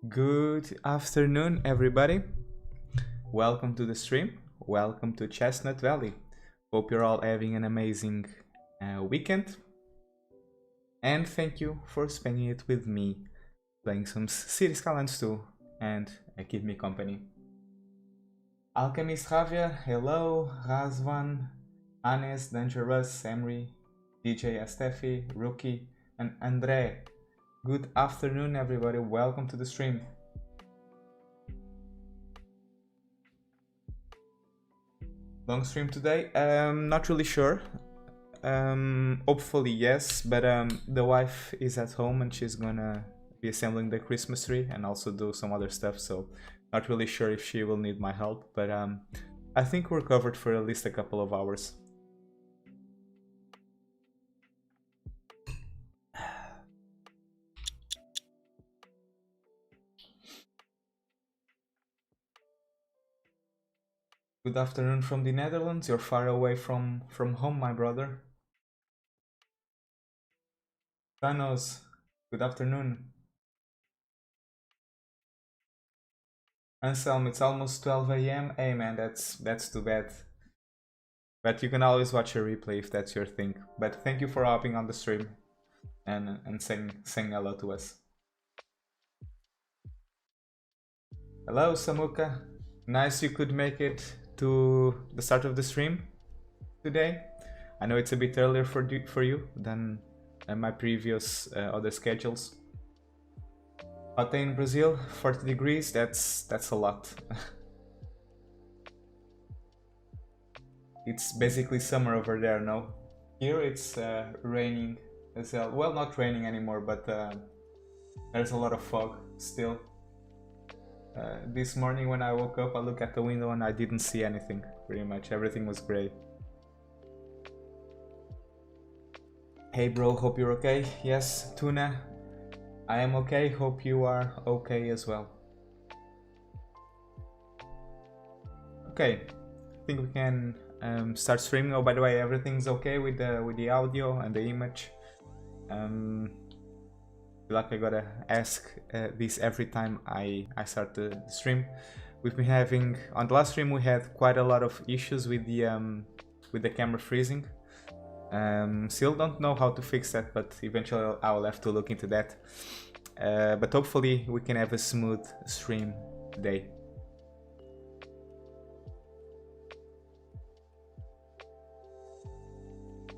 Good afternoon, everybody. Welcome to the stream. Welcome to Chestnut Valley. Hope you're all having an amazing weekend. And thank you for spending it with me, playing some City Skylines 2 and keep me company. Alchemist Javier, hello. Razvan, Anes, Dangerous, Emery, DJ Astefi, Rookie, and Andre. Good afternoon, everybody. Welcome to the stream. Long stream today? Not really sure. Hopefully yes, but the wife is at home and she's gonna be assembling the Christmas tree and also do some other stuff, so not really sure if she will need my help, but I think we're covered for at least a couple of hours. Good afternoon from the Netherlands. You're far away from home, my brother. Thanos, good afternoon. Anselm, it's almost 12 AM. Hey man, that's too bad. But you can always watch a replay if that's your thing. But thank you for hopping on the stream and saying hello to us. Hello, Samuka. Nice you could make it to the start of the stream today. I know it's a bit earlier for you than my previous other schedules. Hot day in Brazil, 40 degrees, that's a lot. It's basically summer over there, no? Here it's raining as well. Well, not raining anymore, but there's a lot of fog still. This morning when I woke up, I looked at the window and I didn't see anything, pretty much. Everything was grey. Hey bro, hope you're okay. Yes, Tuna, I am okay. Hope you are okay as well. Okay, I think we can start streaming. Oh, by the way, everything's okay with the audio and the image. Feel like I gotta ask this every time I start the stream. We've been having, on the last stream we had quite a lot of issues with the camera freezing. Still don't know how to fix that, but eventually I'll have to look into that. But hopefully we can have a smooth stream day.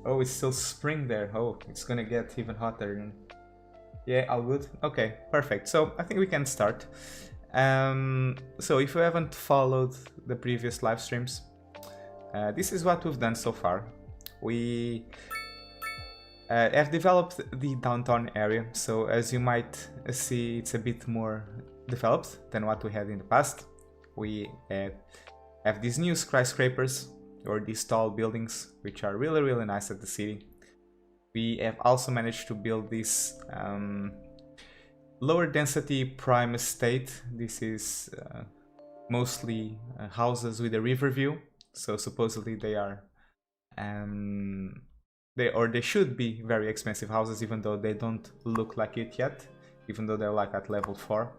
Oh, it's still spring there. Oh, it's gonna get even hotter. Yeah, all good. Okay, perfect. So I think we can start. So if you haven't followed the previous live streams, this is what we've done so far. We have developed the downtown area, so as you might see, it's a bit more developed than what we had in the past. We have these new skyscrapers, or these tall buildings, which are really nice at the city. We have also managed to build this lower density prime estate. This is mostly houses with a river view, so supposedly they are they should be very expensive houses, even though they don't look like it yet, even though they're like at level 4.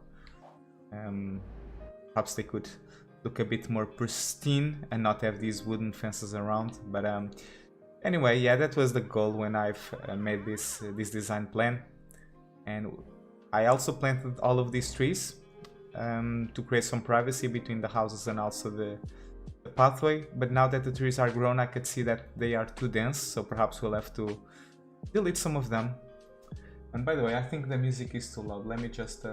Perhaps they could look a bit more pristine and not have these wooden fences around, but anyway, yeah, that was the goal when I've made this design plan. And I also planted all of these trees to create some privacy between the houses and also the pathway. But now that the trees are grown, I could see that they are too dense, so perhaps we'll have to delete some of them. And by the way, I think the music is too loud. Let me just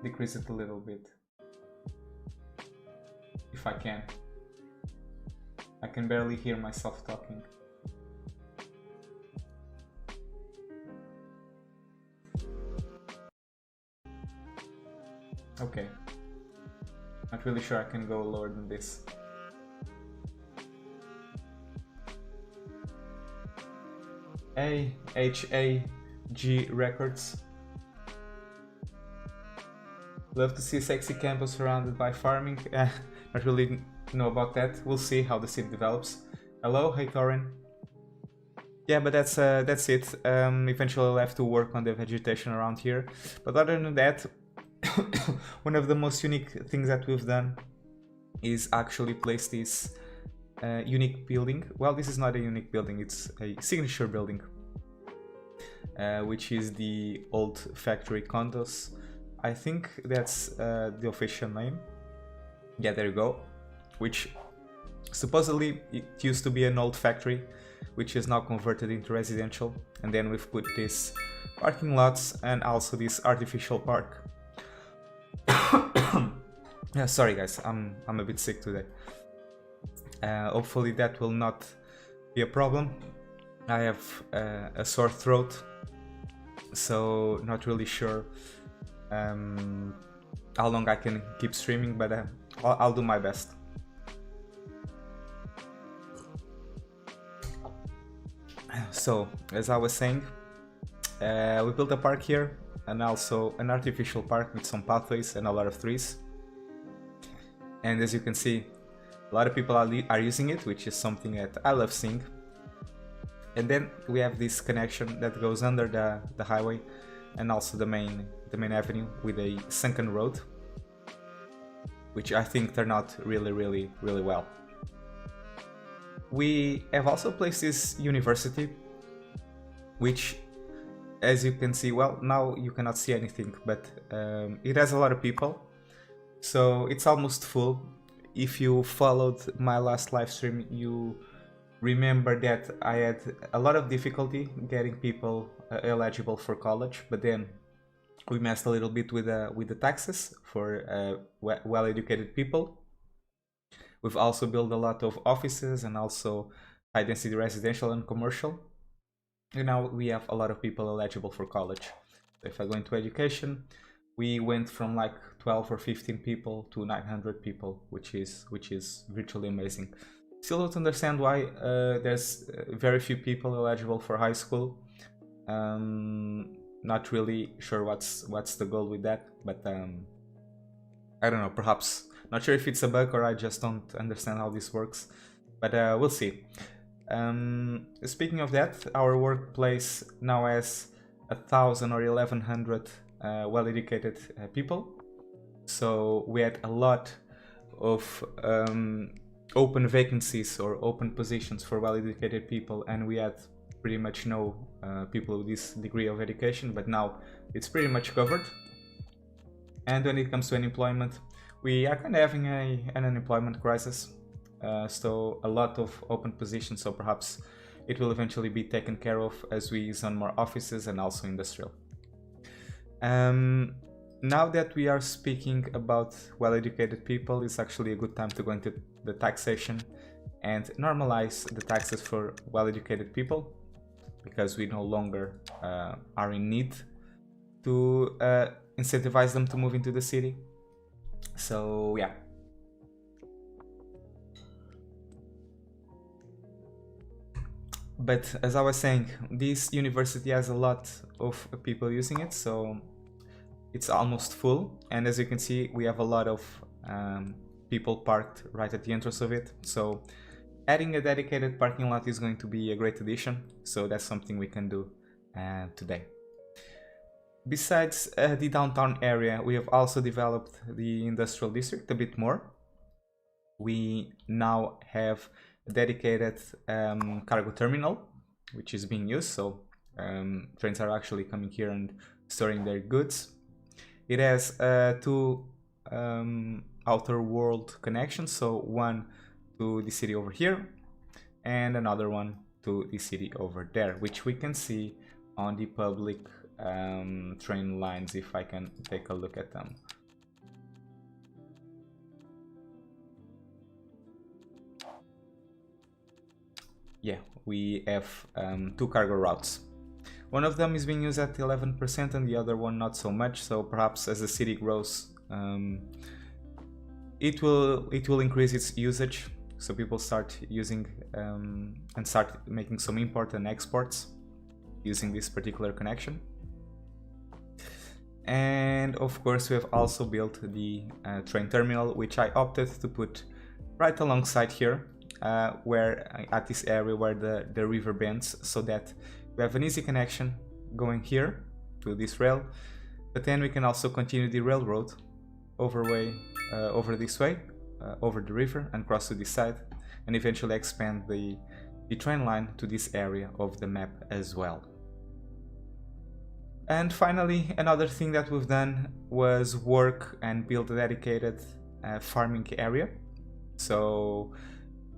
decrease it a little bit, if I can. I can barely hear myself talking. Okay. Not really sure I can go lower than this. AHAG Records. Love to see sexy campus surrounded by farming. Not really know about that. We'll see how the city develops. Hello, hey Thorin. Yeah, but that's it. Eventually I'll have to work on the vegetation around here. But other than that, one of the most unique things that we've done is actually place this unique building. Well, this is not a unique building, it's a signature building, which is the old factory condos. I think that's the official name. Yeah, there you go. Which supposedly it used to be an old factory, which is now converted into residential. And then we've put these parking lots and also this artificial park. Yeah, sorry guys, I'm a bit sick today. Hopefully that will not be a problem. I have a sore throat, so not really sure how long I can keep streaming, but I'll do my best. So, as I was saying, we built a park here and also an artificial park with some pathways and a lot of trees. And as you can see, a lot of people are using it, which is something that I love seeing. And then we have this connection that goes under the highway and also the main avenue with a sunken road, which I think turned out really well. We have also placed this university, which, as you can see, well, now you cannot see anything, but it has a lot of people, so it's almost full. If you followed my last live stream, you remember that I had a lot of difficulty getting people eligible for college, but then we messed a little bit with the taxes for well-educated people. We've also built a lot of offices and also high-density residential and commercial. And now we have a lot of people eligible for college. So if I go into education, we went from like 12 or 15 people to 900 people, which is virtually amazing. Still don't understand why there's very few people eligible for high school. Not really sure what's the goal with that, but I don't know, perhaps. Not sure if it's a bug or I just don't understand how this works, but we'll see. Speaking of that, our workplace now has 1,000 or 1,100 well-educated people. So we had a lot of open vacancies or open positions for well-educated people, and we had pretty much no people with this degree of education, but now it's pretty much covered. And when it comes to unemployment, we are kind of having an unemployment crisis, so a lot of open positions, so perhaps it will eventually be taken care of as we zone more offices and also industrial. Now that we are speaking about well-educated people, it's actually a good time to go into the taxation and normalize the taxes for well-educated people, because we no longer are in need to incentivize them to move into the city. So yeah. But as I was saying, this university has a lot of people using it, so it's almost full. And as you can see, we have a lot of people parked right at the entrance of it. So adding a dedicated parking lot is going to be a great addition. So that's something we can do today. Besides the downtown area, we have also developed the industrial district a bit more. We now have a dedicated cargo terminal, which is being used, so trains are actually coming here and storing their goods. It has two outer world connections, so one to the city over here and another one to the city over there, which we can see on the public train lines if I can take a look at them. Yeah, we have two cargo routes. One of them is being used at 11% and the other one not so much, so perhaps as the city grows it will increase its usage, so people start using and start making some import and exports using this particular connection. And of course we have also built the train terminal, which I opted to put right alongside here, where at this area where the river bends, so that we have an easy connection going here to this rail, But then we can also continue the railroad over this way, over the river, and cross to this side, and eventually expand the train line to this area of the map as well. And finally, another thing that we've done was work and build a dedicated farming area. So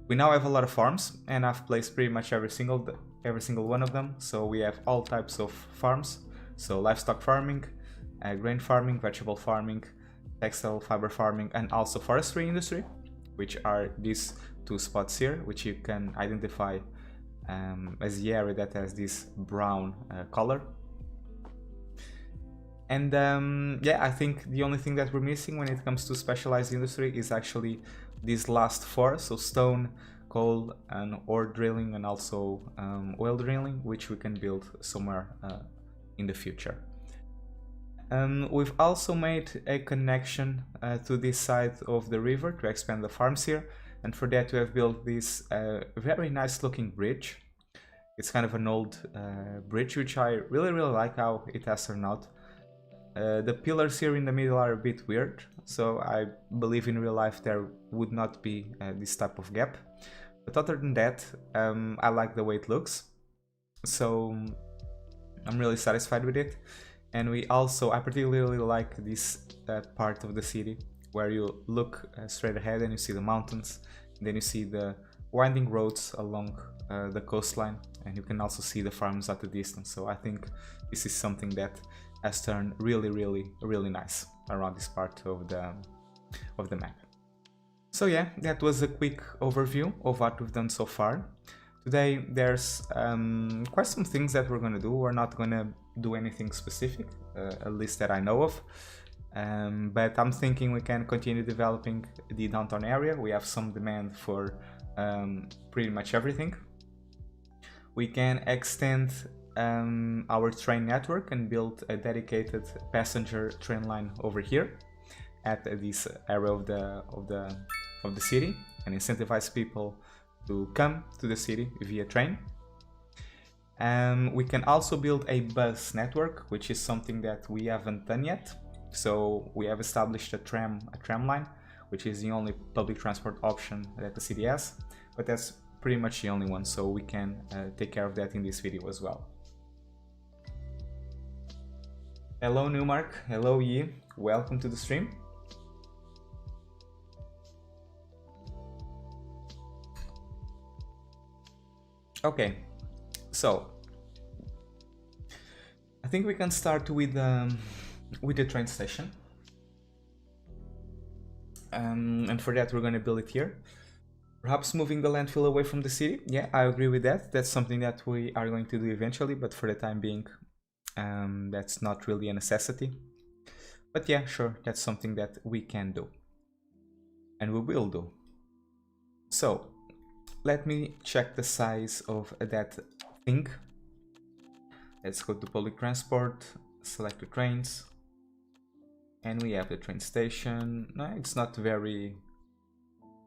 we now have a lot of farms, and I've placed pretty much every single one of them. So we have all types of farms, so livestock farming, grain farming, vegetable farming, textile fiber farming, and also forestry industry, which are these two spots here, which you can identify as the area that has this brown color. And yeah, I think the only thing that we're missing when it comes to specialized industry is actually these last four, so stone, coal, and ore drilling, and also oil drilling, which we can build somewhere in the future. We've also made a connection to this side of the river to expand the farms here, and for that we have built this very nice looking bridge. It's kind of an old bridge, which I really like how it has turned out. The pillars here in the middle are a bit weird, so I believe in real life there would not be this type of gap. But other than that, I like the way it looks, so I'm really satisfied with it. And I particularly like this part of the city where you look straight ahead and you see the mountains, and then you see the winding roads along the coastline, and you can also see the farms at the distance. So I think this is something that has turned really nice around this part of the map. So yeah, that was a quick overview of what we've done so far. Today there's quite some things that we're gonna do. We're not gonna do anything specific, at least that I know of. But I'm thinking we can continue developing the downtown area. We have some demand for pretty much everything. We can extend our train network and build a dedicated passenger train line over here at this area of the city, and incentivize people to come to the city via train. We can also build a bus network, which is something that we haven't done yet. So we have established a tram line, which is the only public transport option that the city has, but that's pretty much the only one, so we can take care of that in this video as well. Hello Newmark, hello Yi, welcome to the stream. Okay, so I think we can start with the train station, and for that we're going to build it here. Perhaps moving the landfill away from the city. Yeah, I agree with that. That's something that we are going to do eventually, but for the time being, that's not really a necessity. But yeah, sure, that's something that we can do, and we will do. So let me check the size of that thing. Let's go to public transport, select the trains, and we have the train station. No, it's not very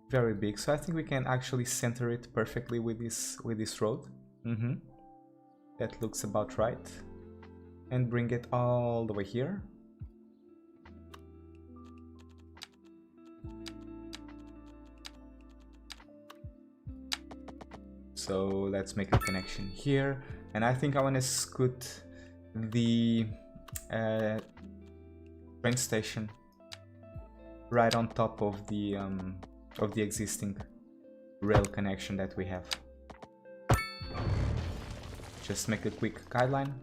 big, so I think we can actually center it perfectly with this road. That looks about right, and bring it all the way here. So let's make a connection here, and I think I want to scoot the train station right on top of the existing rail connection that we have. Just make a quick guideline.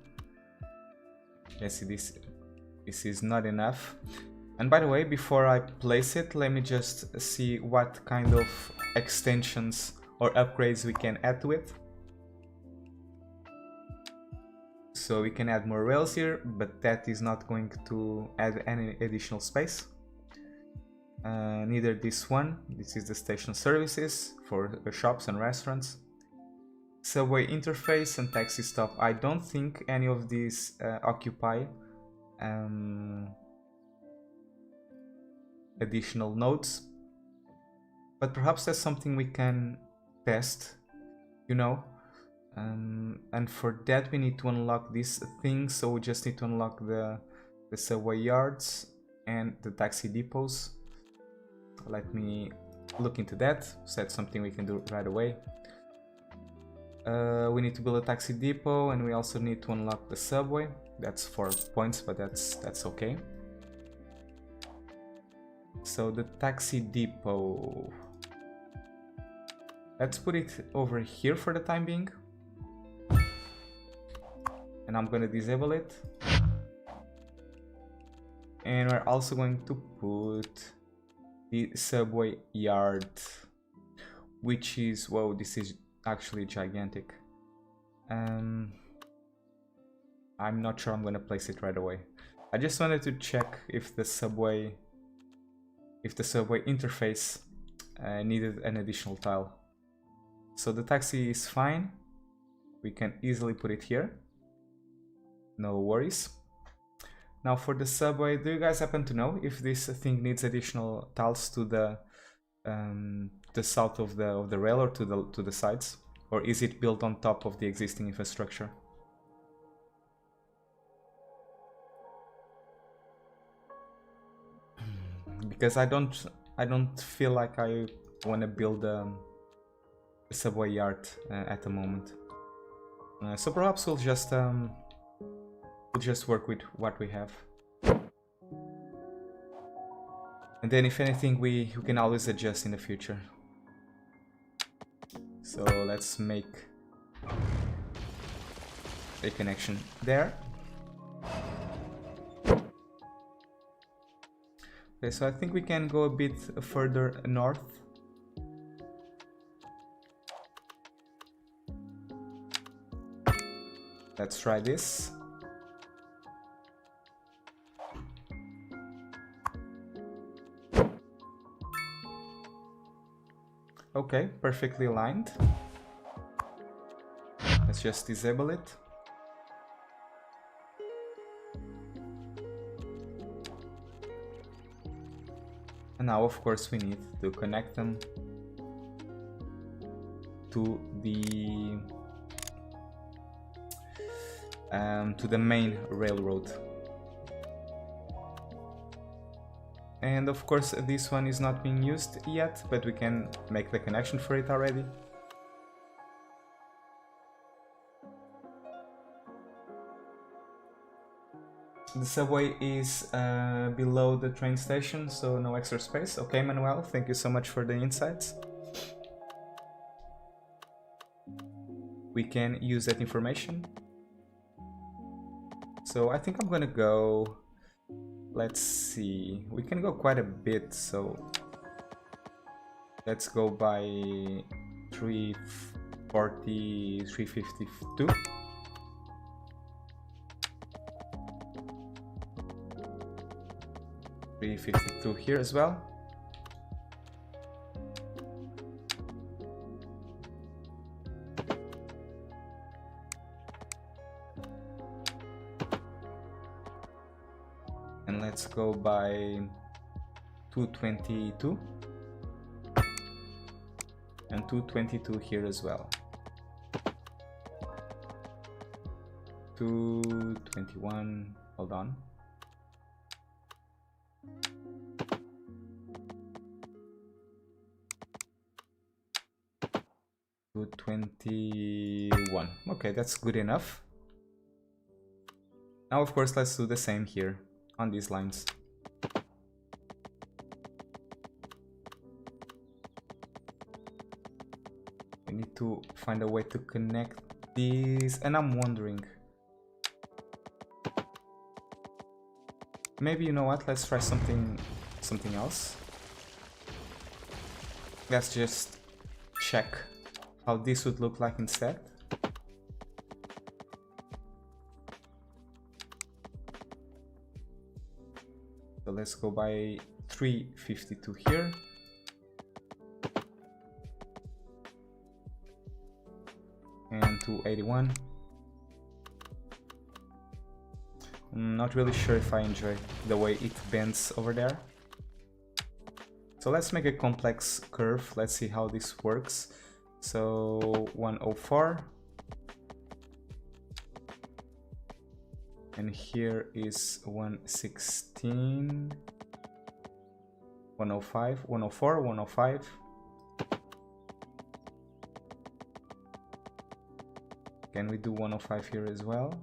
Let's see, this is not enough. And by the way, before I place it, let me just see what kind of extensions or upgrades we can add to it. So we can add more rails here, but that is not going to add any additional space. Neither this one. This is the station services for shops and restaurants. Subway interface and taxi stop. I don't think any of these occupy additional nodes, but perhaps that's something we can test, you know. And for that we need to unlock this thing, so we just need to unlock the the subway yards and the taxi depots. Let me look into that, so that's something we can do right away. We need to build a taxi depot, and we also need to unlock the subway. That's 4 points, but that's okay. So the taxi depot, let's put it over here for the time being, and I'm gonna disable it. And we're also going to put the subway yard, which is, whoa, this is actually gigantic. I'm not sure I'm gonna place it right away. I just wanted to check if the subway interface needed an additional tile. So the taxi is fine, we can easily put it here, no worries. Now for the subway, do you guys happen to know if this thing needs additional tiles to the south of the rail, or to the sides, or is it built on top of the existing infrastructure? Because I don't feel like I want to build a subway yard at the moment. So perhaps we'll just work with what we have, and then if anything we can always adjust in the future. So let's make a connection there. Okay, so I think we can go a bit further north. Let's try this. Okay, perfectly aligned. Let's just disable it. And now, of course, we need to connect them to the main railroad. And of course this one is not being used yet, but we can make the connection for it already. The subway is below the train station, so no extra space. Okay, Manuel, thank you so much for the insights. We can use that information. So I think I'm gonna go, let's see, we can go quite a bit, so let's go by 340, 352. Here as well. And let's go by 222 and 222 here as well. 221, hold on. 221. Okay, that's good enough. Now, of course, let's do the same here on these lines. We need to find a way to connect these, and I'm wondering, maybe, you know what, let's try something else. Let's just check how this would look like instead. So let's go by 352 here. And 281. I'm not really sure if I enjoy the way it bends over there. So let's make a complex curve. Let's see how this works. So 104. and here is 116, 105, 104, 105. Can we do 105 here as well?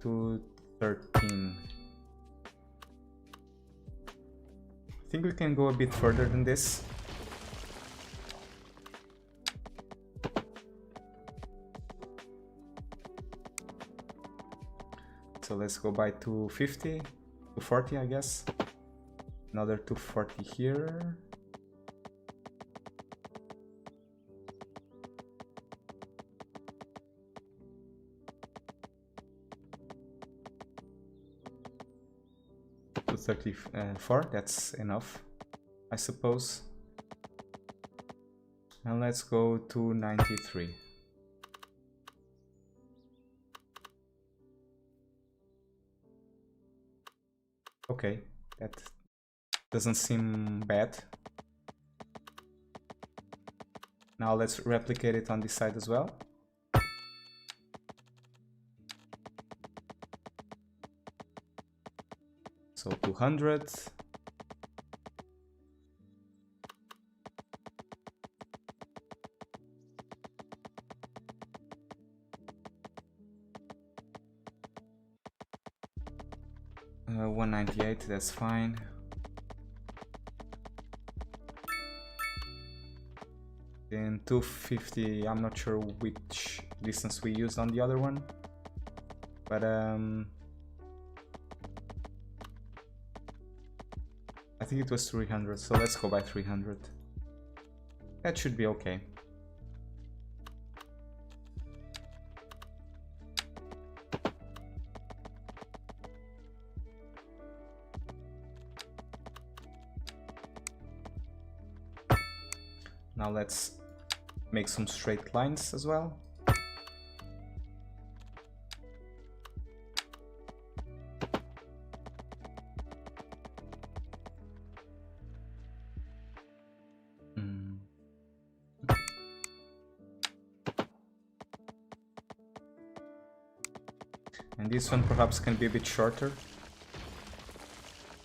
To 13. I think we can go a bit further than this. So let's go by 250, 240, I guess. Another 240 here. To 34, that's enough, I suppose. And let's go to 93. Okay, that doesn't seem bad. Now let's replicate it on this side as well. So 200. Uh, 198, that's fine. Then 250, I'm not sure which distance we used on the other one, but I think it was 300, so let's go by 300. That should be okay. Now let's make some straight lines as well. And this one perhaps can be a bit shorter,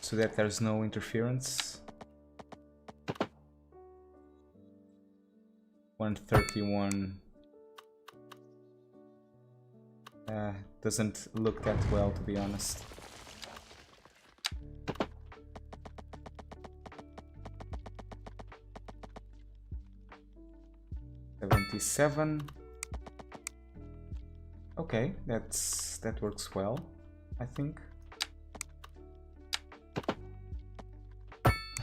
so that there's no interference. 131 doesn't look that well, to be honest. $77. Okay, that works well, I think.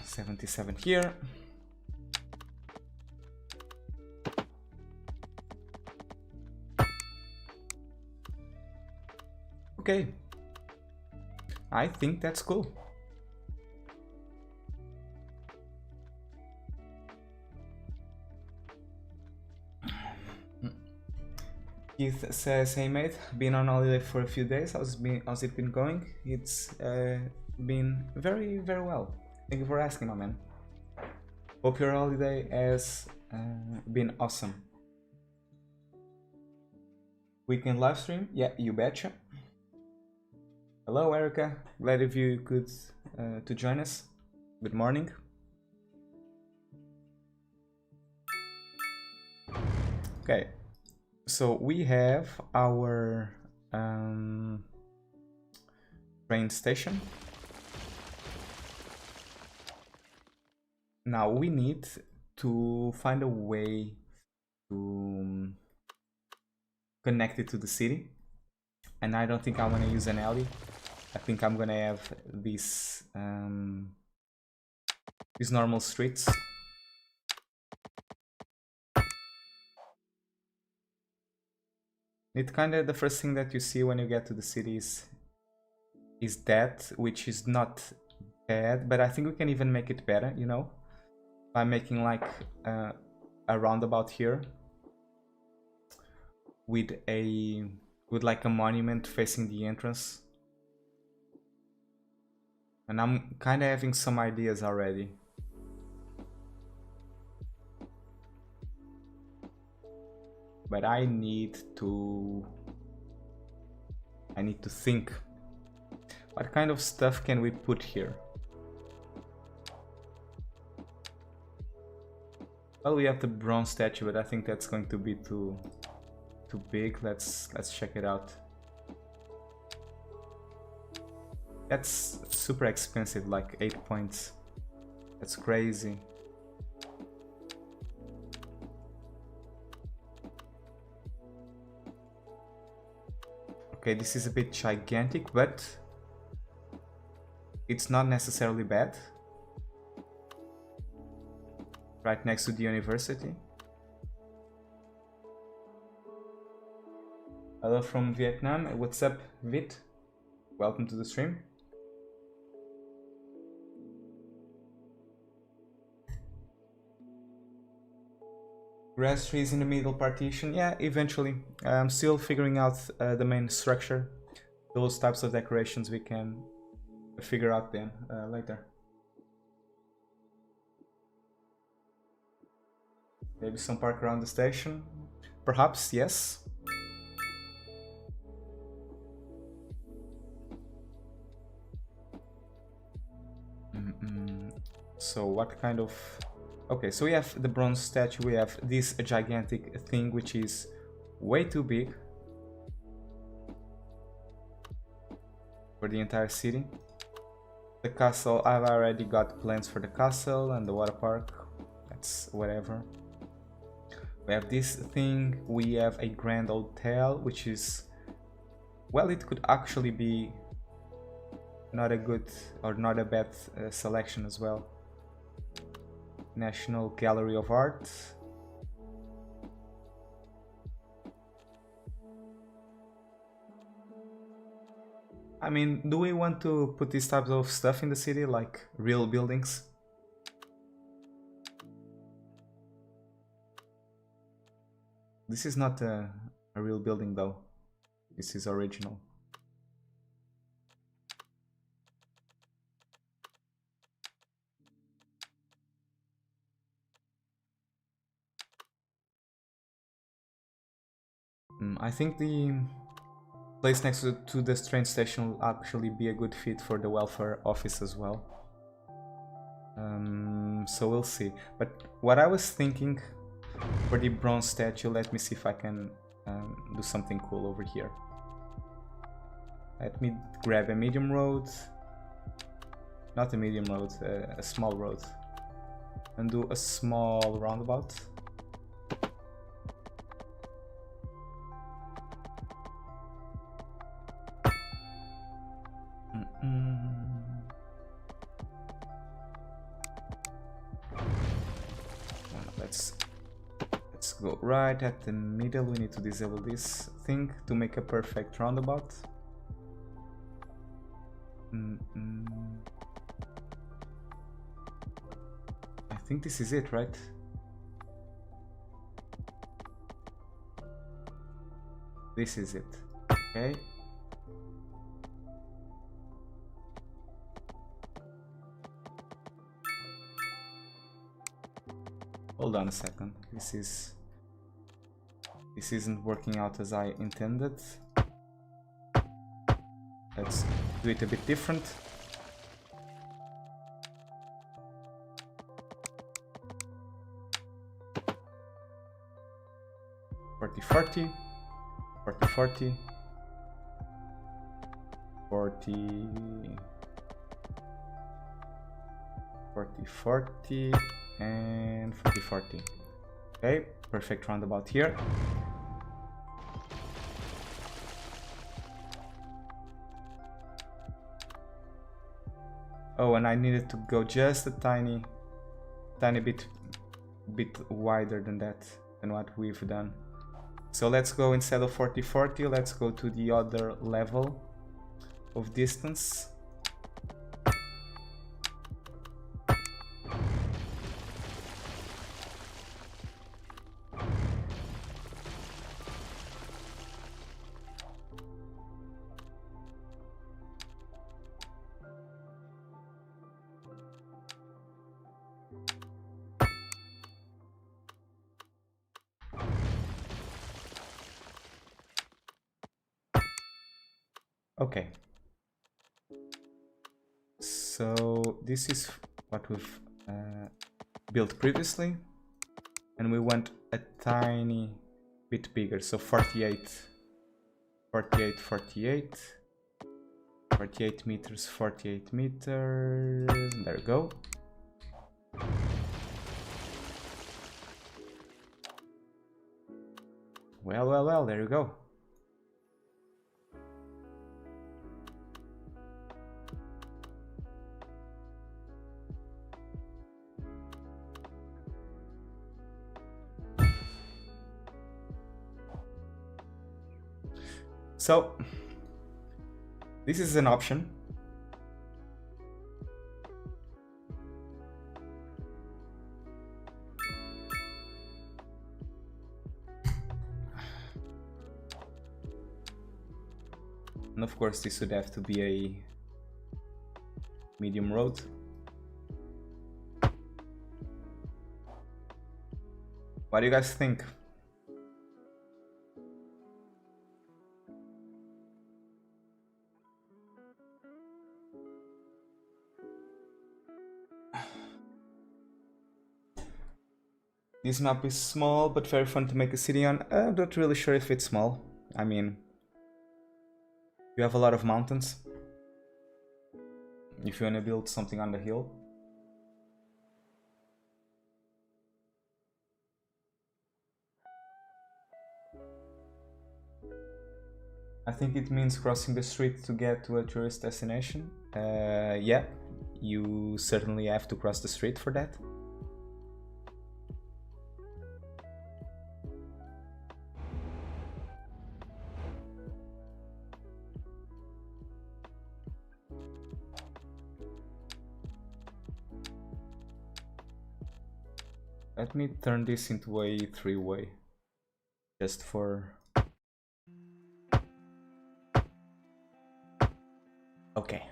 77 here. Okay, I think that's cool. Keith says, hey mate, been on holiday for a few days. How's it been going? It's been very, very well. Thank you for asking, my man. Hope your holiday has been awesome. Weekend live stream? Yeah, you betcha. Hello Erica, glad if you could to join us. Good morning. Okay, so we have our train station. Now we need to find a way to connect it to the city, and I don't think I want to use an alley. I think I'm gonna have these normal streets. It kind of the first thing that you see when you get to the city is that, which is not bad, but I think we can even make it better, you know, by making like a roundabout here with like a monument facing the entrance. And I'm kind of having some ideas already. but I need to think. What kind of stuff can we put here? Well, we have the bronze statue, but I think that's going to be too big. Let's check it out. That's super expensive, like 8 points. That's crazy. Okay, this is a bit gigantic, but it's not necessarily bad. Right next to the university. Hello from Vietnam. What's up, Vit? Welcome to the stream. Grass trees in the middle partition. Yeah, eventually. I'm still figuring out the main structure. Those types of decorations we can figure out then later. Maybe some park around the station. Perhaps, yes. So what kind of... Okay, so we have the bronze statue, we have this gigantic thing which is way too big for the entire city. The castle, I've already got plans for the castle and the water park. That's whatever. We have this thing, we have a grand hotel, which is... Well, it could actually be not a good or not a bad selection as well. National Gallery of Art. I mean, do we want to put these types of stuff in the city, like real buildings? This is not a real building though. This is original. I think the place next to the train station will actually be a good fit for the welfare office as well. So we'll see. But what I was thinking for the bronze statue, let me see if I can do something cool over here. Let me grab a medium road. Not a medium road, a small road. And do a small roundabout. Let's go right at the middle. We need to disable this thing to make a perfect roundabout. I think this is it, right? This is it. Okay. Hold on a second. This isn't working out as I intended. Let's do it a bit different. Forty 40, 40 40, 40 40, and 40 40. Okay, perfect roundabout here. Oh, and I needed to go just a tiny bit wider than that, than what we've done. So let's go, instead of 40 40, let's go to the other level of distance. Okay. So this is what we've built previously, and we went a tiny bit bigger, so 48, 48, 48, 48 meters, 48 meters, there we go. Well, well, well, there you go. So, this is an option. And of course, this would have to be a medium road. What do you guys think? This map is small, but very fun to make a city on. I'm not really sure if it's small. I mean, you have a lot of mountains. If you want to build something on the hill. I think it means crossing the street to get to a tourist destination. Yeah, you certainly have to cross the street for that. Let me turn this into a three-way, just for... Okay.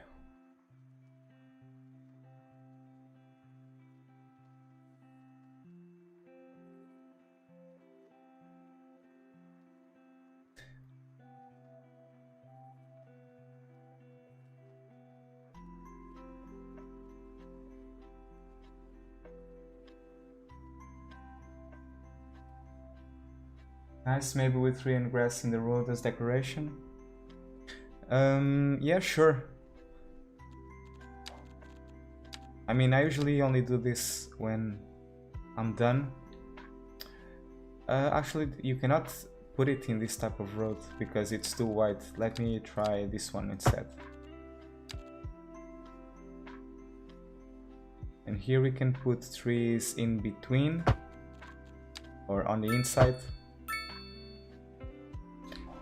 Nice, maybe with tree and grass in the road as decoration. Yeah, sure. I mean, I usually only do this when I'm done. Actually, you cannot put it in this type of road because it's too wide. Let me try this one instead. And here we can put trees in between or on the inside.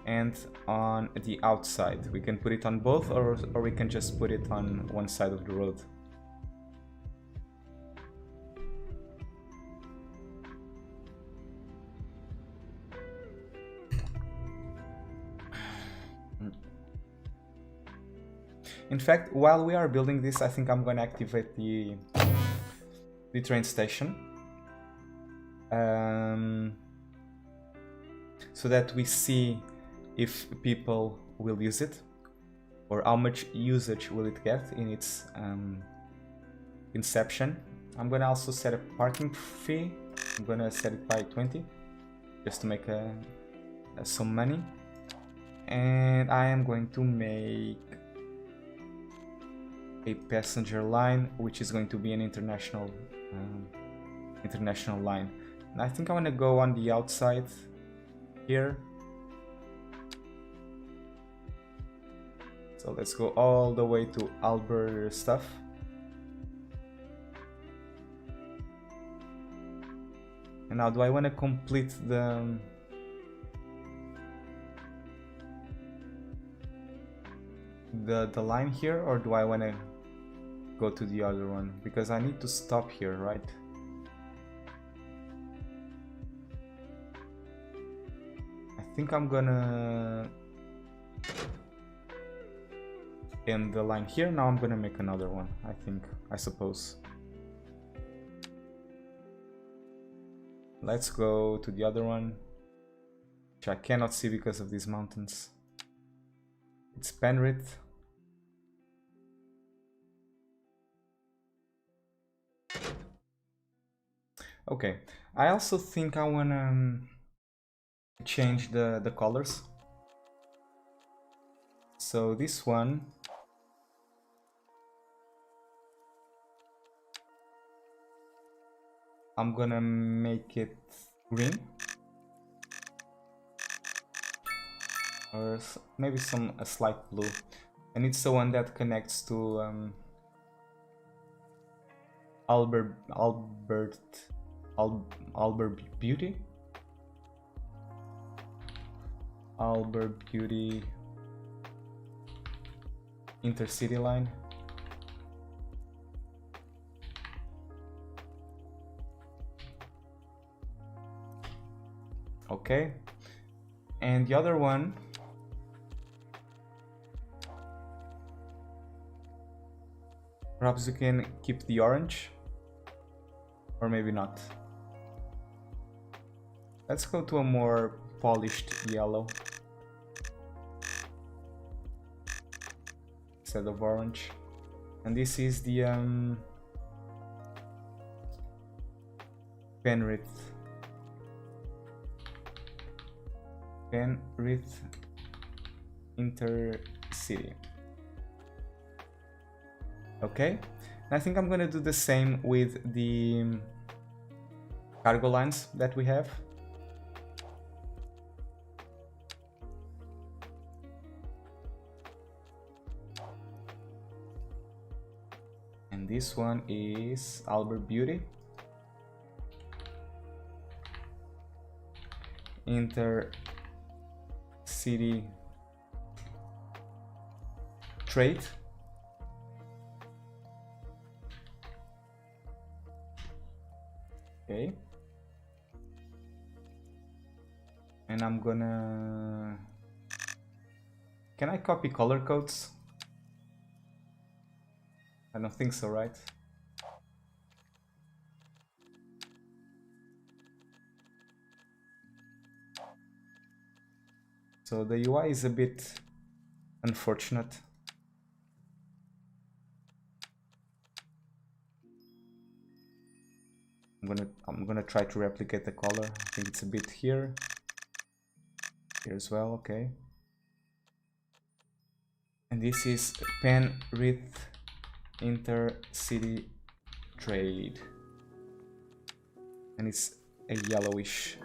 And on the outside. We can put it on both, or we can just put it on one side of the road. In fact, while we are building this, I think I'm going to activate the train station. So that we see if people will use it, or how much usage will it get in its inception. I'm gonna also set a parking fee. I'm gonna set it by 20, just to make some money. And I am going to make a passenger line, which is going to be an international line. And I think I want to go on the outside here. So let's go all the way to Albert stuff. And now, do I want to complete the line here, or do I want to go to the other one? Because I need to stop here, right? I think I'm gonna end the line here. Now I'm gonna make another one, I suppose. Let's go to the other one, which I cannot see because of these mountains. It's pen width. Okay, I also think I wanna change the colors. So this one, I'm gonna make it green, or maybe a slight blue, and it's the one that connects to Albert Beauty. Albert Beauty intercity line. Okay, and the other one, perhaps we can keep the orange, or maybe not. Let's go to a more polished yellow instead of orange. And this is the Penrith Intercity. Okay, and I think I'm gonna do the same with the cargo lines that we have. And this one is Albert Beauty Intercity Trade. Okay, and I'm gonna, can I copy color codes? I don't think so, right? So the UI is a bit unfortunate. I'm gonna try to replicate the color. I think it's a bit here as well. Okay, and this is Penrith Intercity Trade, and it's a yellowish.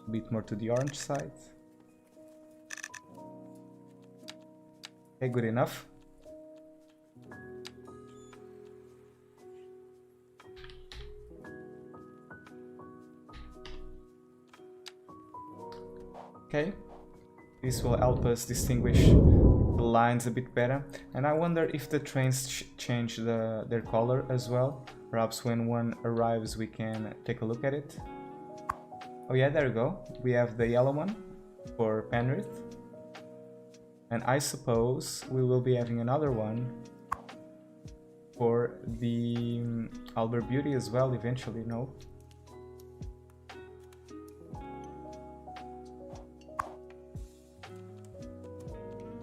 A bit more to the orange side. Okay, good enough. Okay, this will help us distinguish the lines a bit better, and I wonder if the trains change their color as well. Perhaps when one arrives we can take a look at it. Oh yeah, there we go. We have the yellow one for Penrith, and I suppose we will be having another one for the Albert Beauty as well eventually, no?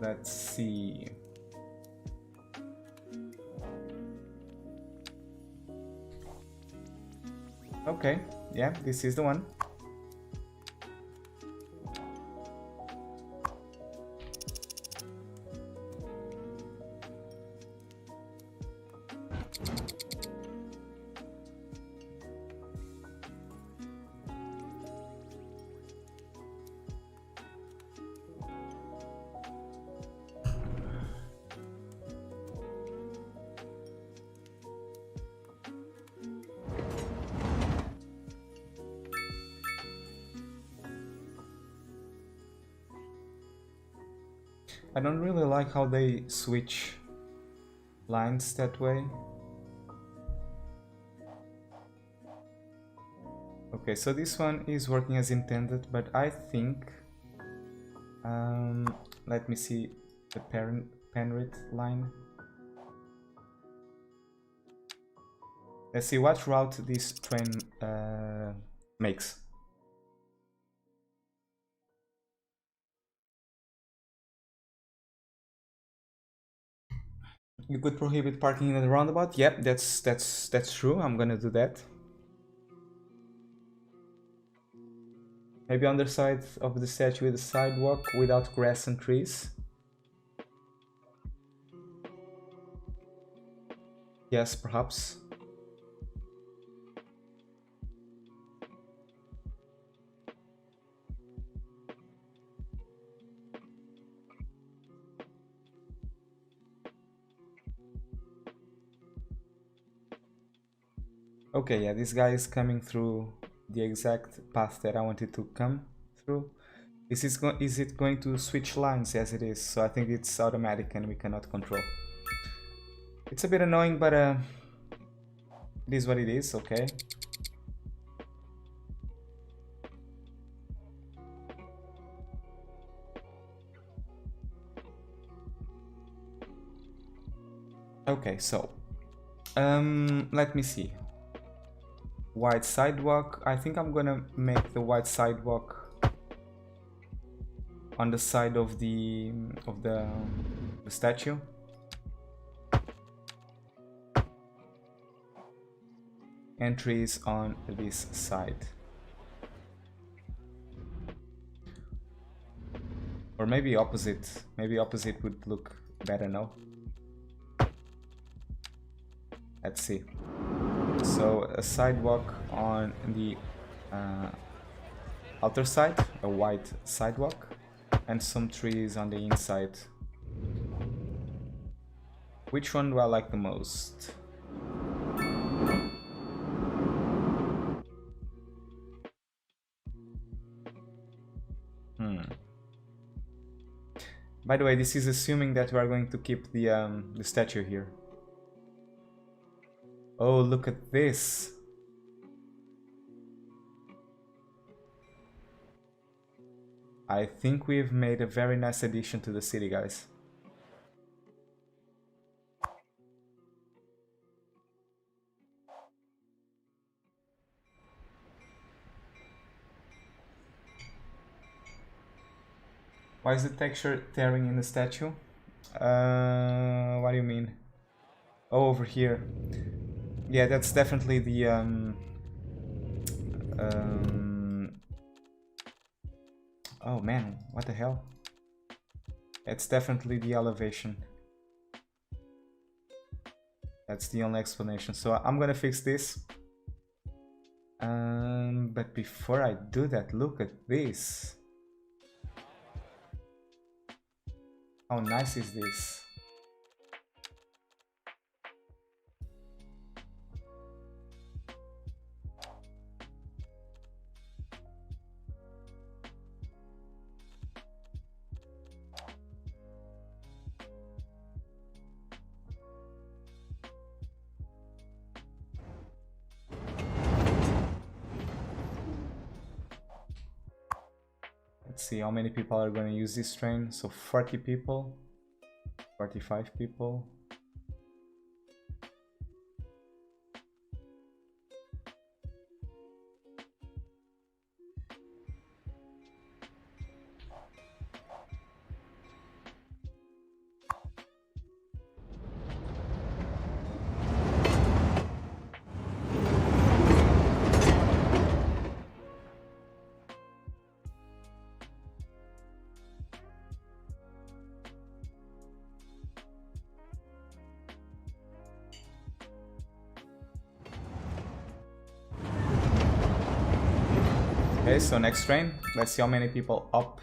Let's see. Okay, yeah, this is the one. I don't really like how they switch lines that way. Okay, so this one is working as intended, but I think let me see the Penrith line. Let's see what route this train makes. You could prohibit parking in the roundabout. Yep, that's true. I'm gonna do that. Maybe on the side of the statue with a sidewalk without grass and trees. Yes, perhaps. Okay, yeah, this guy is coming through the exact path that I wanted to come through. Is it going to switch lines? Yes, it is. So I think it's automatic and we cannot control. It's a bit annoying, but it is what it is. Okay. Okay, so let me see. White sidewalk. I think I'm gonna make the white sidewalk on the side of the statue. Entries on this side. Or maybe opposite. Maybe opposite would look better, no? Let's see. So a sidewalk on the outer side, a white sidewalk, and some trees on the inside. Which one do I like the most? By the way, this is assuming that we are going to keep the statue here. Oh, look at this. I think we've made a very nice addition to the city, guys. Why is the texture tearing in the statue? What do you mean? Oh, over here. Yeah, that's definitely the oh man, what the hell? It's definitely the elevation. That's the only explanation. So I'm gonna fix this. But before I do that, look at this. How nice is this? Let's see how many people are going to use this train. So 40 people, 45 people. Okay, so next train. Let's see how many people up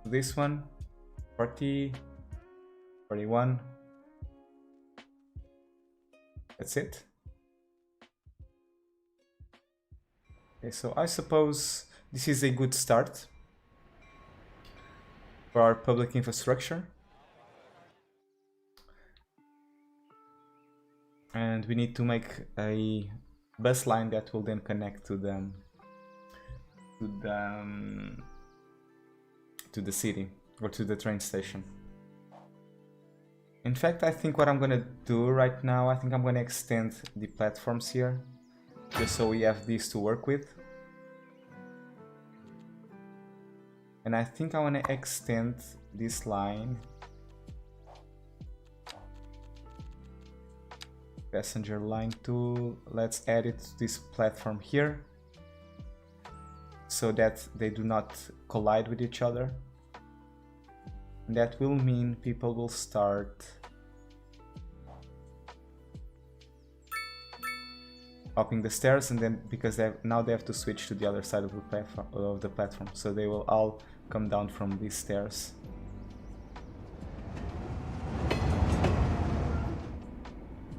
this one. 40, 41. That's it. Okay, so I suppose this is a good start for our public infrastructure. And we need to make a bus line that will then connect to the city or to the train station. In fact, I think what I'm gonna do right now, I think I'm gonna extend the platforms here just so we have these to work with. And I think I want to extend this line Passenger line tool. Let's add it to this platform here so that they do not collide with each other. And that will mean people will start upping the stairs, and then because now they have to switch to the other side of the platform, so they will all come down from these stairs.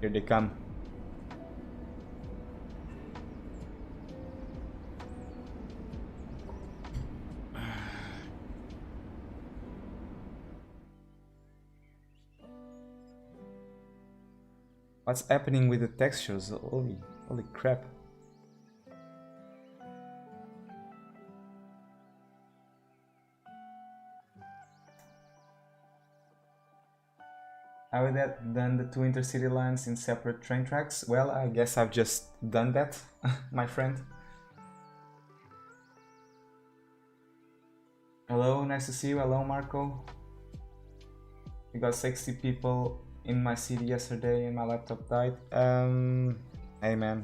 Here they come. What's happening with the textures? Holy crap. How would that done the two intercity lines in separate train tracks? Well, I guess I've just done that, my friend. Hello, nice to see you. Hello, Marco. We got 60 people in my city yesterday and my laptop died. Hey man,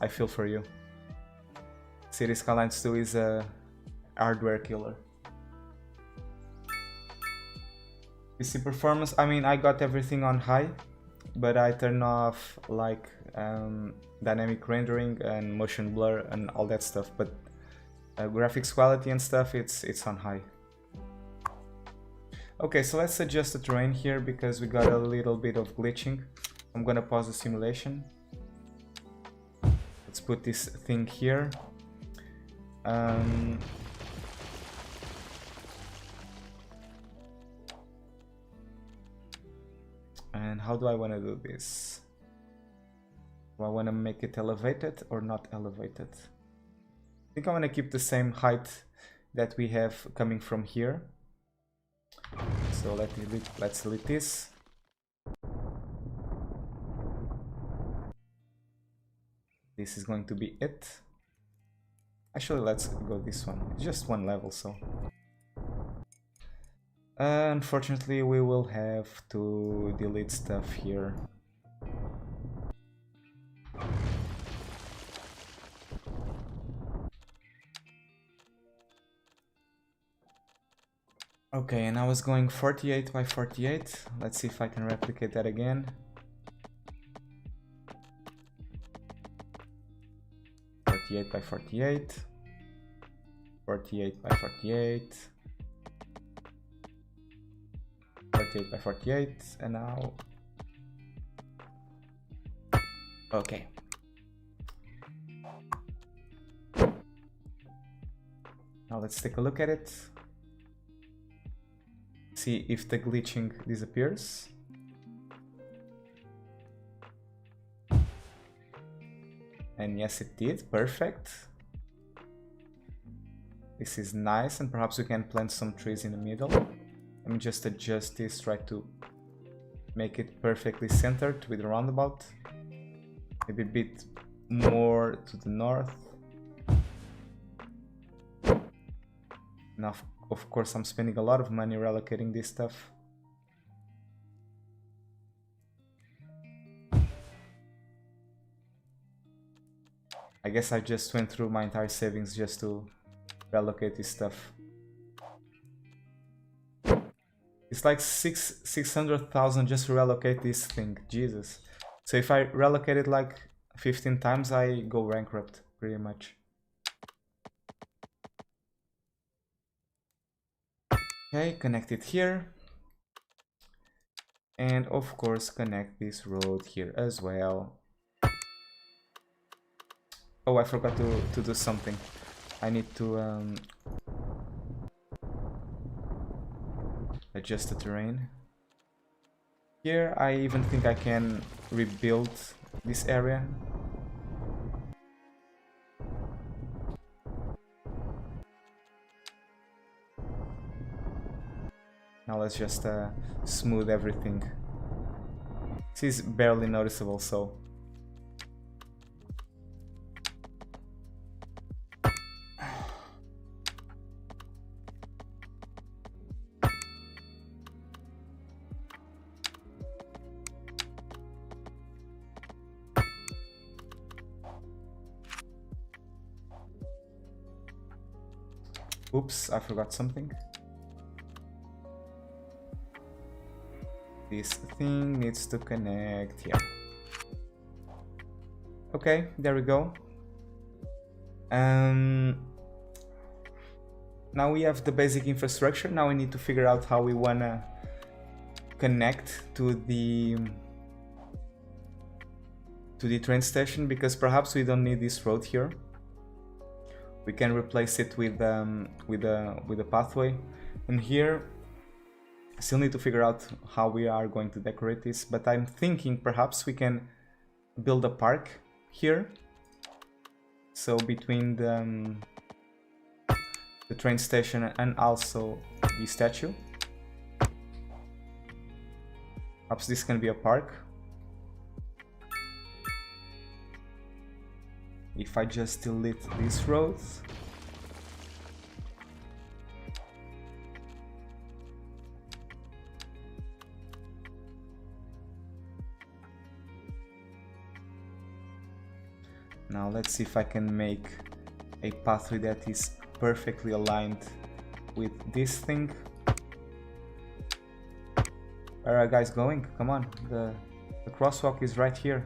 I feel for you. City Skylines 2 is a hardware killer. PC performance, I mean, I got everything on high, but I turn off like dynamic rendering and motion blur and all that stuff, but graphics quality and stuff, it's on high. Okay, so let's adjust the terrain here because we got a little bit of glitching. I'm gonna pause the simulation. Let's put this thing here. And how do I want to do this? Do I want to make it elevated or not elevated? I think I want to keep the same height that we have coming from here. So let's delete this. This is going to be it. Actually, let's go this one. It's just one level, so. Unfortunately, we will have to delete stuff here. Okay, and I was going 48 by 48. Let's see if I can replicate that again. By 48, 48 by 48, 48 by 48, and now, okay. Now let's take a look at it. See if the glitching disappears. And yes, it did. Perfect. This is nice, and perhaps we can plant some trees in the middle. Let me just adjust this, try to make it perfectly centered with the roundabout. Maybe a bit more to the north. Now, of course, I'm spending a lot of money relocating this stuff. I guess I just went through my entire savings just to relocate this stuff. It's like 600,000 just to relocate this thing, Jesus. So if I relocate it like 15 times, I go bankrupt, pretty much. Okay, connect it here. And of course, connect this road here as well. Oh, I forgot to do something. I need to adjust the terrain. Here, I even think I can rebuild this area. Now let's just smooth everything. This is barely noticeable, so. Oops, I forgot something. This thing needs to connect here. Okay, there we go. Now we have the basic infrastructure. Now we need to figure out how we wanna connect to the train station, because perhaps we don't need this road here. We can replace it with a pathway, and here I still need to figure out how we are going to decorate this. But I'm thinking perhaps we can build a park here, so between the train station and also the statue. Perhaps this can be a park. If I just delete these roads. Now let's see if I can make a pathway that is perfectly aligned with this thing. Where are you guys going? Come on, the crosswalk is right here.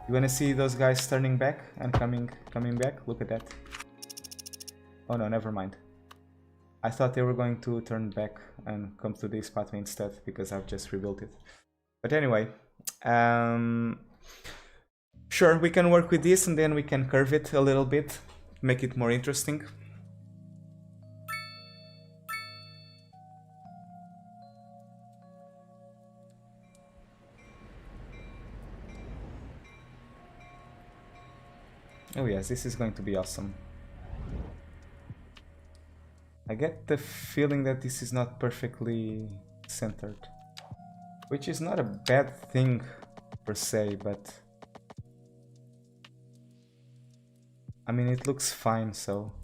You wanna see those guys turning back and coming back? Look at that. Oh no, never mind. I thought they were going to turn back and come to this pathway instead, because I've just rebuilt it. But anyway, sure, we can work with this and then we can curve it a little bit, make it more interesting. Oh yes, this is going to be awesome. I get the feeling that this is not perfectly centered, which is not a bad thing per se, but I mean, it looks fine, so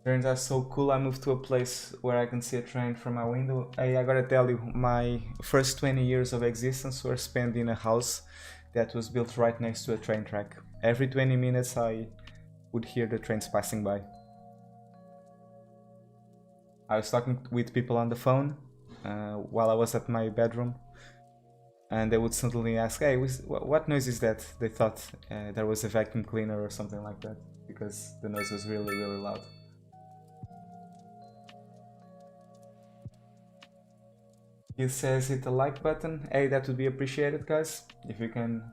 trains are so cool. I moved to a place where I can see a train from my window. Hey, I gotta tell you, my first 20 years of existence were spent in a house that was built right next to a train track. Every 20 minutes I would hear the trains passing by. I was talking with people on the phone while I was at my bedroom, and they would suddenly ask, hey, what noise is that? They thought there was a vacuum cleaner or something like that, because the noise was really, really loud. It says hit the like button. Hey, that would be appreciated, guys. If you can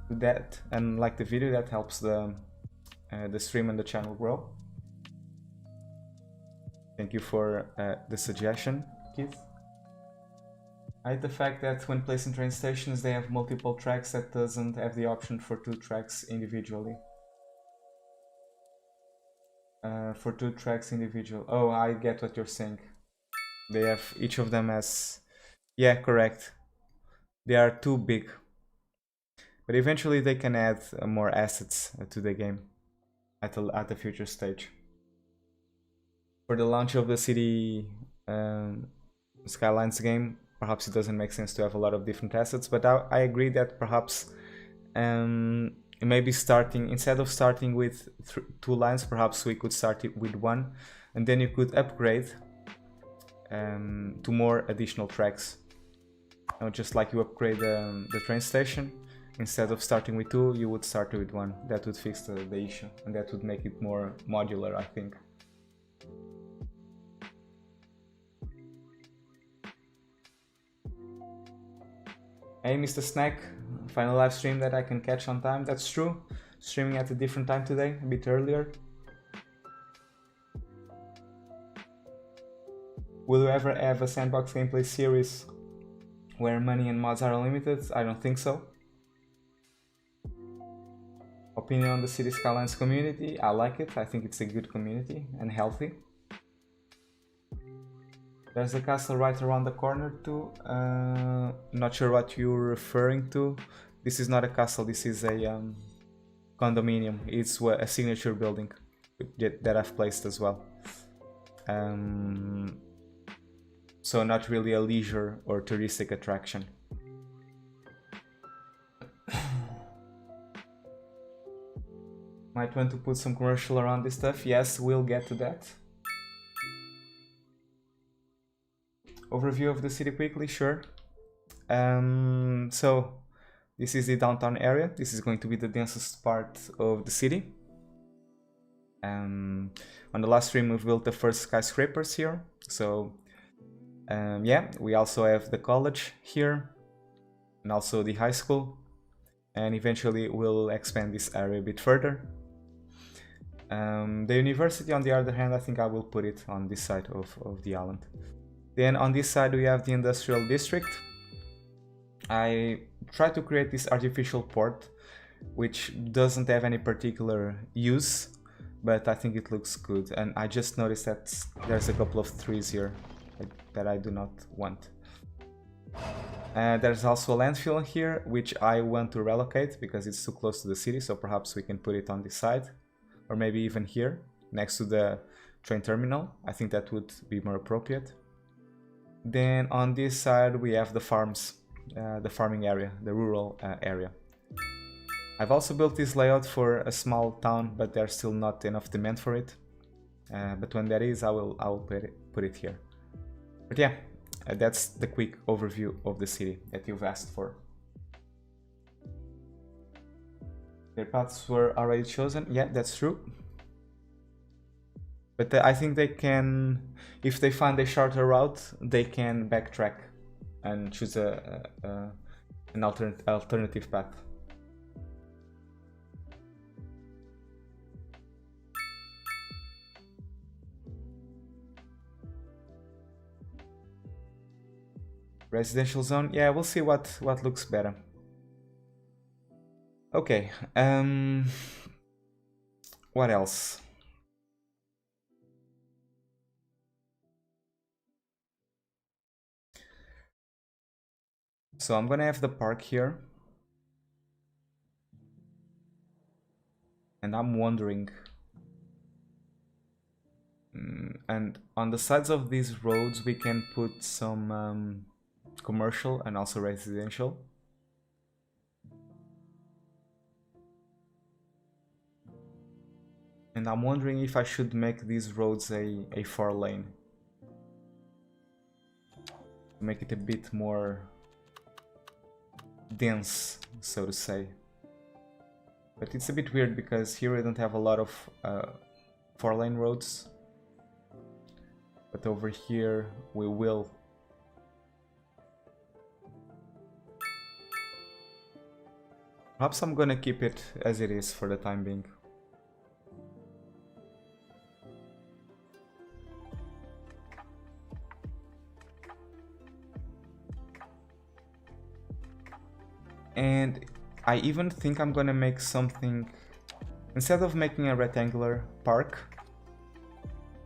do that and like the video, that helps the stream and the channel grow. Thank you for the suggestion, Keith. I hate the fact that when placing train stations they have multiple tracks that doesn't have the option for 2 tracks individually. For 2 tracks individual. Oh, I get what you're saying. They have each of them as... Yeah, correct. They are too big. But eventually they can add more assets to the game at a future stage. For the launch of the City Skylines game, perhaps it doesn't make sense to have a lot of different assets, but I agree that perhaps maybe starting, instead of starting with 2 lines, perhaps we could start it with 1, and then you could upgrade to more additional tracks. Just like you upgrade the train station, instead of starting with 2, you would start with 1. That would fix the issue, and that would make it more modular, I think. Hey, Mr. Snack, final live stream that I can catch on time. That's true. Streaming at a different time today, a bit earlier. Will you ever have a sandbox gameplay series where money and mods are unlimited? I don't think so. Opinion on the City Skylines community? I like it. I think it's a good community and healthy. There's a castle right around the corner too. Not sure what you're referring to. This is not a castle, this is a condominium. It's a signature building that I've placed as well. So not really a leisure or touristic attraction. Might want to put some commercial around this stuff. Yes, we'll get to that. Overview of the city quickly, sure. So this is the downtown area. This is going to be the densest part of the city. On the last stream, we've built the first skyscrapers here. So yeah, we also have the college here and also the high school. And eventually we'll expand this area a bit further. The university, on the other hand, I think I will put it on this side of the island. Then on this side we have the industrial district. I tried to create this artificial port, which doesn't have any particular use, but I think it looks good. And I just noticed that there's a couple of trees here that I do not want. There's also a landfill here, which I want to relocate because it's too close to the city, so perhaps we can put it on this side, or maybe even here, next to the train terminal. I think that would be more appropriate. Then on this side we have the farms, the farming area, the rural area. I've also built this layout for a small town, but there's still not enough demand for it. But when there is, I will put it here. But yeah, that's the quick overview of the city that you've asked for. Their paths were already chosen. Yeah, that's true. But I think they can, if they find a shorter route, they can backtrack and choose an alternative path. Residential zone, yeah, we'll see what looks better. Okay, what else? So I'm gonna have the park here. And I'm wondering, and on the sides of these roads we can put some commercial and also residential. And I'm wondering if I should make these roads a 4-lane. Make it a bit more dense, so to say. But it's a bit weird because here we don't have a lot of 4-lane roads. But over here we will. Perhaps I'm gonna keep it as it is for the time being. And I even think I'm gonna make something, instead of making a rectangular park,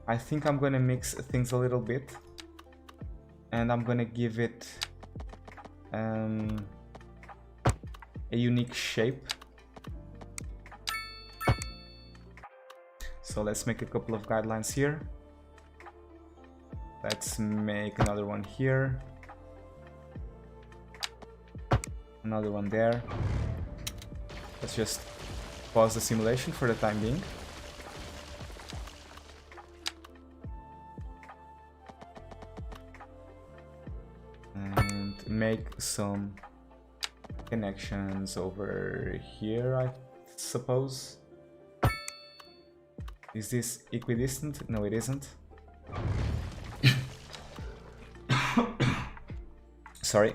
I think I'm gonna mix things a little bit, and I'm gonna give it a unique shape. So let's make a couple of guidelines here. Let's make another one here. Another one there. Let's just pause the simulation for the time being. And make some connections over here, I suppose. Is this equidistant? No, it isn't. Sorry.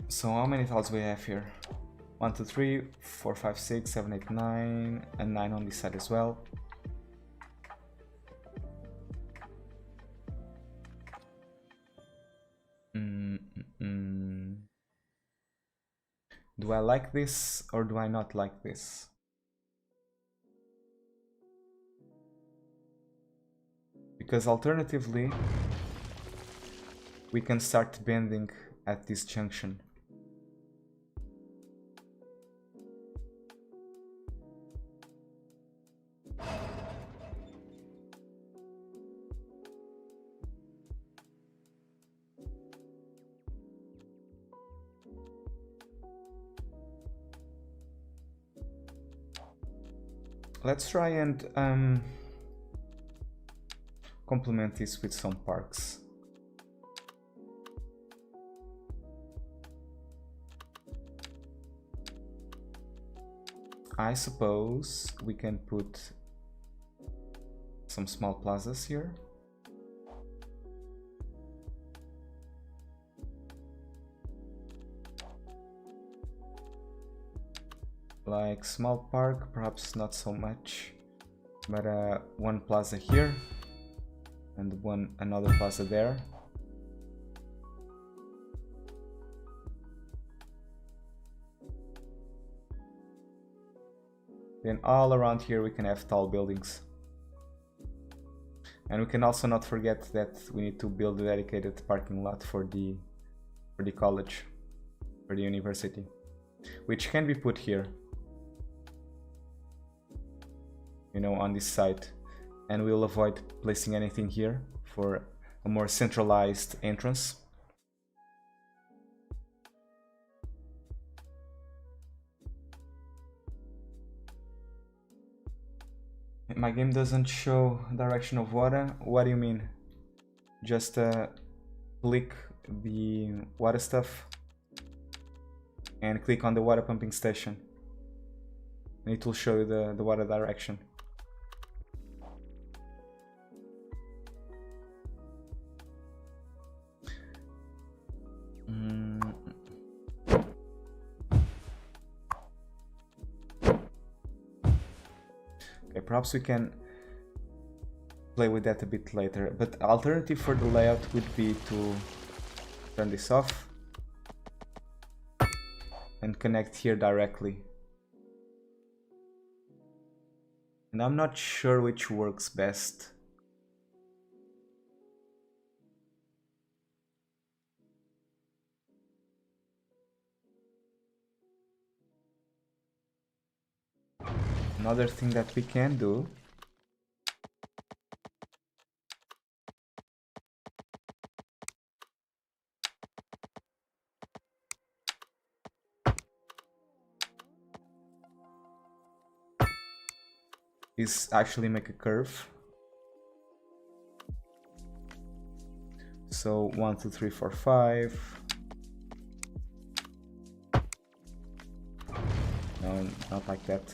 So how many tiles we have here? 1, 2, 3, 4, 5, 6, 7, 8, 9, and 9 on this side as well. Do I like this or do I not like this? Because alternatively, we can start bending at this junction. Let's try and complement this with some parks. I suppose we can put some small plazas here. Like small park, perhaps not so much, but one plaza here and another plaza there. Then all around here we can have tall buildings. And we can also not forget that we need to build a dedicated parking lot for the college, for the university, which can be put here, you know, on this side. And we'll avoid placing anything here for a more centralized entrance. My game doesn't show direction of water. What do you mean? Just click the water stuff and click on the water pumping station and it will show you the water direction. Okay, perhaps we can play with that a bit later, but alternative for the layout would be to turn this off and connect here directly. And I'm not sure which works best. Another thing that we can do is actually make a curve. So 1, 2, 3, 4, 5. No, not like that.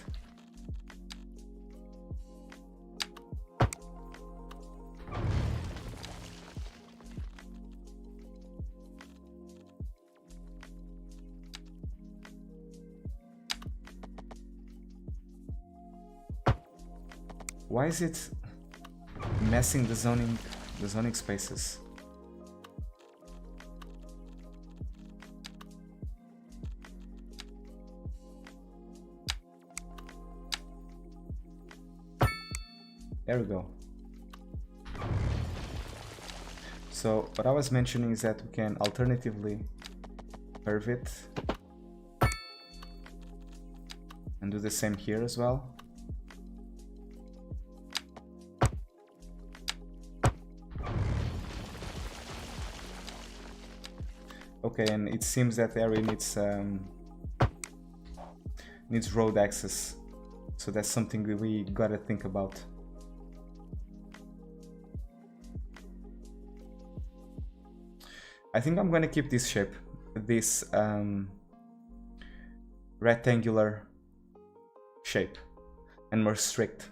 Why is it messing the zoning spaces? There we go. So what I was mentioning is that we can alternatively curve it and do the same here as well. Okay, and it seems that area needs road access, so that's something we gotta think about. I think I'm gonna keep this shape, this rectangular shape, and more strict.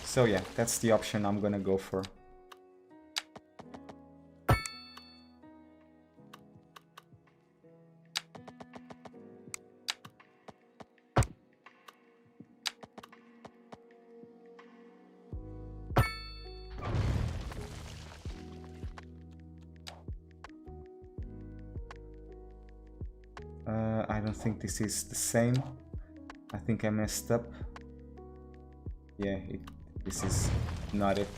So yeah, that's the option I'm gonna go for. I don't think this is the same. I think I messed up. Yeah, this is not it.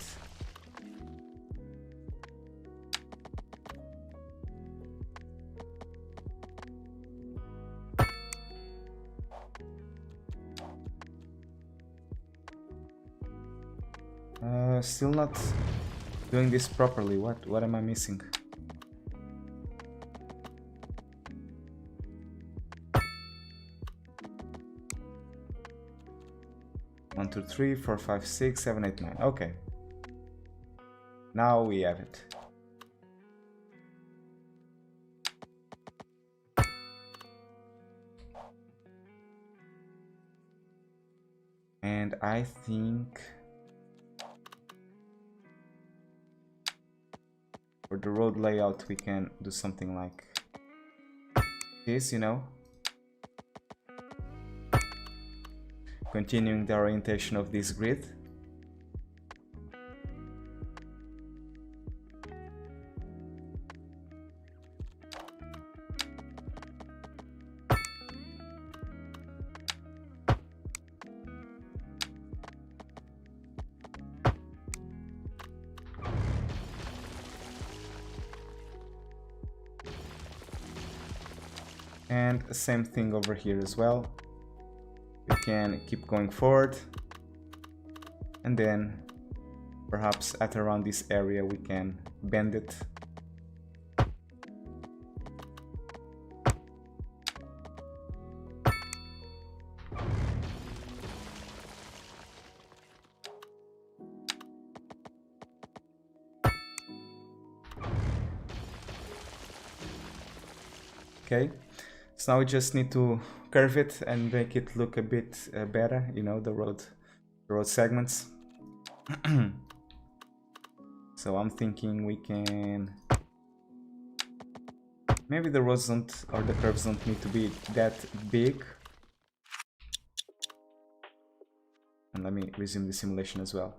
Still not doing this properly. What am I missing? One, two, three, four, five, six, seven, eight, nine. Okay. Now we have it. And I think for the road layout we can do something like this, you know, continuing the orientation of this grid. And same thing over here as well. We can keep going forward, and then perhaps at around this area we can bend it. Okay, so now we just need to curve it and make it look a bit better, you know, the road segments. So I'm thinking we can, maybe the roads don't, or the curves don't need to be that big. And let me resume the simulation as well.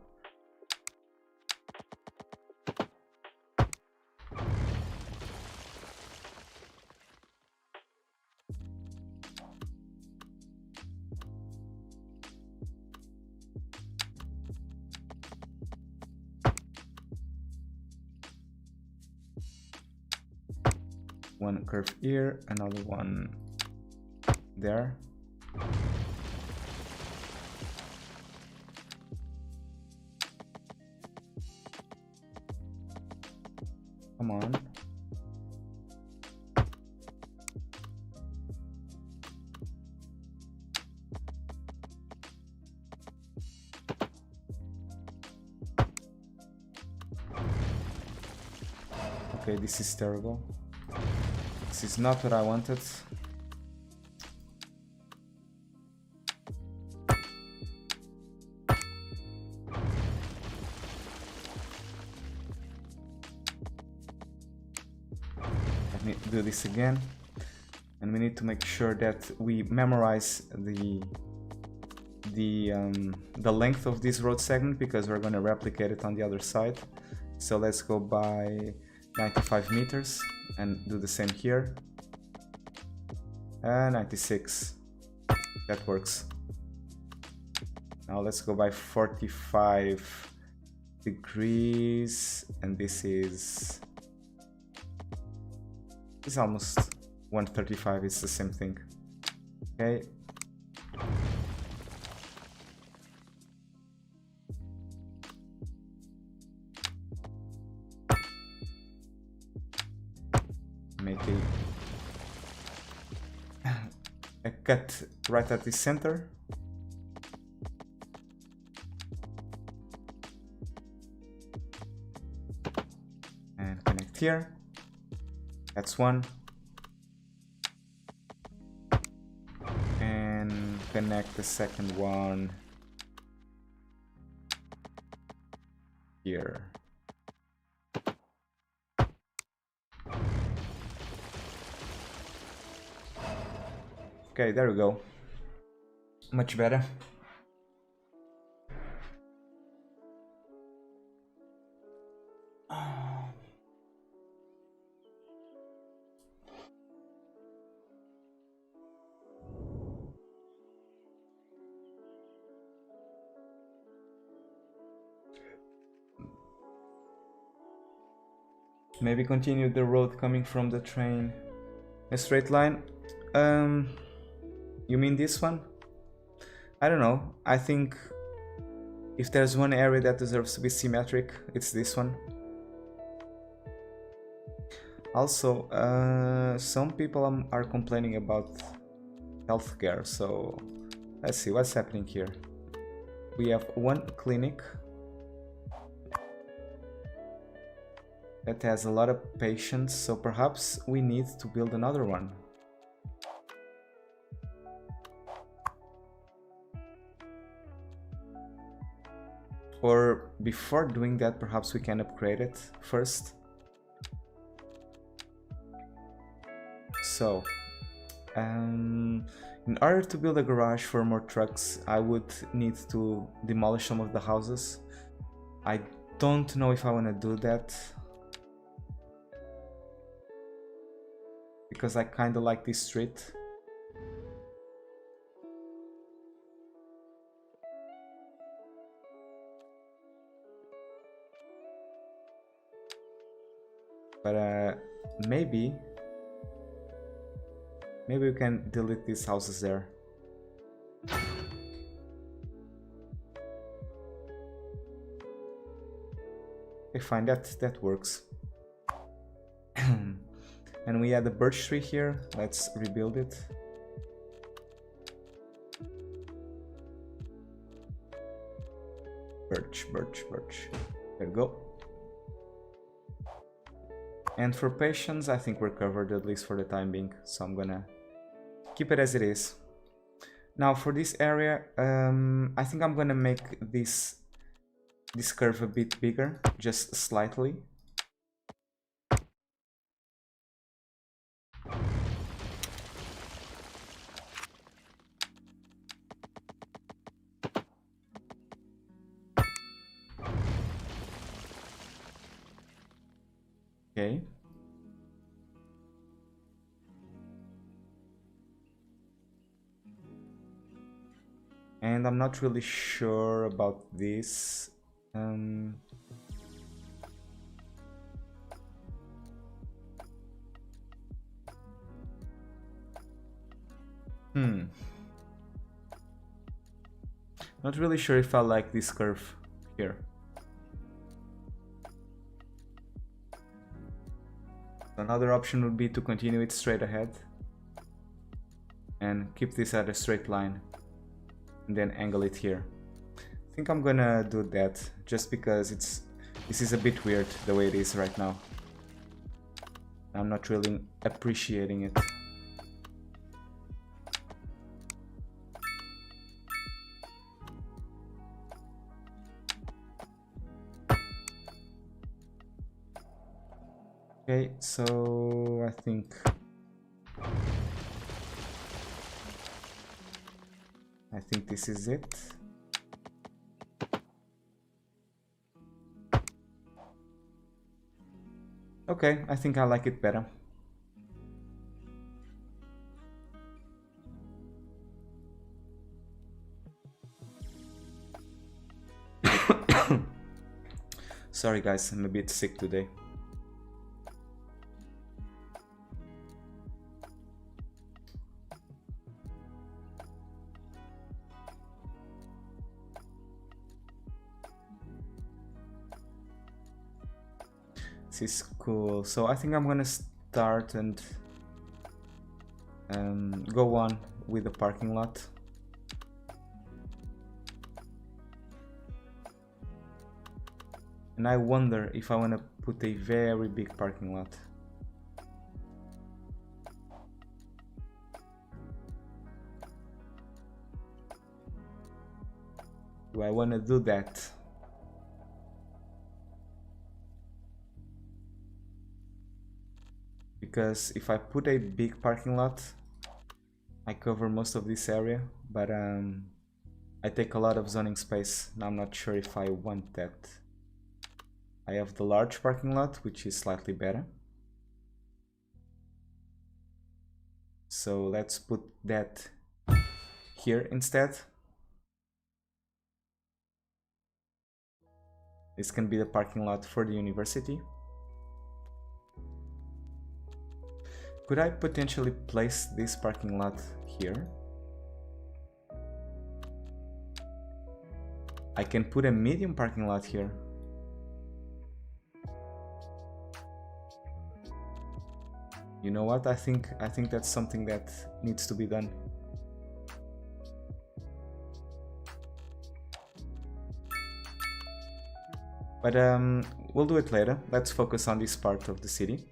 One curve here, another one there. Come on. Okay, this is terrible. This is not what I wanted. Let me do this again. And we need to make sure that we memorize the length of this road segment, because we're going to replicate it on the other side. So let's go by 95 meters and do the same here. 96. That works. Now let's go by 45 degrees, and this is almost 135. It's the same thing. Okay. Make a cut right at the center. And connect here. That's one. And connect the second one here. Okay, there we go. Much better. Maybe continue the road coming from the train. A straight line? You mean this one? I don't know. I think if there's one area that deserves to be symmetric, it's this one. Also, some people are complaining about healthcare, so let's see what's happening here. We have one clinic that has a lot of patients, so perhaps we need to build another one. Or before doing that, perhaps we can upgrade it first. So, in order to build a garage for more trucks, I would need to demolish some of the houses. I don't know if I want to do that, because I kind of like this street. But maybe we can delete these houses there. Okay, fine, that works. And we had the birch tree here. Let's rebuild it. Birch. There we go. And for patience, I think we're covered, at least for the time being. So I'm gonna keep it as it is. Now for this area, I think I'm gonna make this curve a bit bigger, just slightly. Okay. And I'm not really sure about this. Not really sure if I like this curve here. Another option would be to continue it straight ahead and keep this at a straight line and then angle it here. I think I'm gonna do that just because this is a bit weird the way it is right now. I'm not really appreciating it. Okay, so I think this is it. Okay, I think I like it better. Sorry guys, I'm a bit sick today. This is cool. So I think I'm gonna start and go on with the parking lot. And I wonder if I want to put a very big parking lot. Do I want to do that? Because if I put a big parking lot, I cover most of this area, but I take a lot of zoning space, and I'm not sure if I want that. I have the large parking lot, which is slightly better. So let's put that here instead. This can be the parking lot for the university. Could I potentially place this parking lot here? I can put a medium parking lot here. You know what? I think that's something that needs to be done. But we'll do it later. Let's focus on this part of the city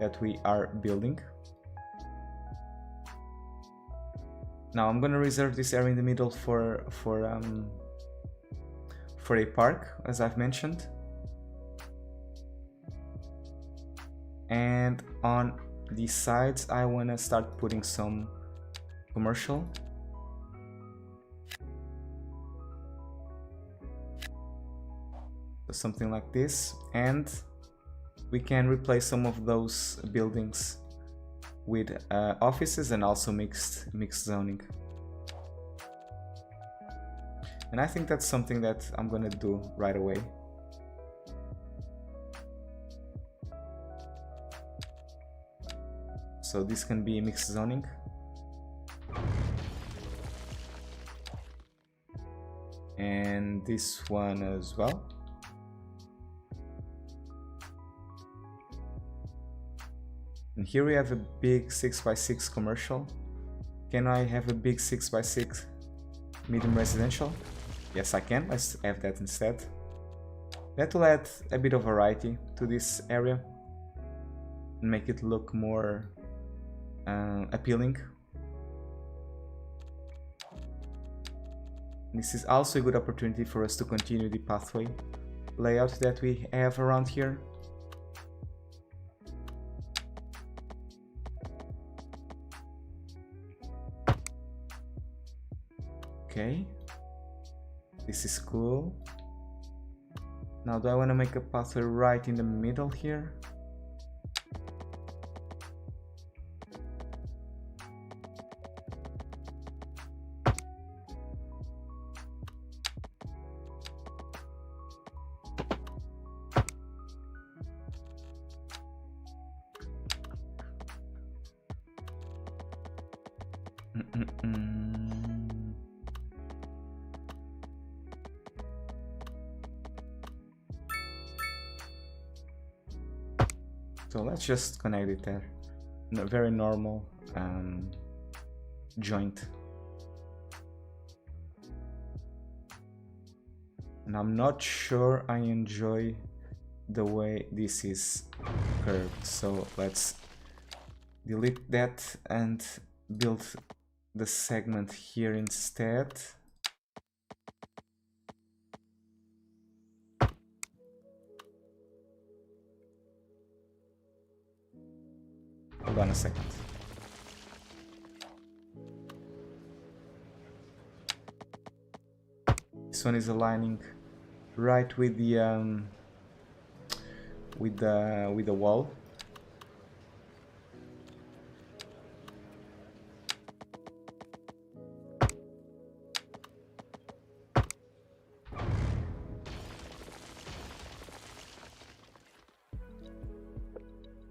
that we are building. Now I'm gonna reserve this area in the middle for a park, as I've mentioned. And on the sides I wanna start putting some commercial. So something like this, and we can replace some of those buildings with offices and also mixed zoning. And I think that's something that I'm gonna do right away. So this can be mixed zoning. And this one as well. And here we have a big 6x6 commercial. Can I have a big 6x6 medium residential? Yes, I can. Let's have that instead. That will add a bit of variety to this area and make it look more appealing. This is also a good opportunity for us to continue the pathway layout that we have around here. Okay, this is cool. Now, do I want to make a pathway right in the middle here? So let's just connect it there. A very normal joint. And I'm not sure I enjoy the way this is curved. So let's delete that and build the segment here instead. Hold on a second. This one is aligning right with the wall.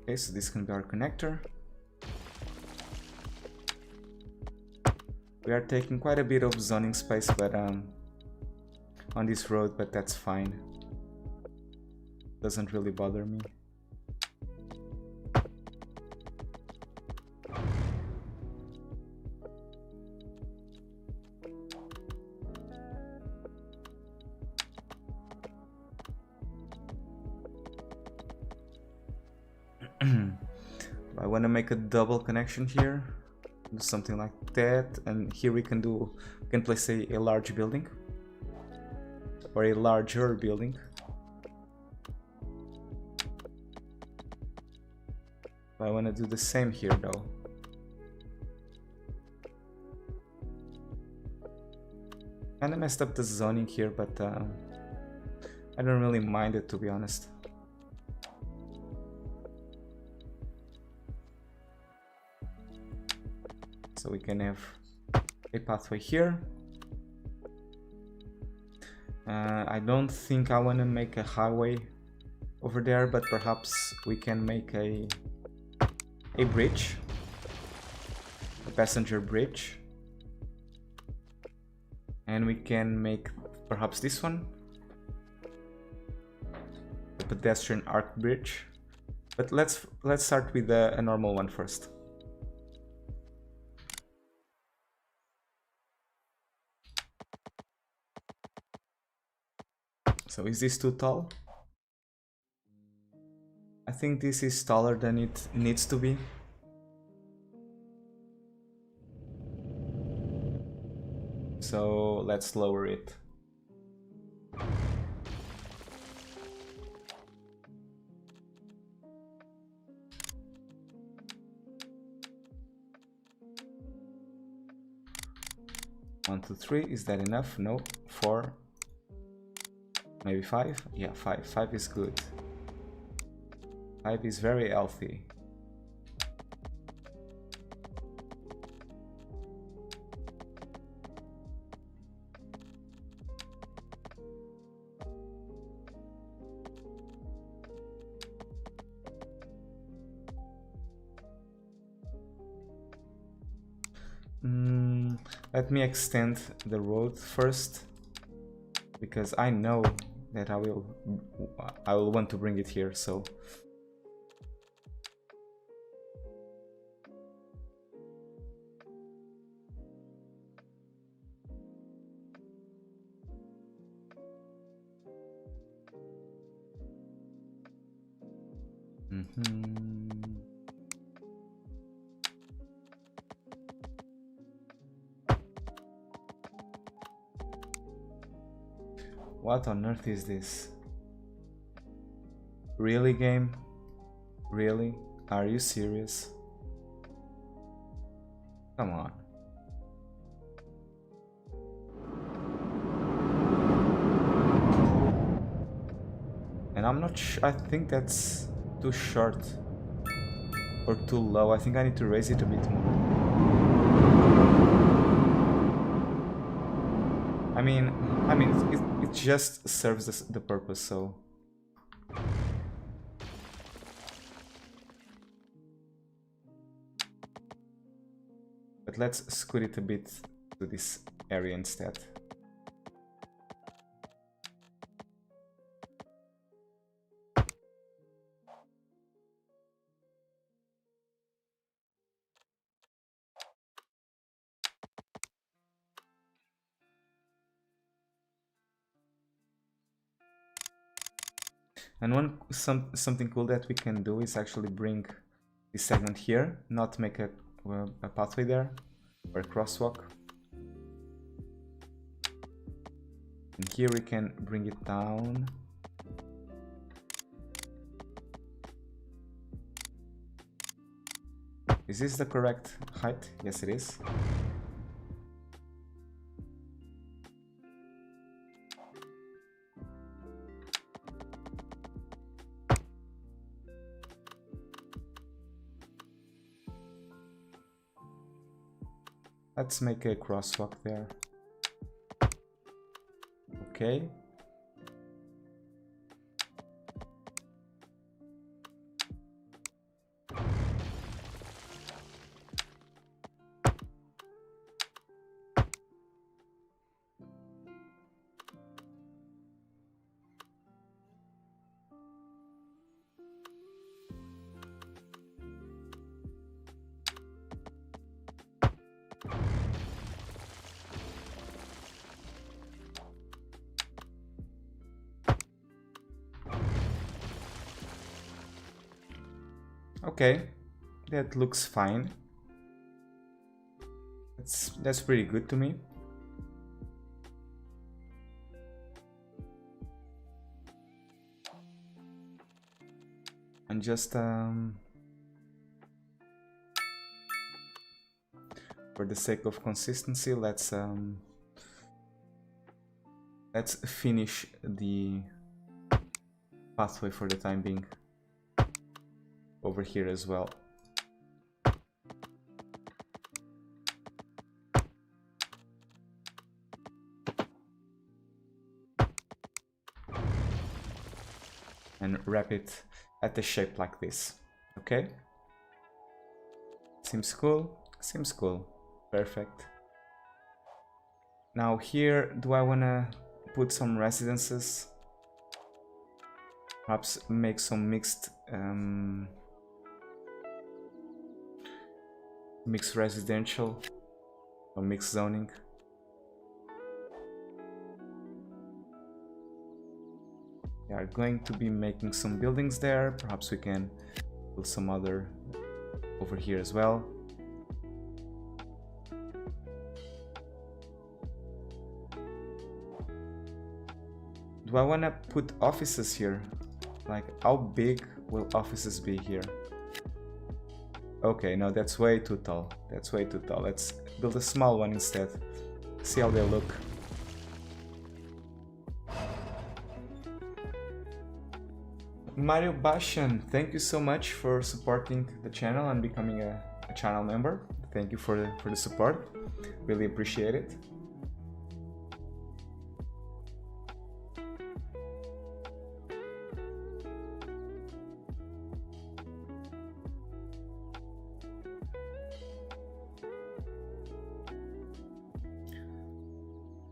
Okay, so this can be our connector. We are taking quite a bit of zoning space, but on this road, but that's fine. Doesn't really bother me. I want to make a double connection here, do something like that, and here we can place a large building or a larger building. I want to do the same here though. Kind of messed up the zoning here, but I don't really mind it, to be honest. So we can have a pathway here. I don't think I want to make a highway over there, but perhaps we can make a a bridge, a passenger bridge, and we can make perhaps this one, a pedestrian arc bridge. But let's start with a normal one first. So is this too tall? I think this is taller than it needs to be. So let's lower it. One, two, three. Is that enough? No. 4. Maybe 5? Yeah, 5. 5 is good. 5 is very healthy. Let me extend the road first, because I know that I will want to bring it here, so What on earth is this? Really, game? Really? Are you serious? Come on. And I'm not sure, I think that's too short or too low. I think I need to raise it a bit more. I mean, it just serves the purpose, so. But let's scoot it a bit to this area instead. And something cool that we can do is actually bring this segment here, not make a pathway there or a crosswalk. And here we can bring it down. Is this the correct height? Yes, it is. Let's make a crosswalk there. Okay. Okay, that looks fine. That's pretty good to me. And just for the sake of consistency, let's finish the pathway for the time being over here as well. And wrap it at a shape like this, okay? Seems cool. Seems cool. Perfect. Now here, do I wanna put some residences? Perhaps make some mixed residential or mixed zoning. We are going to be making some buildings there. Perhaps we can build some other over here as well. Do I want to put offices here? Like, how big will offices be here? Okay, no, that's way too tall. That's way too tall. Let's build a small one instead. See how they look. Mario Bashan, thank you so much for supporting the channel and becoming a channel member. Thank you for the support. Really appreciate it.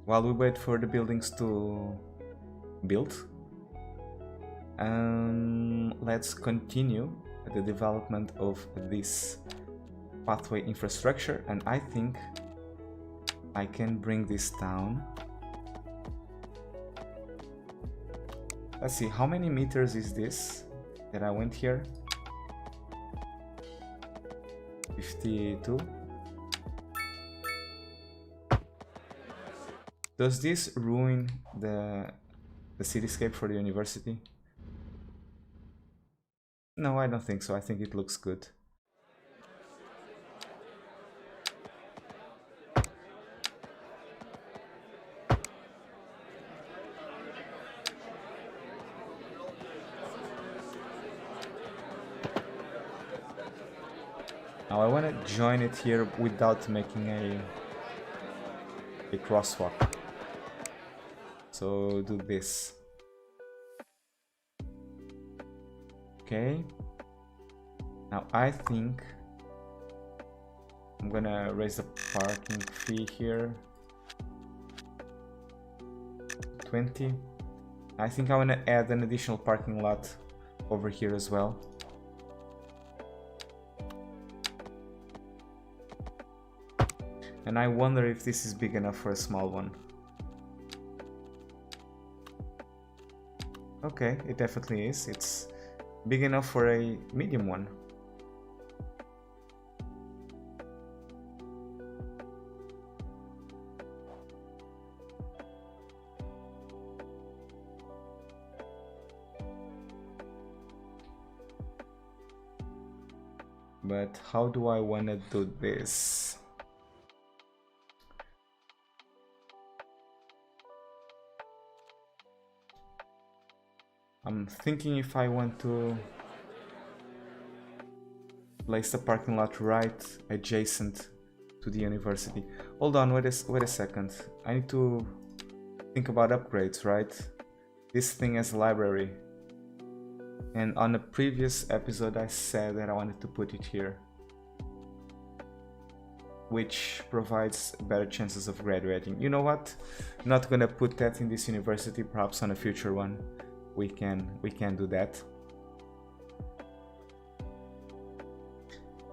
While we wait for the buildings to build, let's continue the development of this pathway infrastructure, and I think I can bring this down. Let's see, how many meters is this that I went here? 52. Does this ruin the cityscape for the university? No, I don't think so. I think it looks good. Now I want to join it here without making a crosswalk. So do this. Okay. Now I think I'm gonna raise the parking fee here. 20. I think I wanna add an additional parking lot over here as well. And I wonder if this is big enough for a small one. Okay, it definitely is. It's big enough for a medium one. But how do I want to do this? I'm thinking if I want to place the parking lot right adjacent to the university. Hold on, wait a second. I need to think about upgrades, right? This thing has a library. And on a previous episode I said that I wanted to put it here, which provides better chances of graduating. You know what? I'm not gonna put that in this university, perhaps on a future one. We can do that.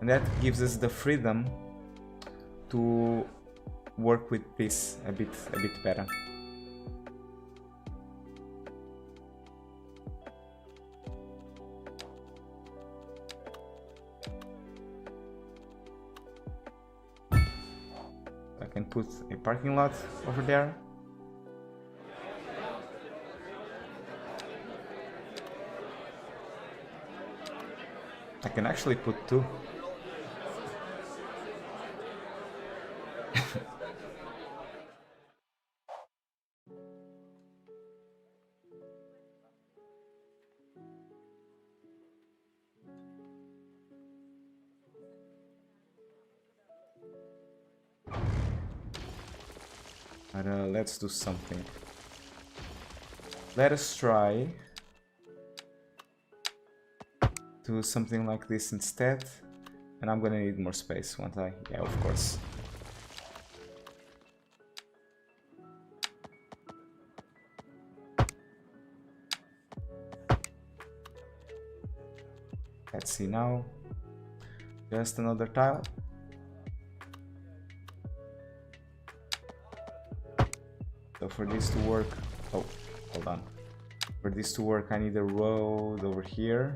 And that gives us the freedom to work with this a bit better. I can put a parking lot over there. I can actually put two. But let's do something. Let us try to do something like this instead. And I'm gonna need more space, won't I? Yeah, of course. Let's see now. Just another tile. So for this to work, oh, hold on. For this to work, I need a road over here.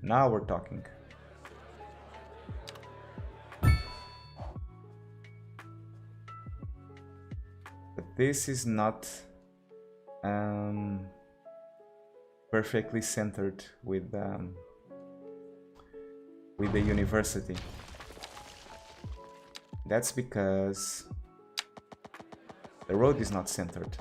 Now we're talking. But this is not perfectly centered with the university. That's because the road is not centered.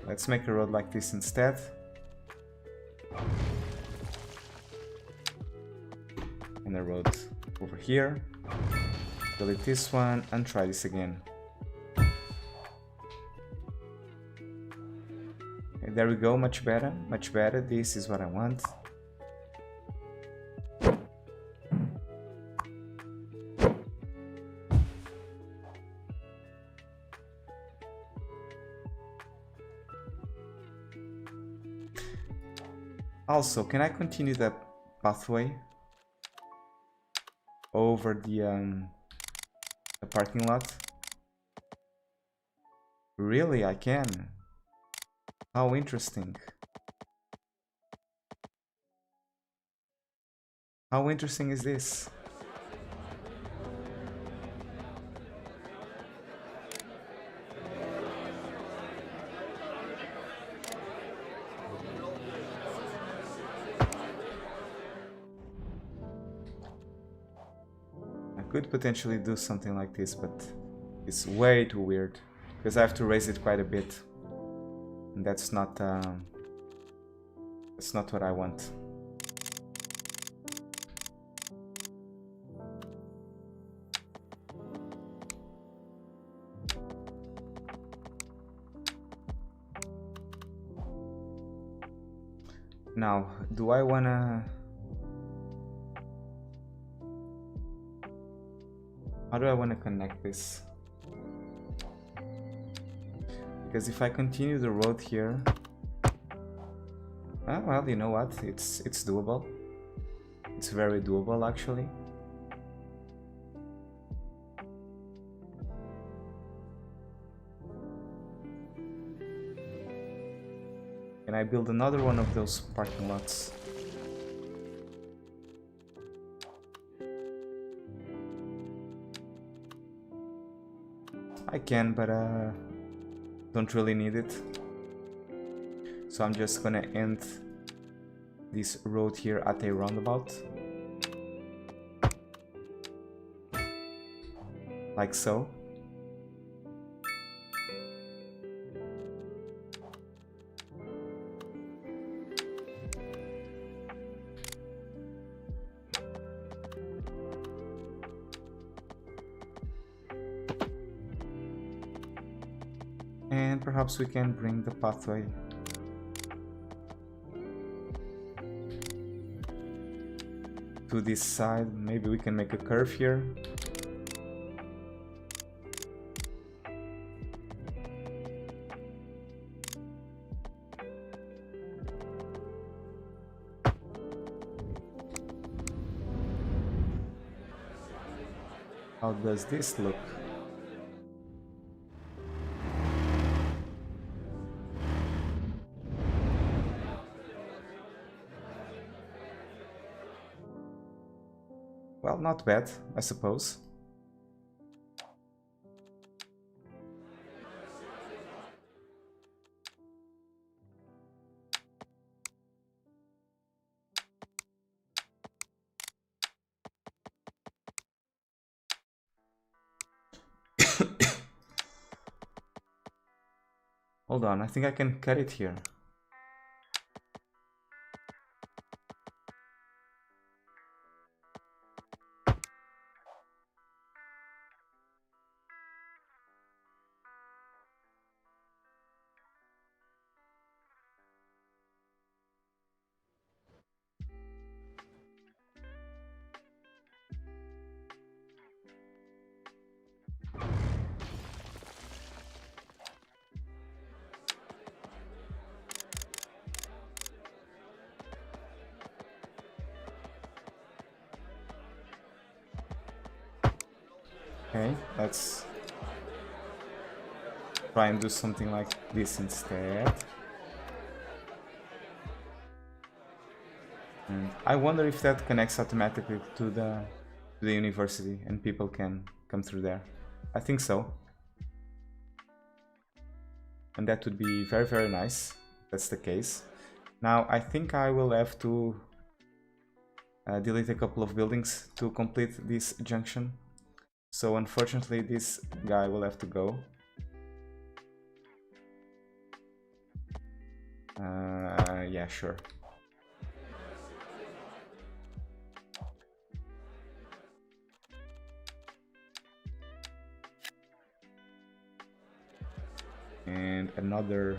Let's make a road like this instead. And a road over here. Delete this one and try this again. Okay, there we go, much better, much better. This is what I want. Also, can I continue the pathway over the parking lot? Really, I can. How interesting. How interesting is this? Could potentially do something like this, but it's way too weird because I have to raise it quite a bit, and that's not what I want. Now, do I wanna? How do I want to connect this? Because if I continue the road here, well, you know what? It's doable. It's very doable, actually. Can I build another one of those parking lots? I can, but don't really need it. So I'm just gonna end this road here at a roundabout. Like so. And perhaps we can bring the pathway to this side. Maybe we can make a curve here. How does this look? Well, not bad, I suppose. Hold on, I think I can cut it here. Okay, let's try and do something like this instead. And I wonder if that connects automatically to the university and people can come through there. I think so. And that would be very, very nice if that's the case. Now I think I will have to delete a couple of buildings to complete this junction. So unfortunately this guy will have to go. Yeah, sure. And another...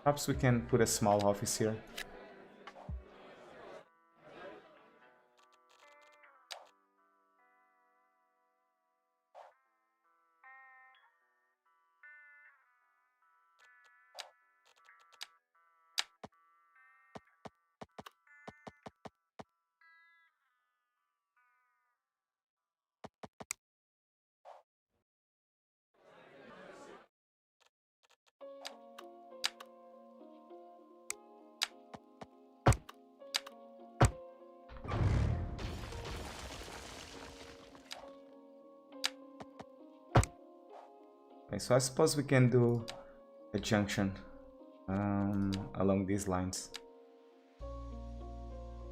Perhaps we can put a small office here. Okay, so I suppose we can do a junction along these lines.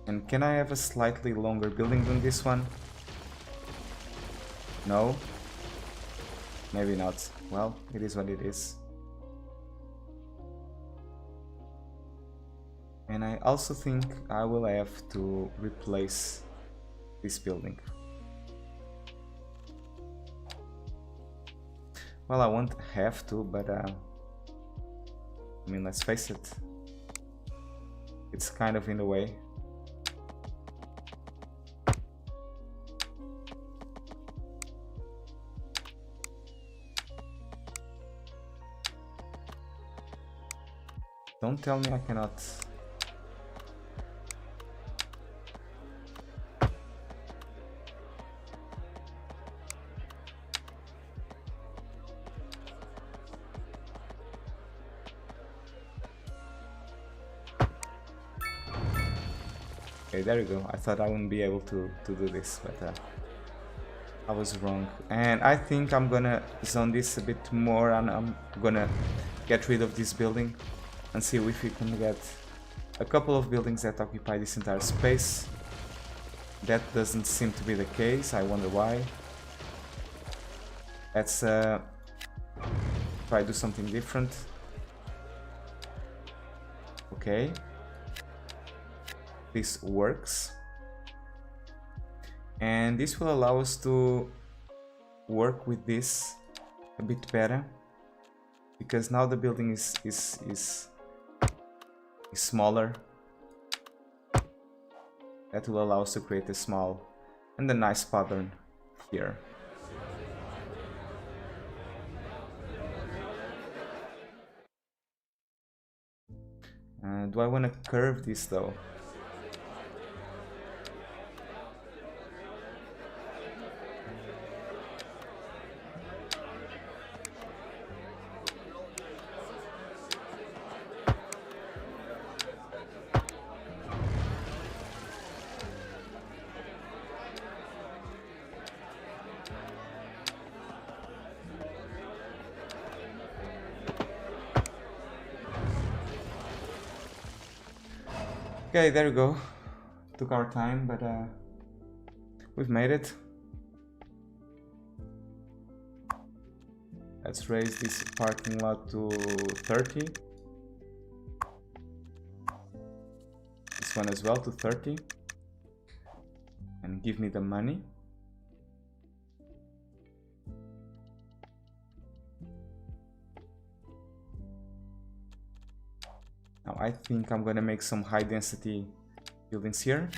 And can I have a slightly longer building than this one? No? Maybe not. Well, it is what it is. And I also think I will have to replace this building. Well, I won't have to, but I mean, let's face it, it's kind of in the way. Don't tell me I cannot. Okay, there you go. I thought I wouldn't be able to do this, but I was wrong. And I think I'm gonna zone this a bit more, and I'm gonna get rid of this building and see if we can get a couple of buildings that occupy this entire space. That doesn't seem to be the case. I wonder why. Let's try to do something different. Okay. This works. And this will allow us to work with this a bit better, because now the building is smaller. That will allow us to create a small and a nice pattern here. Do I want to curve this though? Okay, there you go. Took our time, but we've made it. Let's raise this parking lot to 30. This one as well to 30. And give me the money. Now I think I'm gonna make some high density buildings here.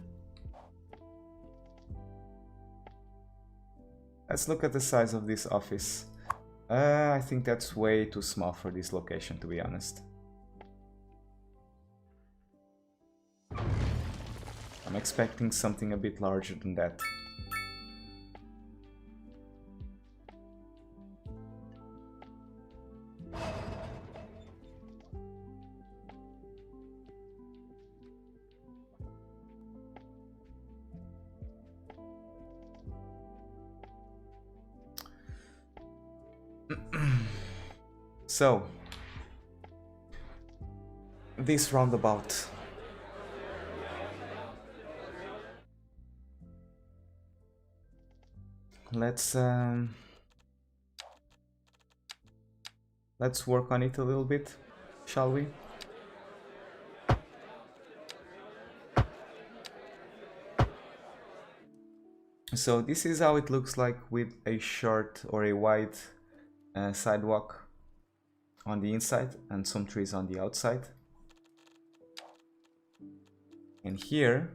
Let's look at the size of this office. I think that's way too small for this location, to be honest. I'm expecting something a bit larger than that. So, this roundabout. Let's work on it a little bit, shall we? So this is how it looks like with a short or a wide sidewalk on the inside and some trees on the outside. And here,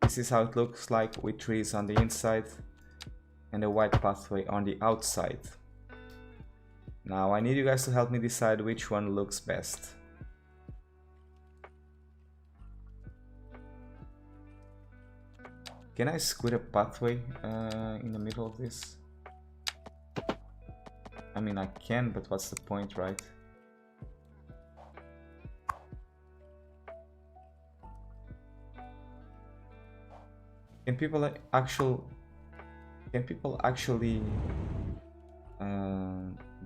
this is how it looks like with trees on the inside and a wide pathway on the outside. Now I need you guys to help me decide which one looks best. Can I squid a pathway in the middle of this? I mean, I can, but what's the point, right? Can people actually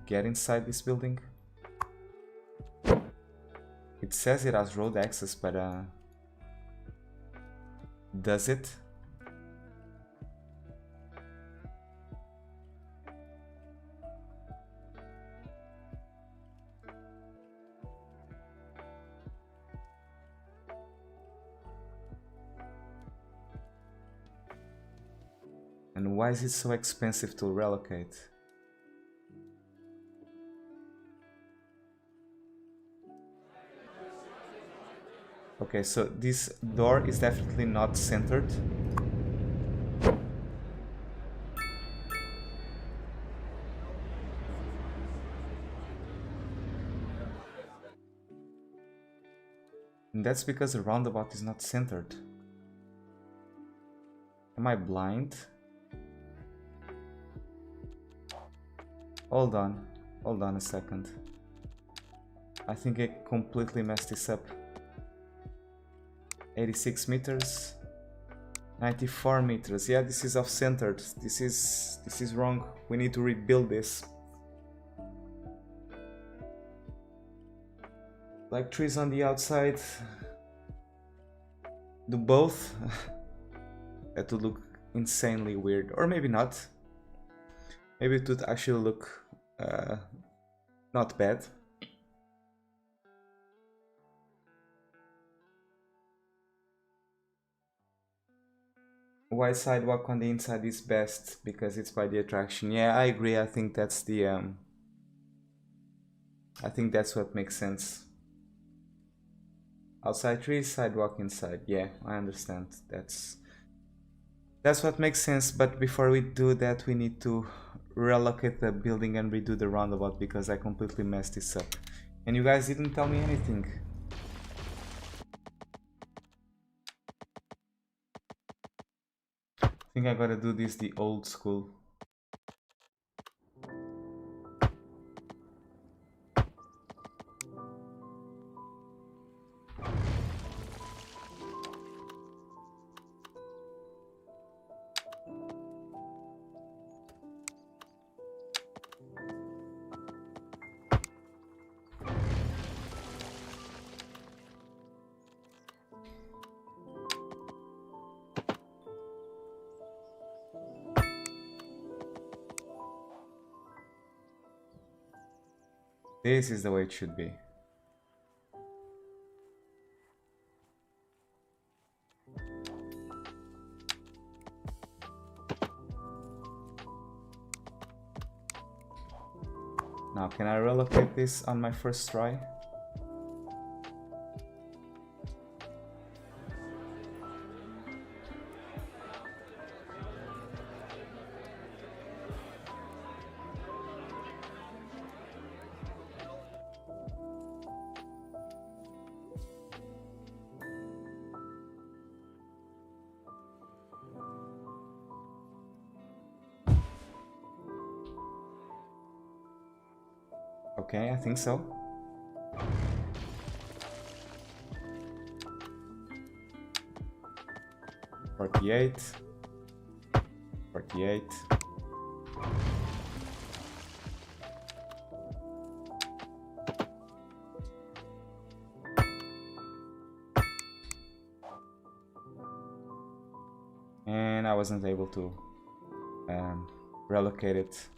get inside this building? It says it has road access, but does it? And why is it so expensive to relocate? Okay, so this door is definitely not centered. And that's because the roundabout is not centered. Am I blind? Hold on a second. I think I completely messed this up. 86 meters, 94 meters. Yeah, this is off-centered. This is wrong. We need to rebuild this. Like trees on the outside. Do both. That would look insanely weird, or maybe not. Maybe it would actually look not bad. Why sidewalk on the inside is best? Because it's by the attraction. Yeah, I agree. I think that's the I think that's what makes sense. Outside trees, sidewalk inside. Yeah, I understand. That's what makes sense. But before we do that, we need to relocate the building and redo the roundabout because I completely messed this up. And you guys didn't tell me anything. I think I gotta do this the old school. This is the way it should be. Now, can I relocate this on my first try? Okay, I think so. $48. And I wasn't able to relocate it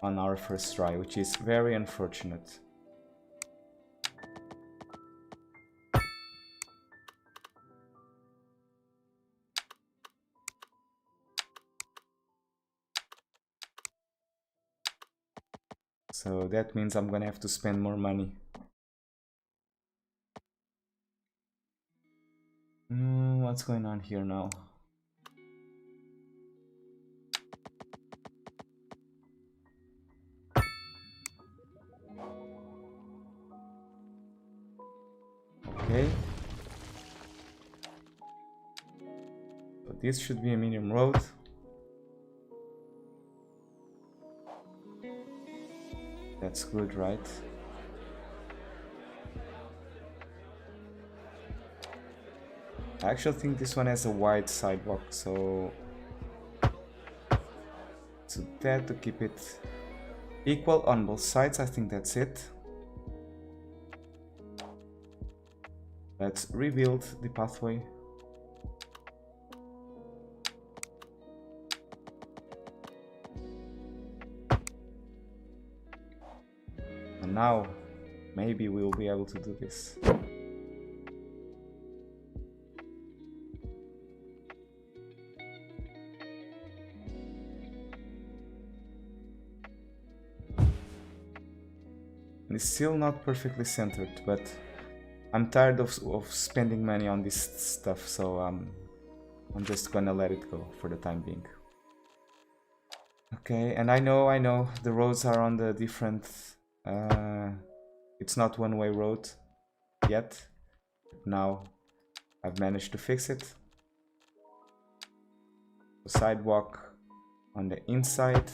on our first try, which is very unfortunate. So that means I'm gonna have to spend more money. What's going on here now? Okay. So this should be a medium road. That's good, right? I actually think this one has a wide sidewalk, so that to keep it equal on both sides, I think that's it. Let's rebuild the pathway. And now, maybe we'll be able to do this. And it's still not perfectly centered, but I'm tired of spending money on this stuff, so I'm just gonna let it go for the time being. Okay, and I know the roads are on the different it's not one-way road yet. Now I've managed to fix it. The sidewalk on the inside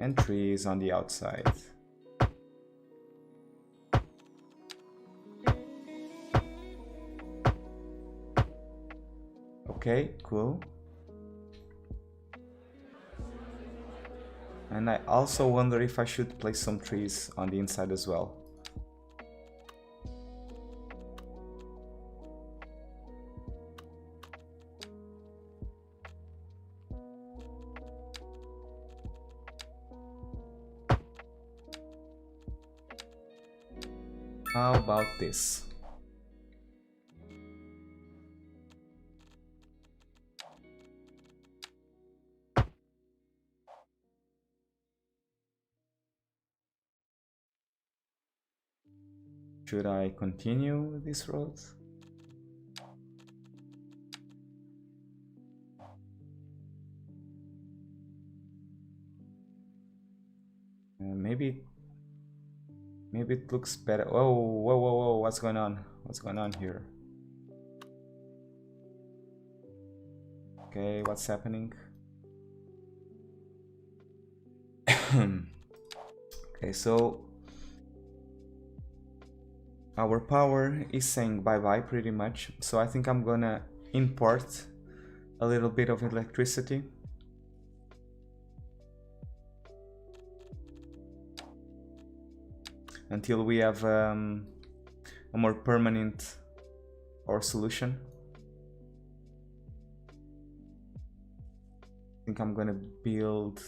and trees on the outside. Okay, cool. And I also wonder if I should place some trees on the inside as well. How about this? Should I continue this road? Maybe it looks better. Whoa, what's going on? What's going on here? Okay, what's happening? Okay, so our power is saying bye-bye pretty much. So I think I'm gonna import a little bit of electricity. Until we have a more permanent or solution. I think I'm gonna build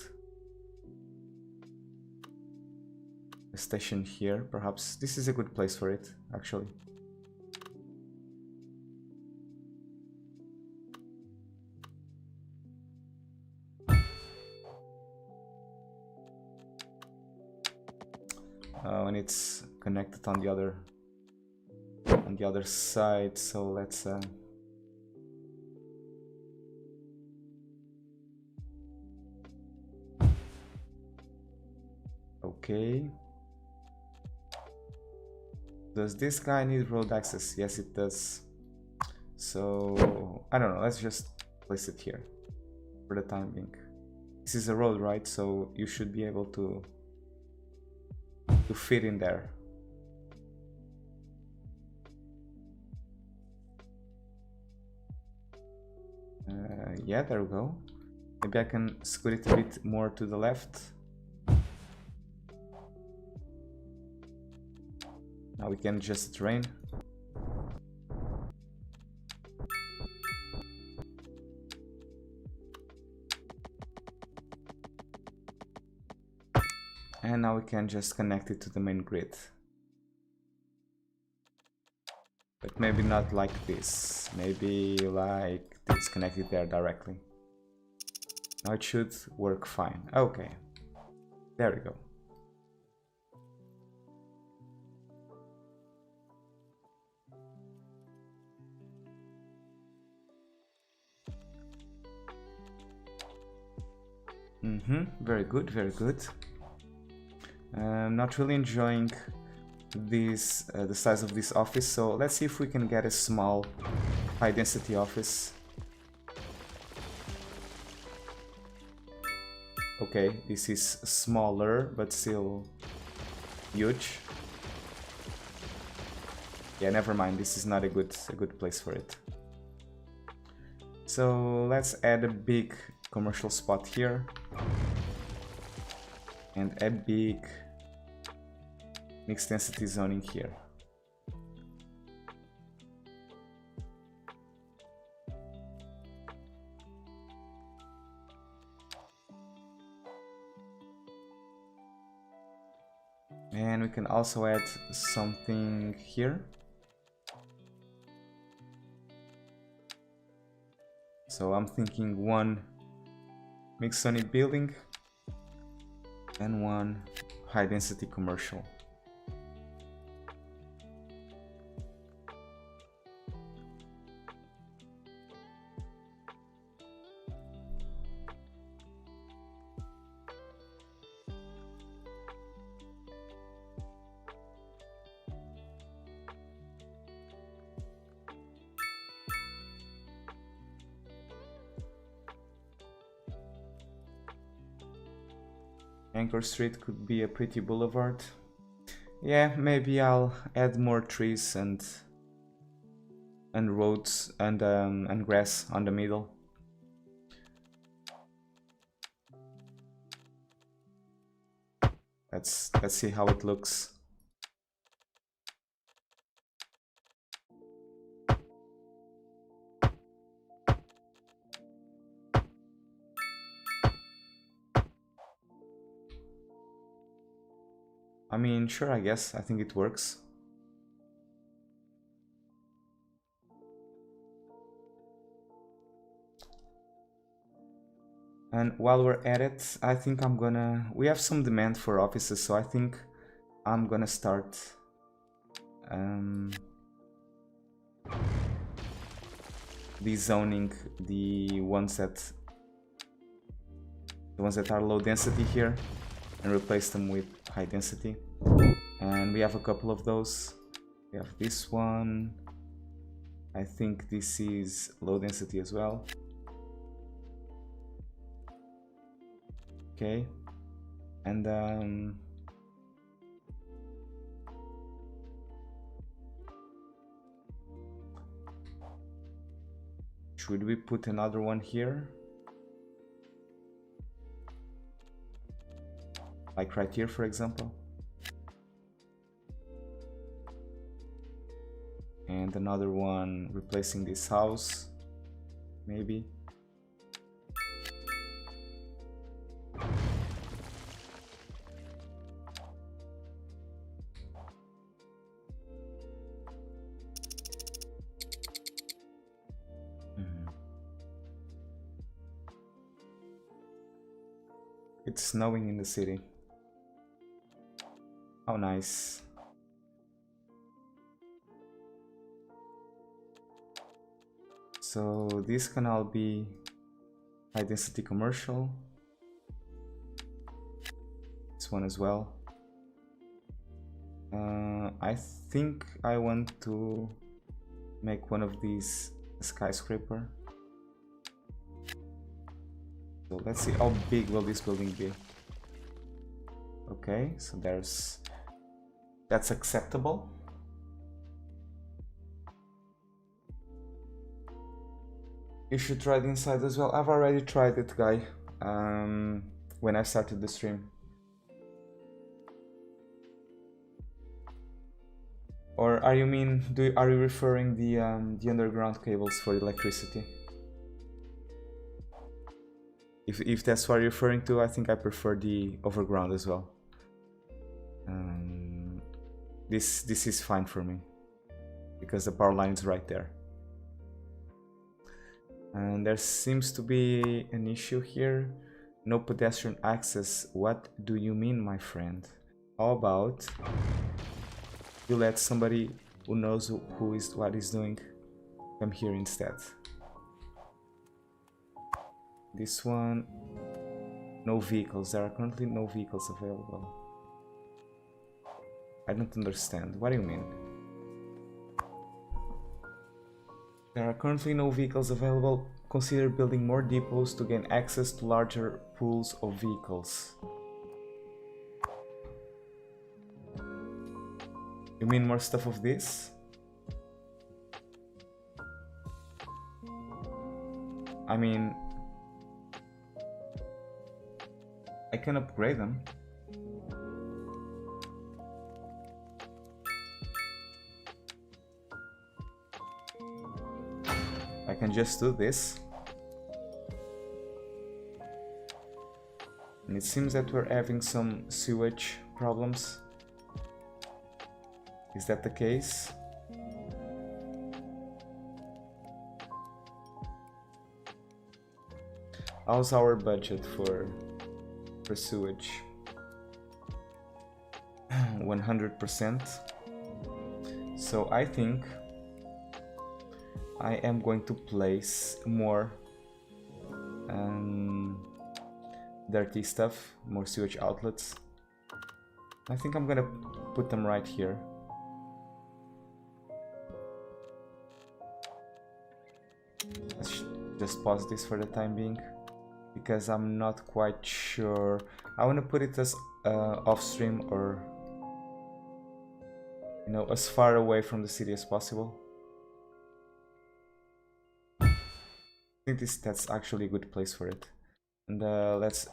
a station here. Perhaps this is a good place for it, actually. And it's connected on the other side, so let's okay. Does this guy need road access? Yes, it does. So I don't know, let's just place it here for the time being. This is a road, right? So you should be able to fit in there. Yeah, there we go. Maybe I can scoot it a bit more to the left. Now we can adjust the terrain. And now we can just connect it to the main grid. But maybe not like this. Maybe like this, connected there directly. Now it should work fine. Okay. There we go. Very good, very good. I'm not really enjoying this the size of this office, so let's see if we can get a small high density office. Okay, this is smaller but still huge. Yeah, never mind, this is not a good place for it. So let's add a big commercial spot here and a big mixed density zoning here. And we can also add something here. So I'm thinking one mixed zoning building and one high density commercial. Anchor Street could be a pretty boulevard. Yeah, maybe I'll add more trees and roads and grass on the middle. Let's see how it looks. I mean, sure, I guess. I think it works. And while we're at it, I think I'm gonna... We have some demand for offices, so I think I'm gonna start... dezoning the ones that are low density here and replace them with high density. And we have a couple of those. We have this one. I think this is low density as well. Okay. And should we put another one here? Like right here, for example. And another one replacing this house, maybe. it's snowing in the city. How nice. So this can all be high density commercial. This one as well. I think I want to make one of these a skyscraper. So let's see how big will this building be. Okay, so that's acceptable. You should try the inside as well. I've already tried it, guy, when I started the stream. Or are you referring the underground cables for electricity? If that's what you're referring to, I think I prefer the overground as well. This is fine for me because the power line is right there. And there seems to be an issue here. No pedestrian access. What do you mean, my friend? How about you let somebody who knows what he's doing come here instead? This one, no vehicles. There are currently no vehicles available. I don't understand. What do you mean? There are currently no vehicles available. Consider building more depots to gain access to larger pools of vehicles. You mean more stuff of this? I mean, I can upgrade them. I can just do this. And it seems that we're having some sewage problems. Is that the case? How's our budget for sewage? 100%. So I think I am going to place more dirty stuff, more sewage outlets. I think I'm gonna put them right here. Let's just pause this for the time being, because I'm not quite sure. I want to put it as off stream, or you know, as far away from the city as possible. I think that's actually a good place for it. And let's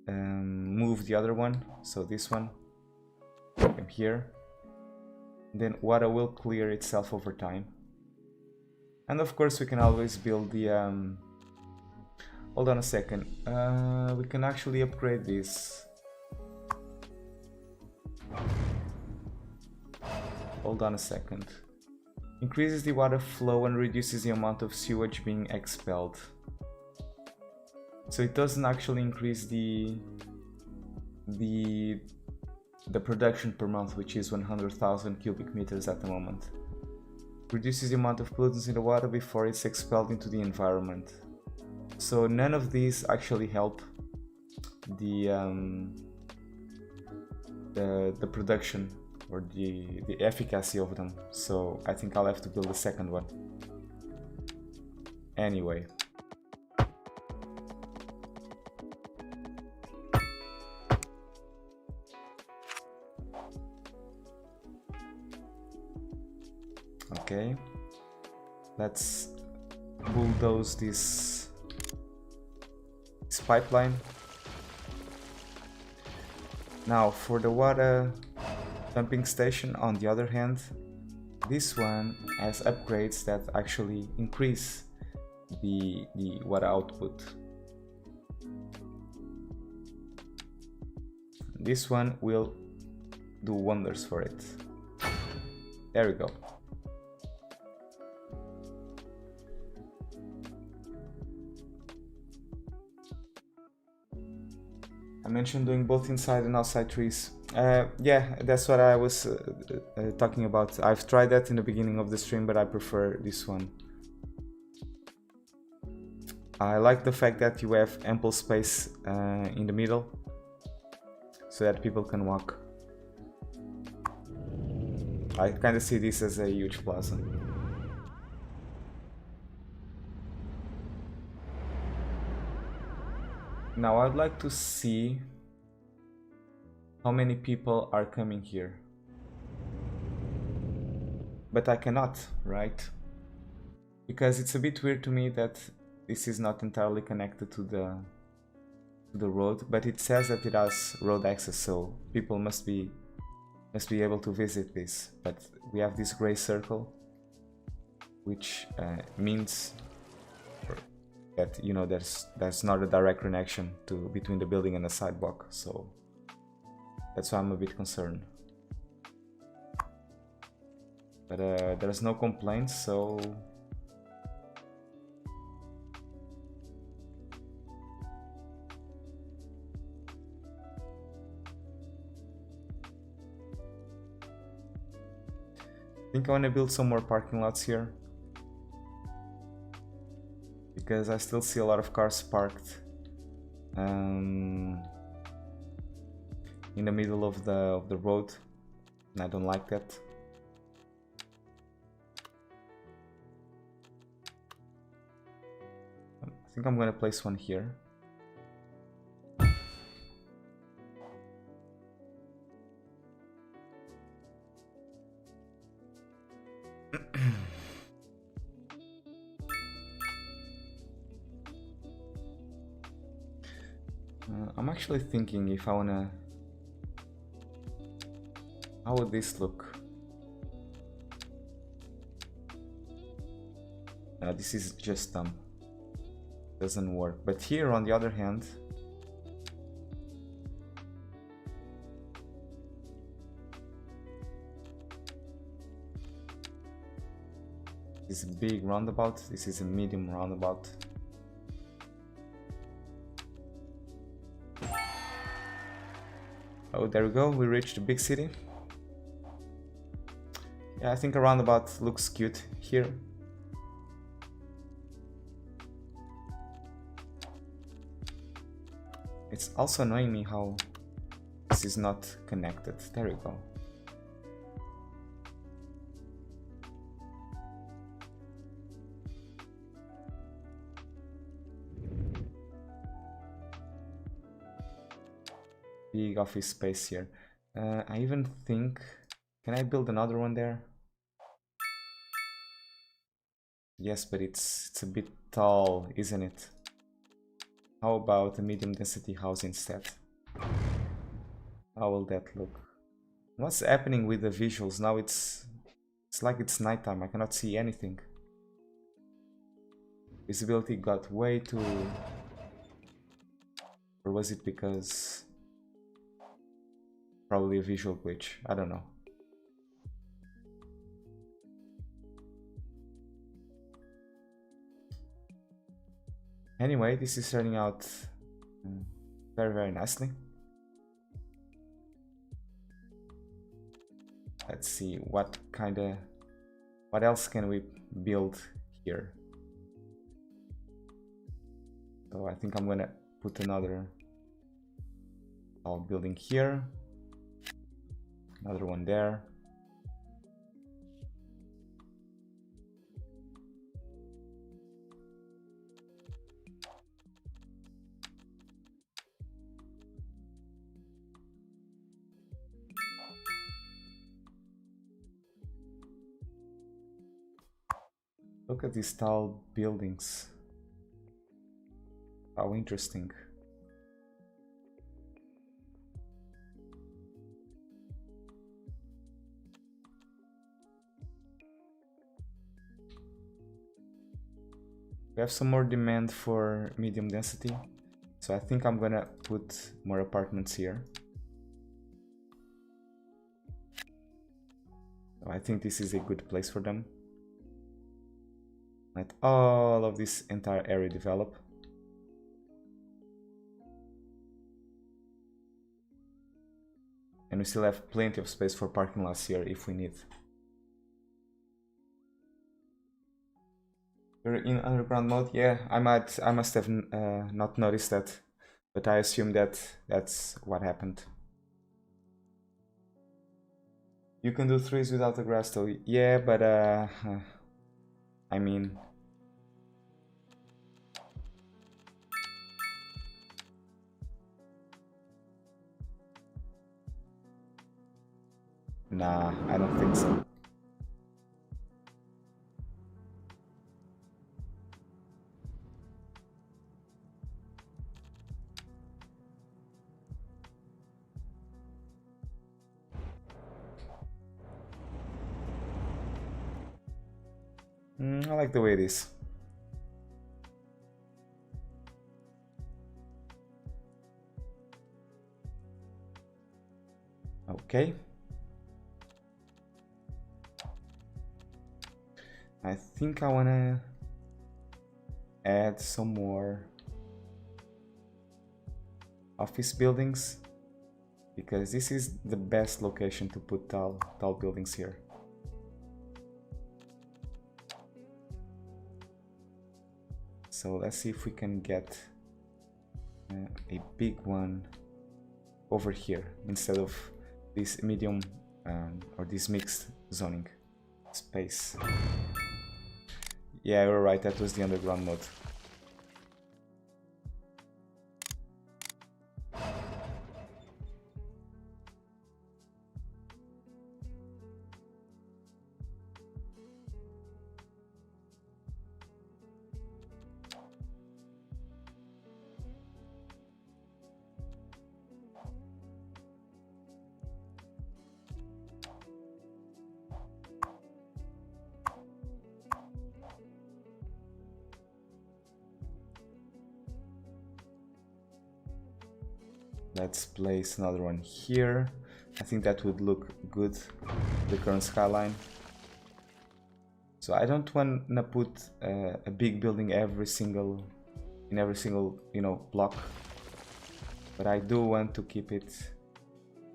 move the other one. So this one come here. Then water will clear itself over time. And of course we can always build the hold on a second. We can actually upgrade this. Hold on a second. Increases the water flow and reduces the amount of sewage being expelled. So it doesn't actually increase the production per month, which is 100,000 cubic meters at the moment. Reduces the amount of pollutants in the water before it's expelled into the environment. So none of these actually help the production or the efficacy of them. So I think I'll have to build a second one. Anyway. Okay, let's bulldoze this pipeline. Now for the water pumping station, on the other hand, this one has upgrades that actually increase the water output. This one will do wonders for it. There we go. I mentioned doing both inside and outside trees. Yeah, that's what I was talking about. I've tried that in the beginning of the stream, but I prefer this one. I like the fact that you have ample space in the middle so that people can walk. I kind of see this as a huge plaza. Now I'd like to see how many people are coming here. But I cannot, right? Because it's a bit weird to me that this is not entirely connected to the road, but it says that it has road access, so people must be able to visit this. But we have this gray circle, which means that, you know, there's not a direct connection between the building and the sidewalk, so that's why I'm a bit concerned. But there's no complaints, so I think I want to build some more parking lots here, because I still see a lot of cars parked in the middle of the road, and I don't like that. I think I'm gonna place one here. I'm actually thinking if I wanna... How would this look? This is just dumb. Doesn't work. But here, on the other hand, this is a big roundabout. This is a medium roundabout. Oh, there we go. We reached the big city. Yeah, I think a roundabout looks cute here. It's also annoying me how this is not connected. There we go. Big office space here. I even think... Can I build another one there? Yes, but it's a bit tall, isn't it? How about a medium density house instead? How will that look? What's happening with the visuals? Now it's like it's nighttime. I cannot see anything. Visibility got way too... Or was it because... Probably a visual glitch. I don't know. Anyway, this is turning out very, very nicely. Let's see what else can we build here. So I think I'm gonna put another tall building here, another one there. Look at these tall buildings. How interesting. We have some more demand for medium density, so I think I'm gonna put more apartments here. So I think this is a good place for them. Let all of this entire area develop. And we still have plenty of space for parking lots here if we need. You're in underground mode? Yeah, I must have not noticed that, but I assume that that's what happened. You can do threes without the grass though. Yeah, but I mean, nah, I don't think so. I like the way it is. Okay. I think I wanna add some more office buildings because this is the best location to put tall buildings here. So let's see if we can get a big one over here instead of this medium or this mixed zoning space. Yeah, you're right, that was the underground mode. Let's place another one here. I think that would look good, the current skyline. So I don't want to put a big building in every single, block. But I do want to keep it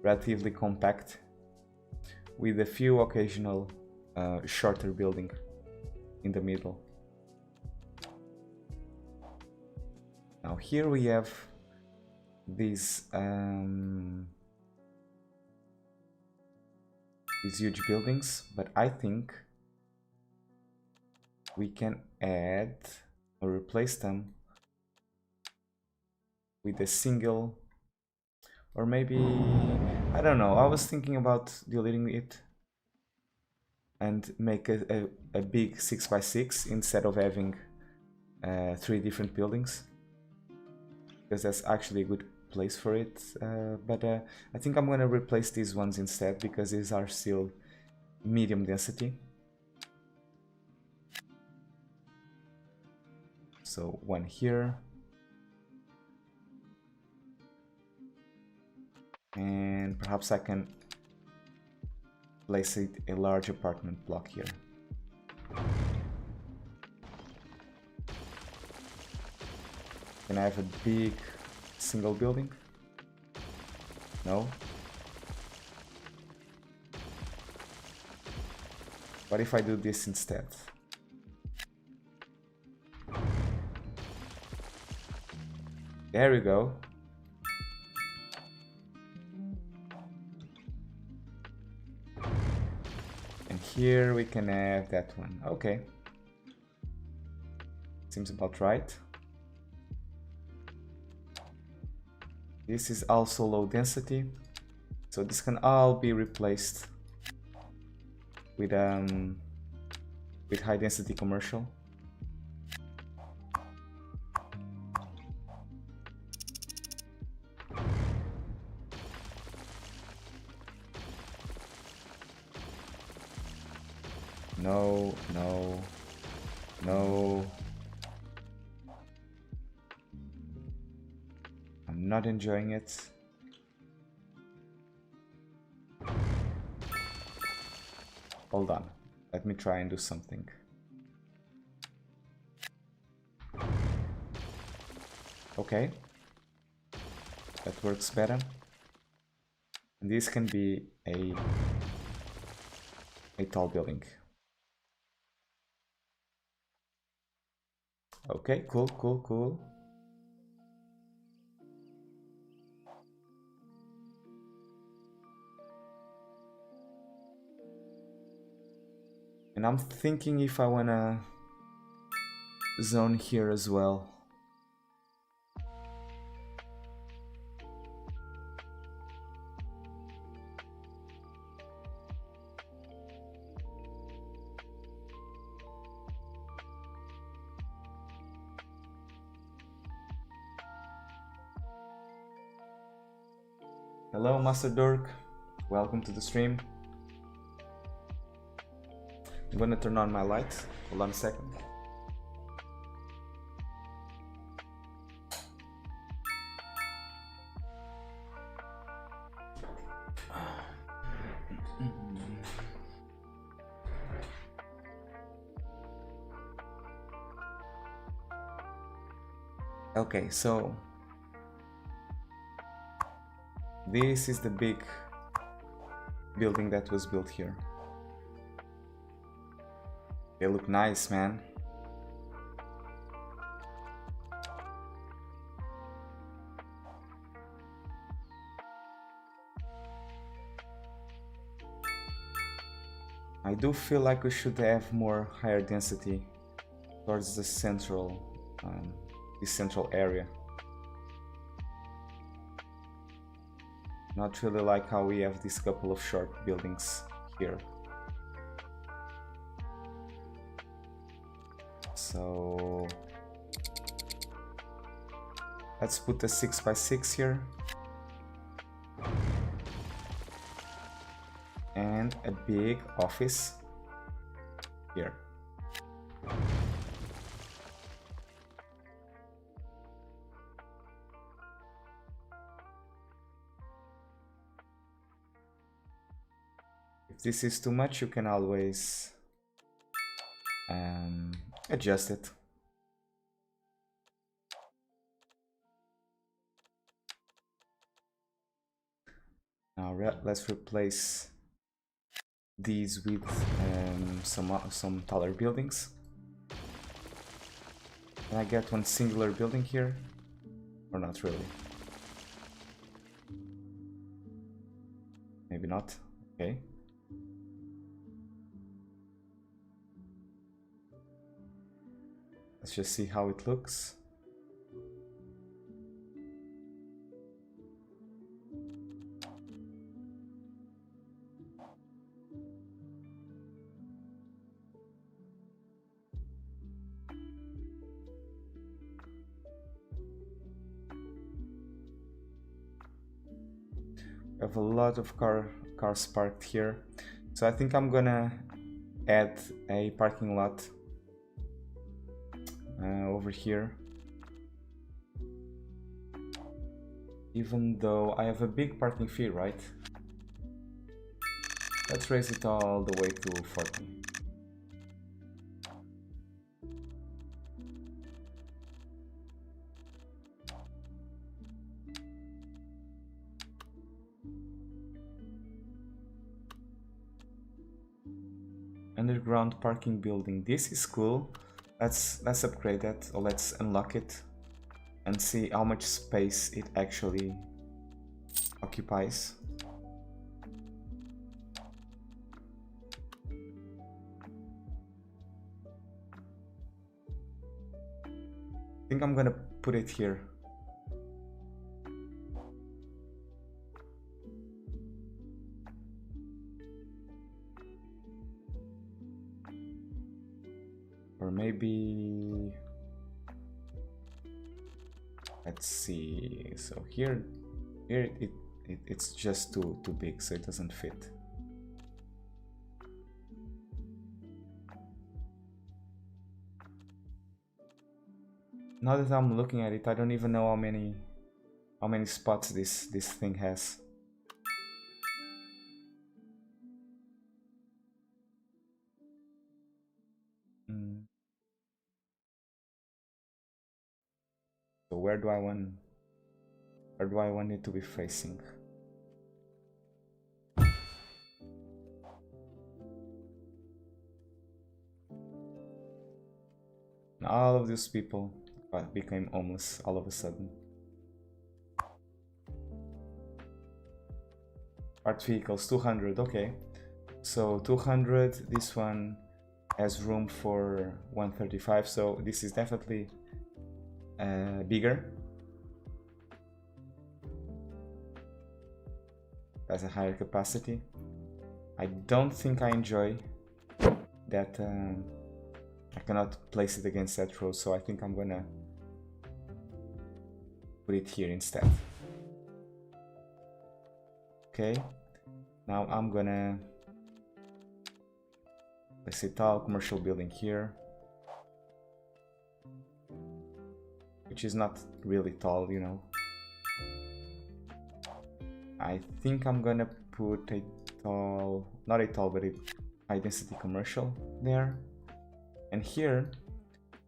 relatively compact with a few occasional shorter building in the middle. Now here we have these huge buildings, but I think we can add or replace them with a single, or maybe, I don't know, I was thinking about deleting it and make a big 6x6 instead of having 3 different buildings, because that's actually a good place for it, but I think I'm gonna replace these ones instead because these are still medium density. So one here, and perhaps I can place a large apartment block here. Can I have a big single building? No. What if I do this instead? There we go. And here we can have that one. Okay. Seems about right. This is also low density, so this can all be replaced with high density commercial. No, no, no. I'm not enjoying it. Hold on. Let me try and do something. Okay. That works better. This can be a tall building. Okay, cool, cool, cool. And I'm thinking if I wanna zone here as well. Hello, Master Dirk. Welcome to the stream. I'm gonna turn on my lights. Hold on a second. Okay, so this is the big building that was built here. They look nice, man. I do feel like we should have more higher density towards the central, this central area. Not really like how we have this couple of short buildings here. So let's put a 6x6 here. And a big office here. If this is too much, you can always adjust it. Now let's replace these with some taller buildings. Can I get one singular building here? Or not really? Maybe not. Okay. Let's just see how it looks. We have a lot of cars parked here, so I think I'm gonna add a parking lot over here. Even though I have a big parking fee, right? Let's raise it all the way to 40. Underground parking building. This is cool. Let's upgrade that, or let's unlock it and see how much space it actually occupies. I think I'm gonna put it here. Or maybe, let's see. So here it's just too big, so it doesn't fit. Now that I'm looking at it, I don't even know how many spots this thing has. So where do I want it to be facing? All of these people became homeless all of a sudden. Art vehicles, 200, okay. So 200, this one has room for 135, so this is definitely bigger. Has a higher capacity. I don't think I enjoy that I cannot place it against that row, so I think I'm gonna put it here instead. Okay, now I'm gonna place a tall commercial building here, which is not really tall, you know. I think I'm gonna put a tall, not a tall, but a high density commercial there. And here,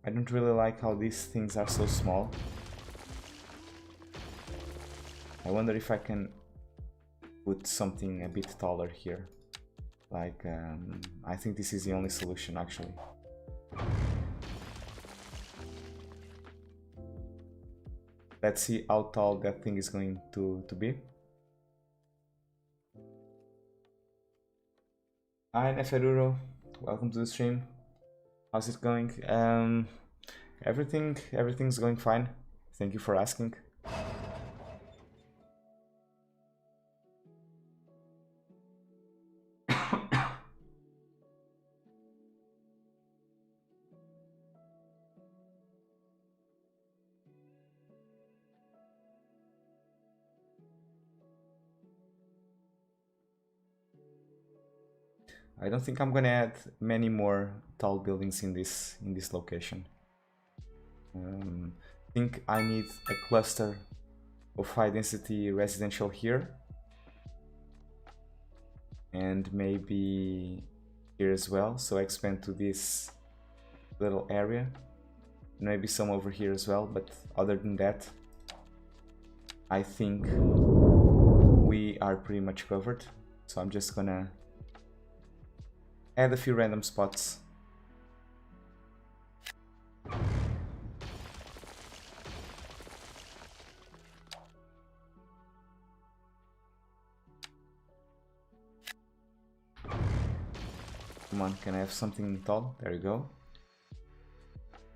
I don't really like how these things are so small. I wonder if I can put something a bit taller here. Like, I think this is the only solution actually. Let's see how tall that thing is going to be. Hi Neferuro, welcome to the stream. How's it going? Everything's going fine. Thank you for asking. I don't think I'm gonna add many more tall buildings in this location. I think I need a cluster of high density residential here, and maybe here as well, so I expand to this little area, maybe some over here as well, but other than that I think we are pretty much covered. So I'm just gonna add a few random spots. Come on, can I have something tall? There you go.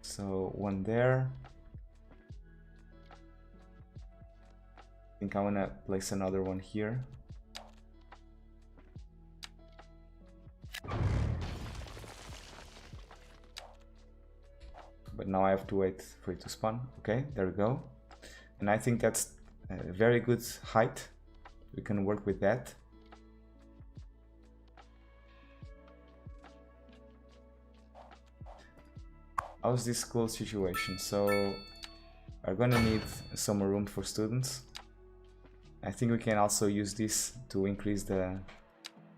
So one there. I think I wanna place another one here. But now I have to wait for it to spawn. Okay, there we go. And I think that's a very good height. We can work with that. How's this school situation? So we're gonna need some more room for students. I think we can also use this to increase the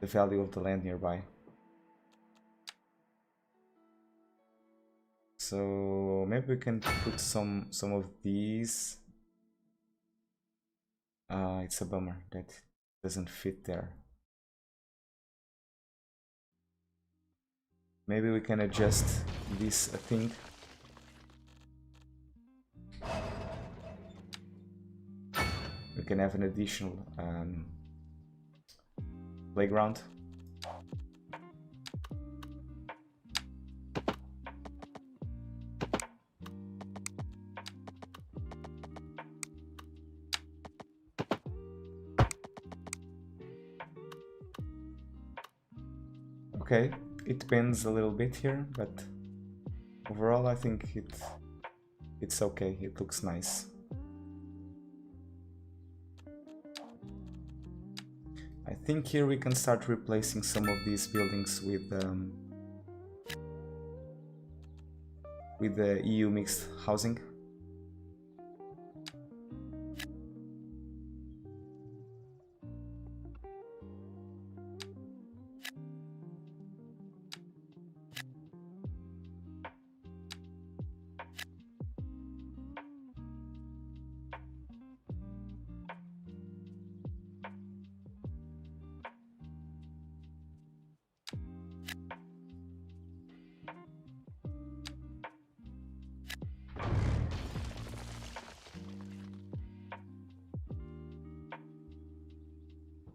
value of the land nearby. So maybe we can put some of these. It's a bummer that doesn't fit there. Maybe we can adjust this thing. We can have an additional playground. Okay, it bends a little bit here, but overall I think it's okay. It looks nice. I think here we can start replacing some of these buildings with the EU mixed housing.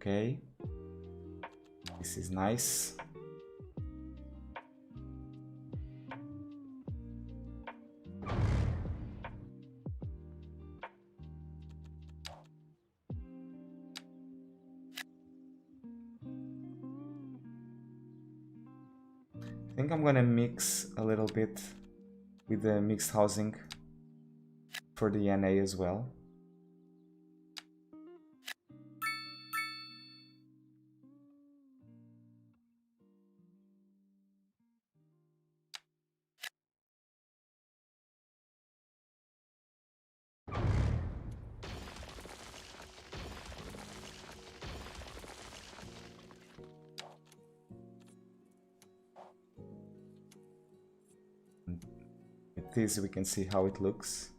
Okay. This is nice. I think I'm gonna mix a little bit with the mixed housing for the NA as well. With this we can see how it looks.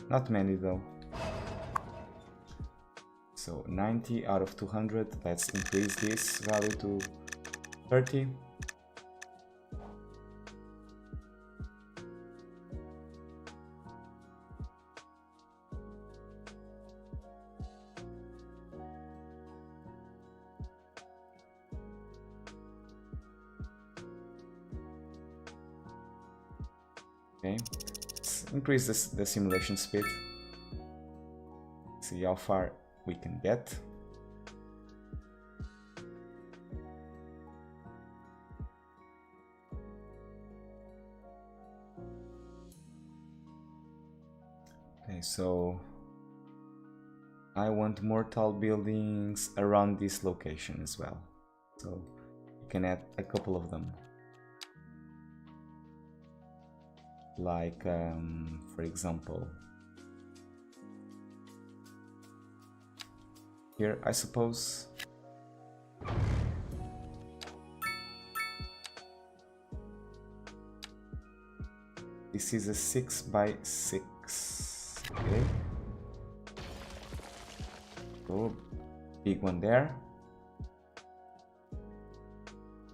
Not many though. So 90 out of 200. Let's increase this value to 30. Okay, let's increase the simulation speed. See how far we can get. Okay, so I want more tall buildings around this location as well. So you can add a couple of them. Like, for example, here, I suppose. This is a 6 by 6. Okay. So, big one there.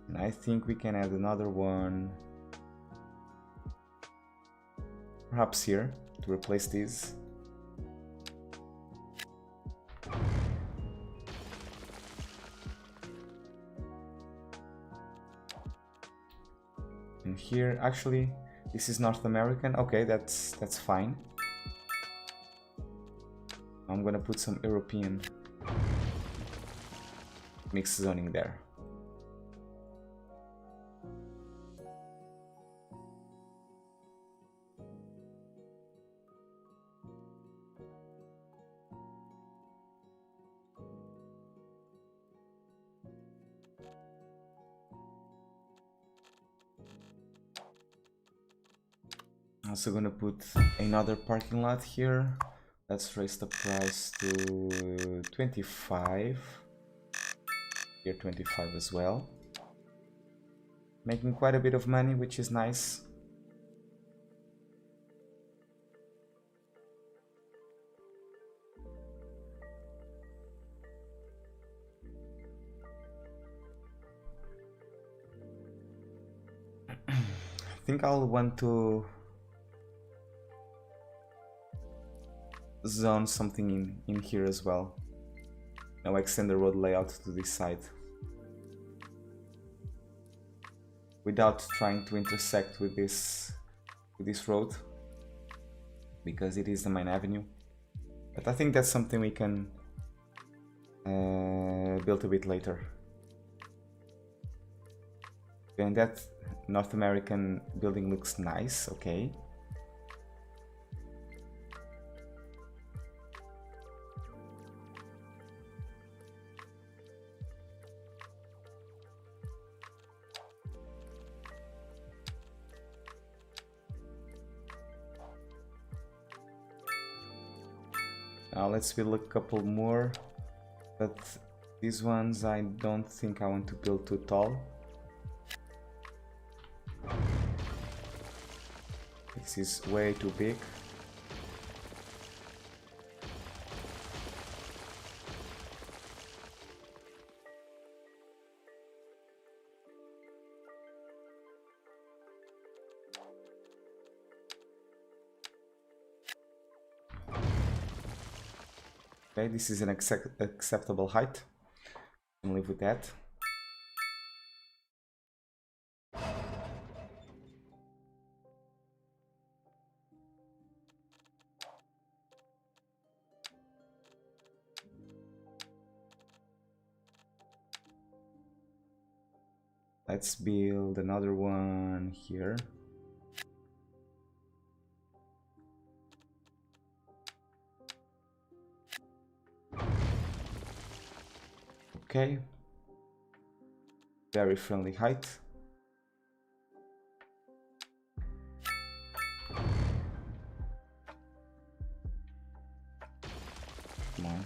And I think we can add another one. Perhaps here, to replace these. And here, actually, this is North American. Okay, that's fine. I'm gonna put some European mixed zoning there. I'm also gonna put another parking lot here. Let's raise the price to 25. Here 25 as well. Making quite a bit of money, which is nice. I think I'll want to zone something in here as well. Now extend the road layout to this side without trying to intersect with this road, because it is the main avenue. But I think that's something we can build a bit later. And that North American building looks nice. Okay. Now let's build a couple more, but these ones I don't think I want to build too tall. This is way too big. Okay, this is an acceptable height. Can live with that. Let's build another one here. Okay. Very friendly height. Come on.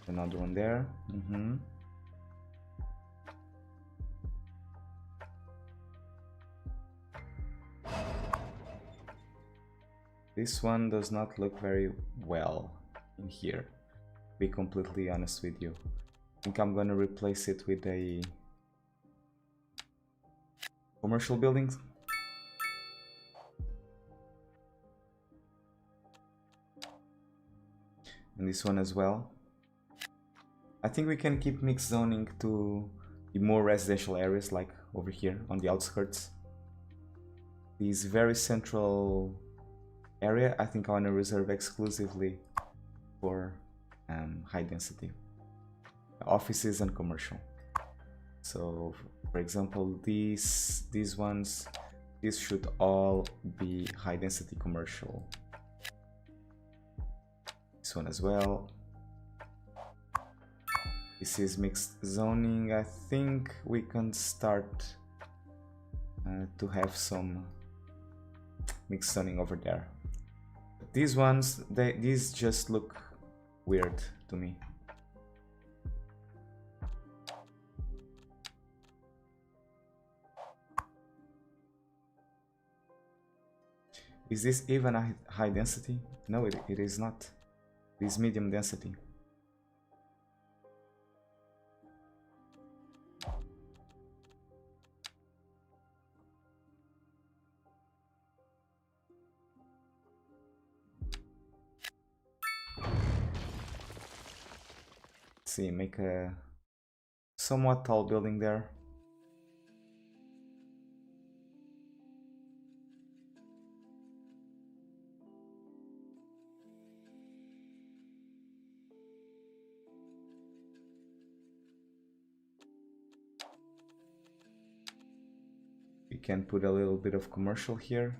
Another one there. This one does not look very well in here, to be completely honest with you. I think I'm gonna replace it with a commercial building. And this one as well. I think we can keep mixed zoning to the more residential areas, like over here on the outskirts. This very central area, I think I want to reserve exclusively for high density offices and commercial. So, for example, these ones, these should all be high density commercial. This one as well. This is mixed zoning. I think we can start to have some mixed zoning over there. But these ones, these just look weird to me. Is this even a high density? No, it is not. It is medium density. Let's see, make a somewhat tall building there. We can put a little bit of commercial here.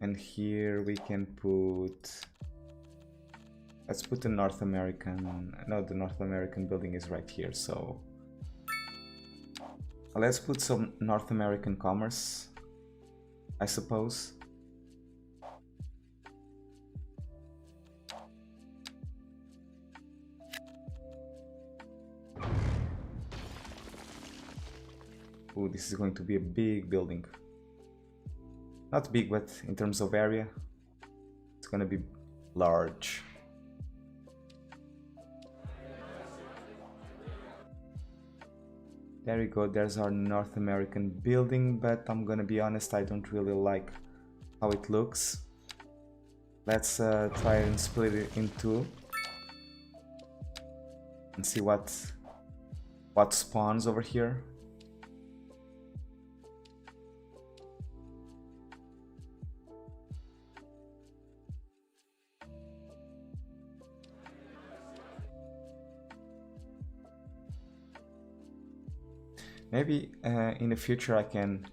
And here we can put, let's put the North American, no, the North American building is right here, so let's put some North American commerce, I suppose. Ooh, this is going to be a big building. Not big, but in terms of area, it's gonna be large. There we go, there's our North American building, but I'm gonna be honest, I don't really like how it looks. Let's try and split it in two and see what spawns over here. Maybe in the future I can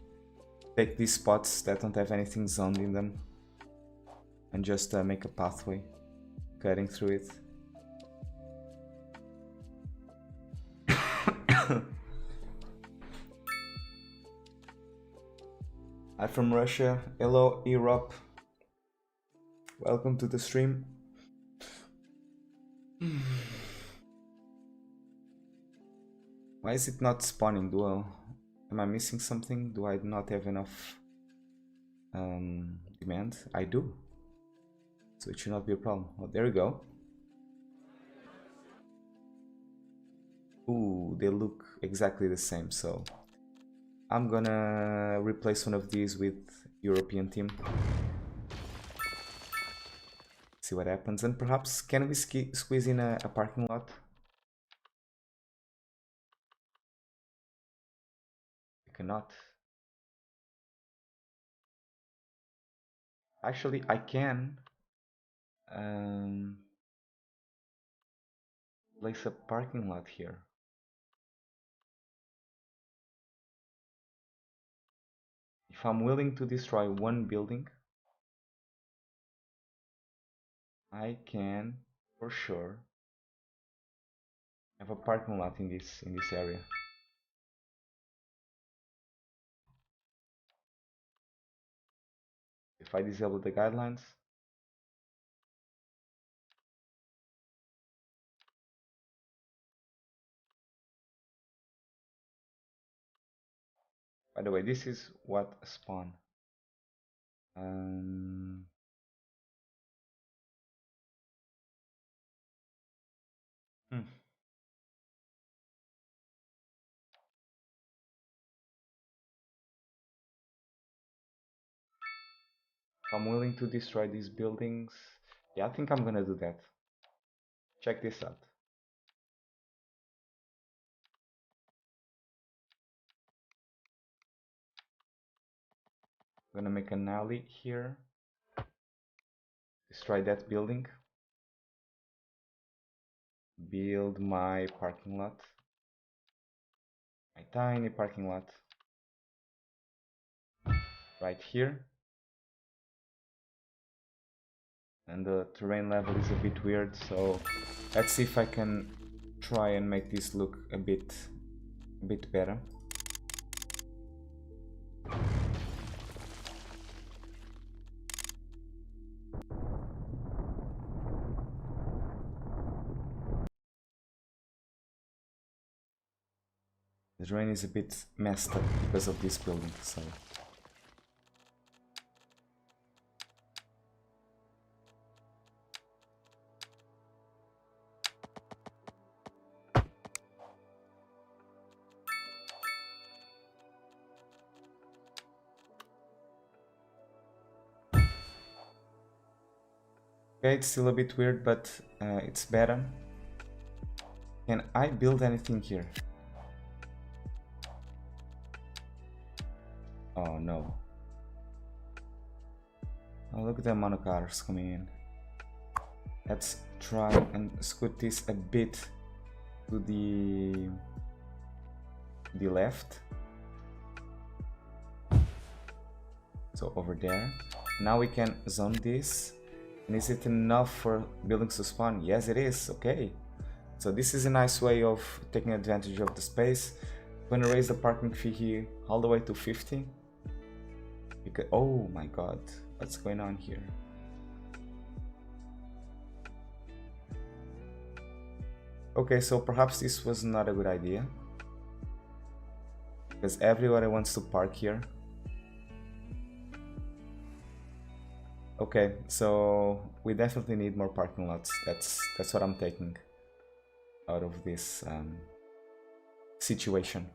take these spots that don't have anything zoned in them and just make a pathway cutting through it. Hi from Russia. Hello Europe. Welcome to the stream. Why is it not spawning? Am I missing something? Do I not have enough demand? I do. So it should not be a problem. Oh, there we go. Ooh, they look exactly the same, so I'm gonna replace one of these with European team. See what happens, and perhaps can we squeeze in a parking lot? We cannot. Actually, I can place a parking lot here. If I'm willing to destroy one building, I can for sure have a parking lot in this area. If I disable the guidelines, by the way, this is what spawn. Hmm. If I'm willing to destroy these buildings, yeah, I think I'm gonna do that. Check this out. I'm gonna make an alley here, destroy that building, build my parking lot, my tiny parking lot right here. And the terrain level is a bit weird, so let's see if I can try and make this look a bit better. The terrain is a bit messed up because of this building, so okay, it's still a bit weird, but it's better. Can I build anything here? Oh no. Oh, look at the amount of cars coming in. Let's try and scoot this a bit to the left. So over there. Now we can zone this. And is it enough for buildings to spawn? Yes, it is. Okay. So this is a nice way of taking advantage of the space. I'm gonna raise the parking fee here all the way to 50. Because, oh my god, what's going on here? Okay, so perhaps this was not a good idea. Because everybody wants to park here. Okay, so we definitely need more parking lots. That's what I'm taking out of this situation.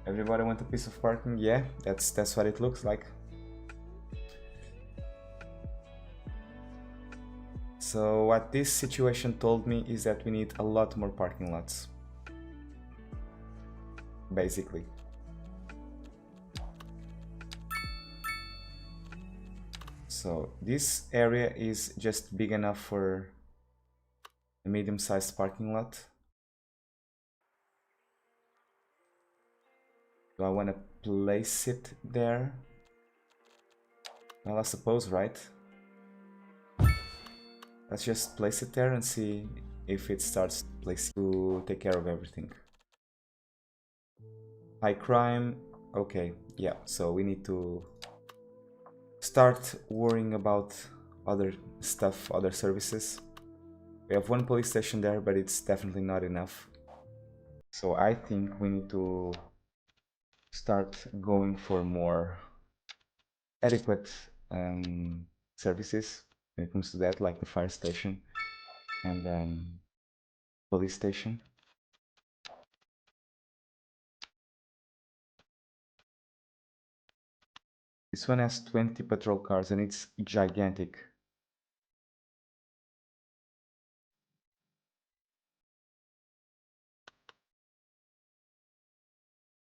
Everybody want a piece of parking? Yeah, that's what it looks like. So what this situation told me is that we need a lot more parking lots. Basically. So this area is just big enough for a medium-sized parking lot. Do I want to place it there? Well, I suppose, right? Let's just place it there and see if it starts placing to take care of everything. High crime. Okay, yeah, so we need to start worrying about other stuff, other services. We have one police station there, but it's definitely not enough. So I think we need to start going for more adequate services when it comes to that, like the fire station and police station. This one has 20 patrol cars and it's gigantic.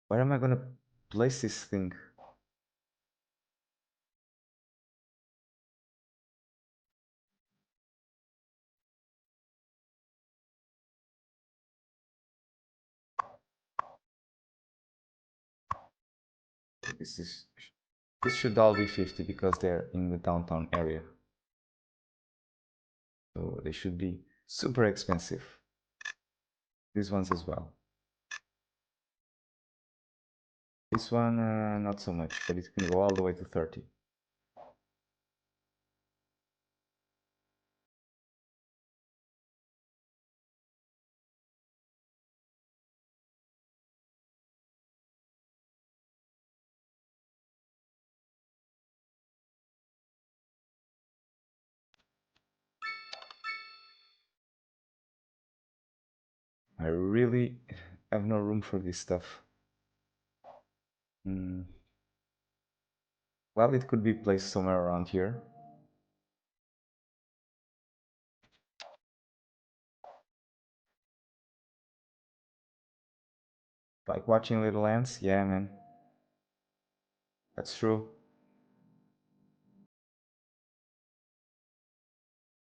Where am I gonna place this thing? This should all be 50 because they're in the downtown area. So they should be super expensive. These ones as well. This one, not so much, but it can go all the way to 30. I really have no room for this stuff. Well, it could be placed somewhere around here. Like watching little ants? Yeah, man. That's true.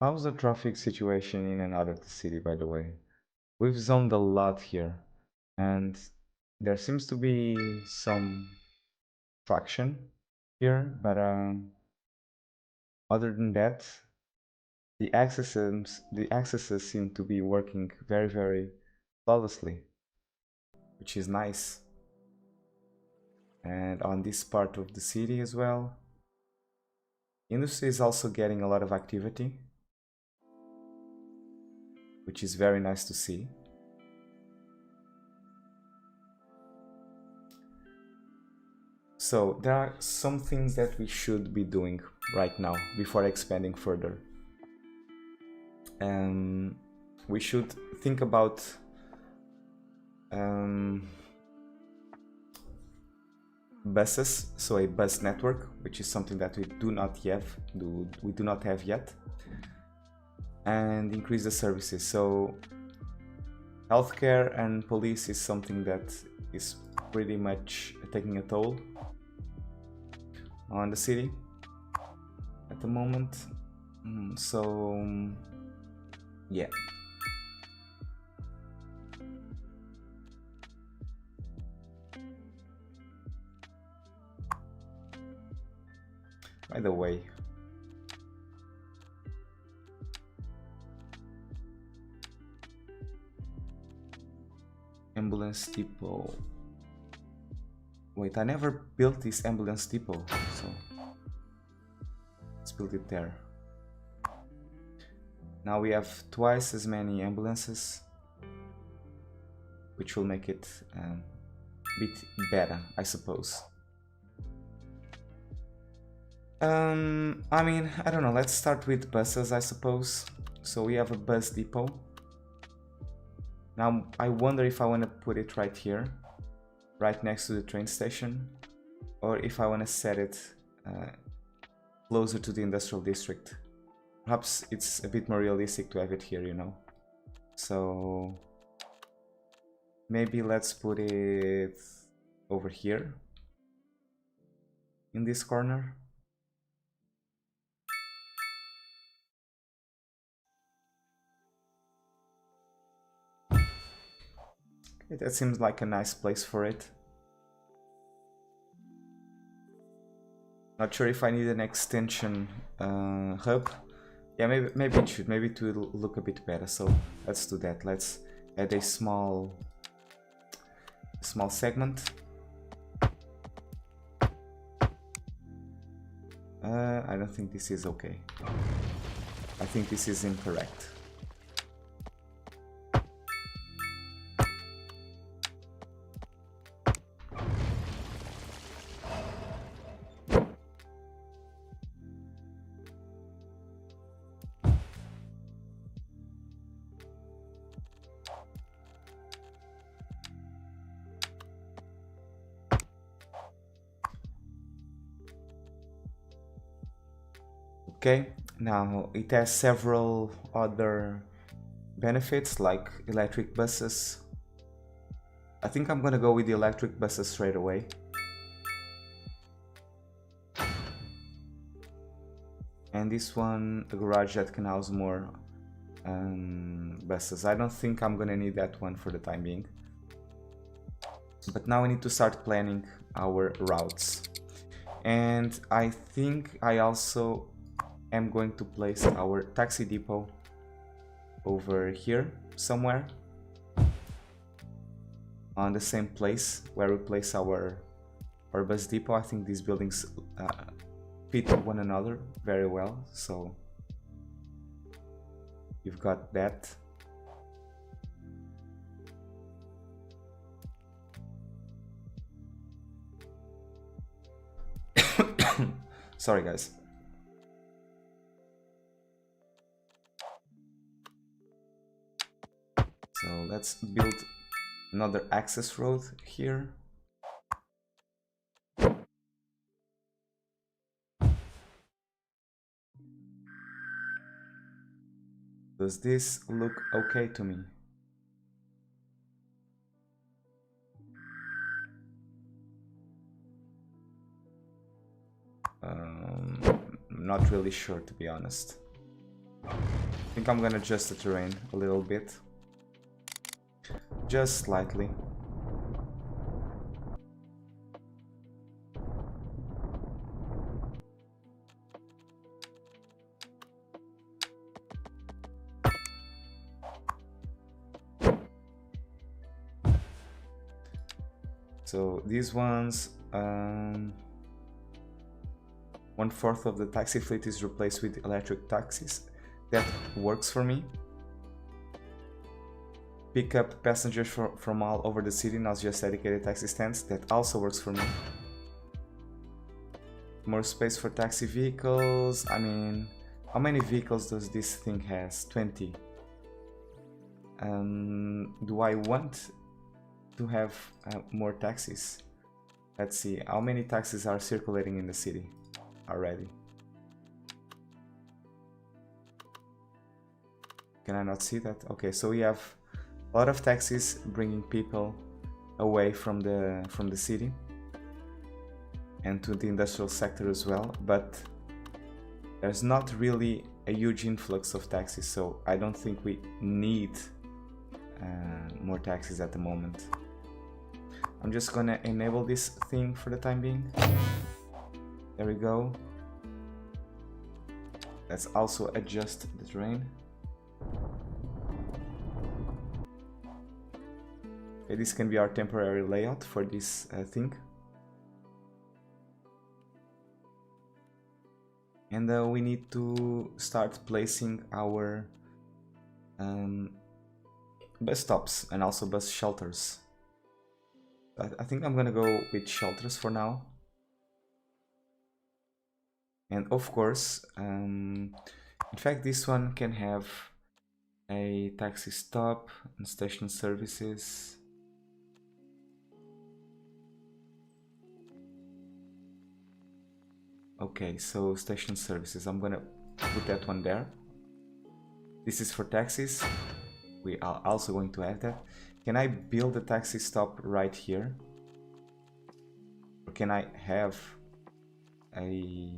How's the traffic situation in and out of the city, by the way? We've zoned a lot here, and there seems to be some traction here, but other than that, the accesses seem to be working very, very flawlessly, which is nice. And on this part of the city as well, industry is also getting a lot of activity, which is very nice to see. So there are some things that we should be doing right now before expanding further. We should think about buses, so a bus network, which is something that we do not have yet, and increase the services. So healthcare and police is something that is pretty much taking a toll on the city at the moment. So yeah. By the way, ambulance depot. Wait, I never built this ambulance depot, so let's build it there. Now we have twice as many ambulances, which will make it a bit better, I suppose. I mean, I don't know, let's start with buses, I suppose. So we have a bus depot. Now, I wonder if I want to put it right here, right next to the train station, or if I want to set it closer to the industrial district. Perhaps it's a bit more realistic to have it here, you know. So maybe let's put it over here, in this corner. Okay, that seems like a nice place for it. Not sure if I need an extension hub. Yeah, maybe it should. Maybe it will look a bit better. So let's do that. Let's add a small segment. I don't think this is okay. I think this is incorrect. Okay, now it has several other benefits like electric buses. I think I'm gonna go with the electric buses straight away. And this one, a garage that can house more buses. I don't think I'm gonna need that one for the time being. But now we need to start planning our routes. And I think I also am going to place our taxi depot over here somewhere on the same place where we place our bus depot. I think these buildings fit one another very well, so you've got that. Sorry guys. So let's build another access road here. Does this look okay to me? Not really sure, to be honest. I think I'm gonna adjust the terrain a little bit. Just slightly. So these ones, 1/4 of the taxi fleet is replaced with electric taxis. That works for me. Pick up passengers from all over the city, not just dedicated taxi stands. That also works for me. More space for taxi vehicles. I mean, how many vehicles does this thing has? 20. Do I want to have more taxis? Let's see, how many taxis are circulating in the city already? Can I not see that? Okay, so we have a lot of taxis bringing people away from the city and to the industrial sector as well, but there's not really a huge influx of taxis, so I don't think we need more taxis at the moment. I'm just gonna enable this thing for the time being. There we go. Let's also adjust the terrain. Okay, this can be our temporary layout for this thing. And we need to start placing our bus stops and also bus shelters. I think I'm gonna go with shelters for now. And of course, in fact, this one can have a taxi stop and station services. Okay, so station services, I'm gonna put that one there. This is for taxis. We are also going to have that. Can I build a taxi stop right here? Or can I have a...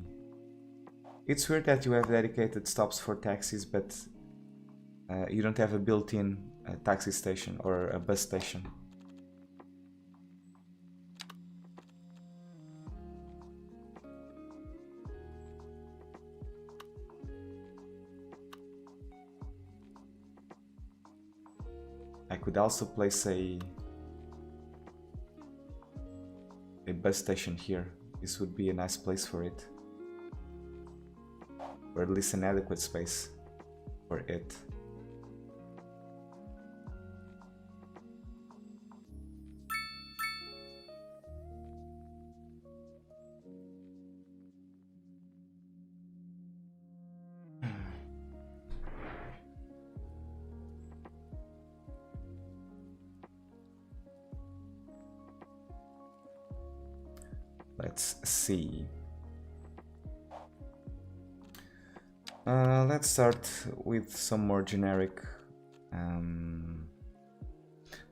It's weird that you have dedicated stops for taxis, but you don't have a built-in taxi station or a bus station. I could also place a bus station here. This would be a nice place for it. Or at least an adequate space for it. Let's see. Let's start with some more generic.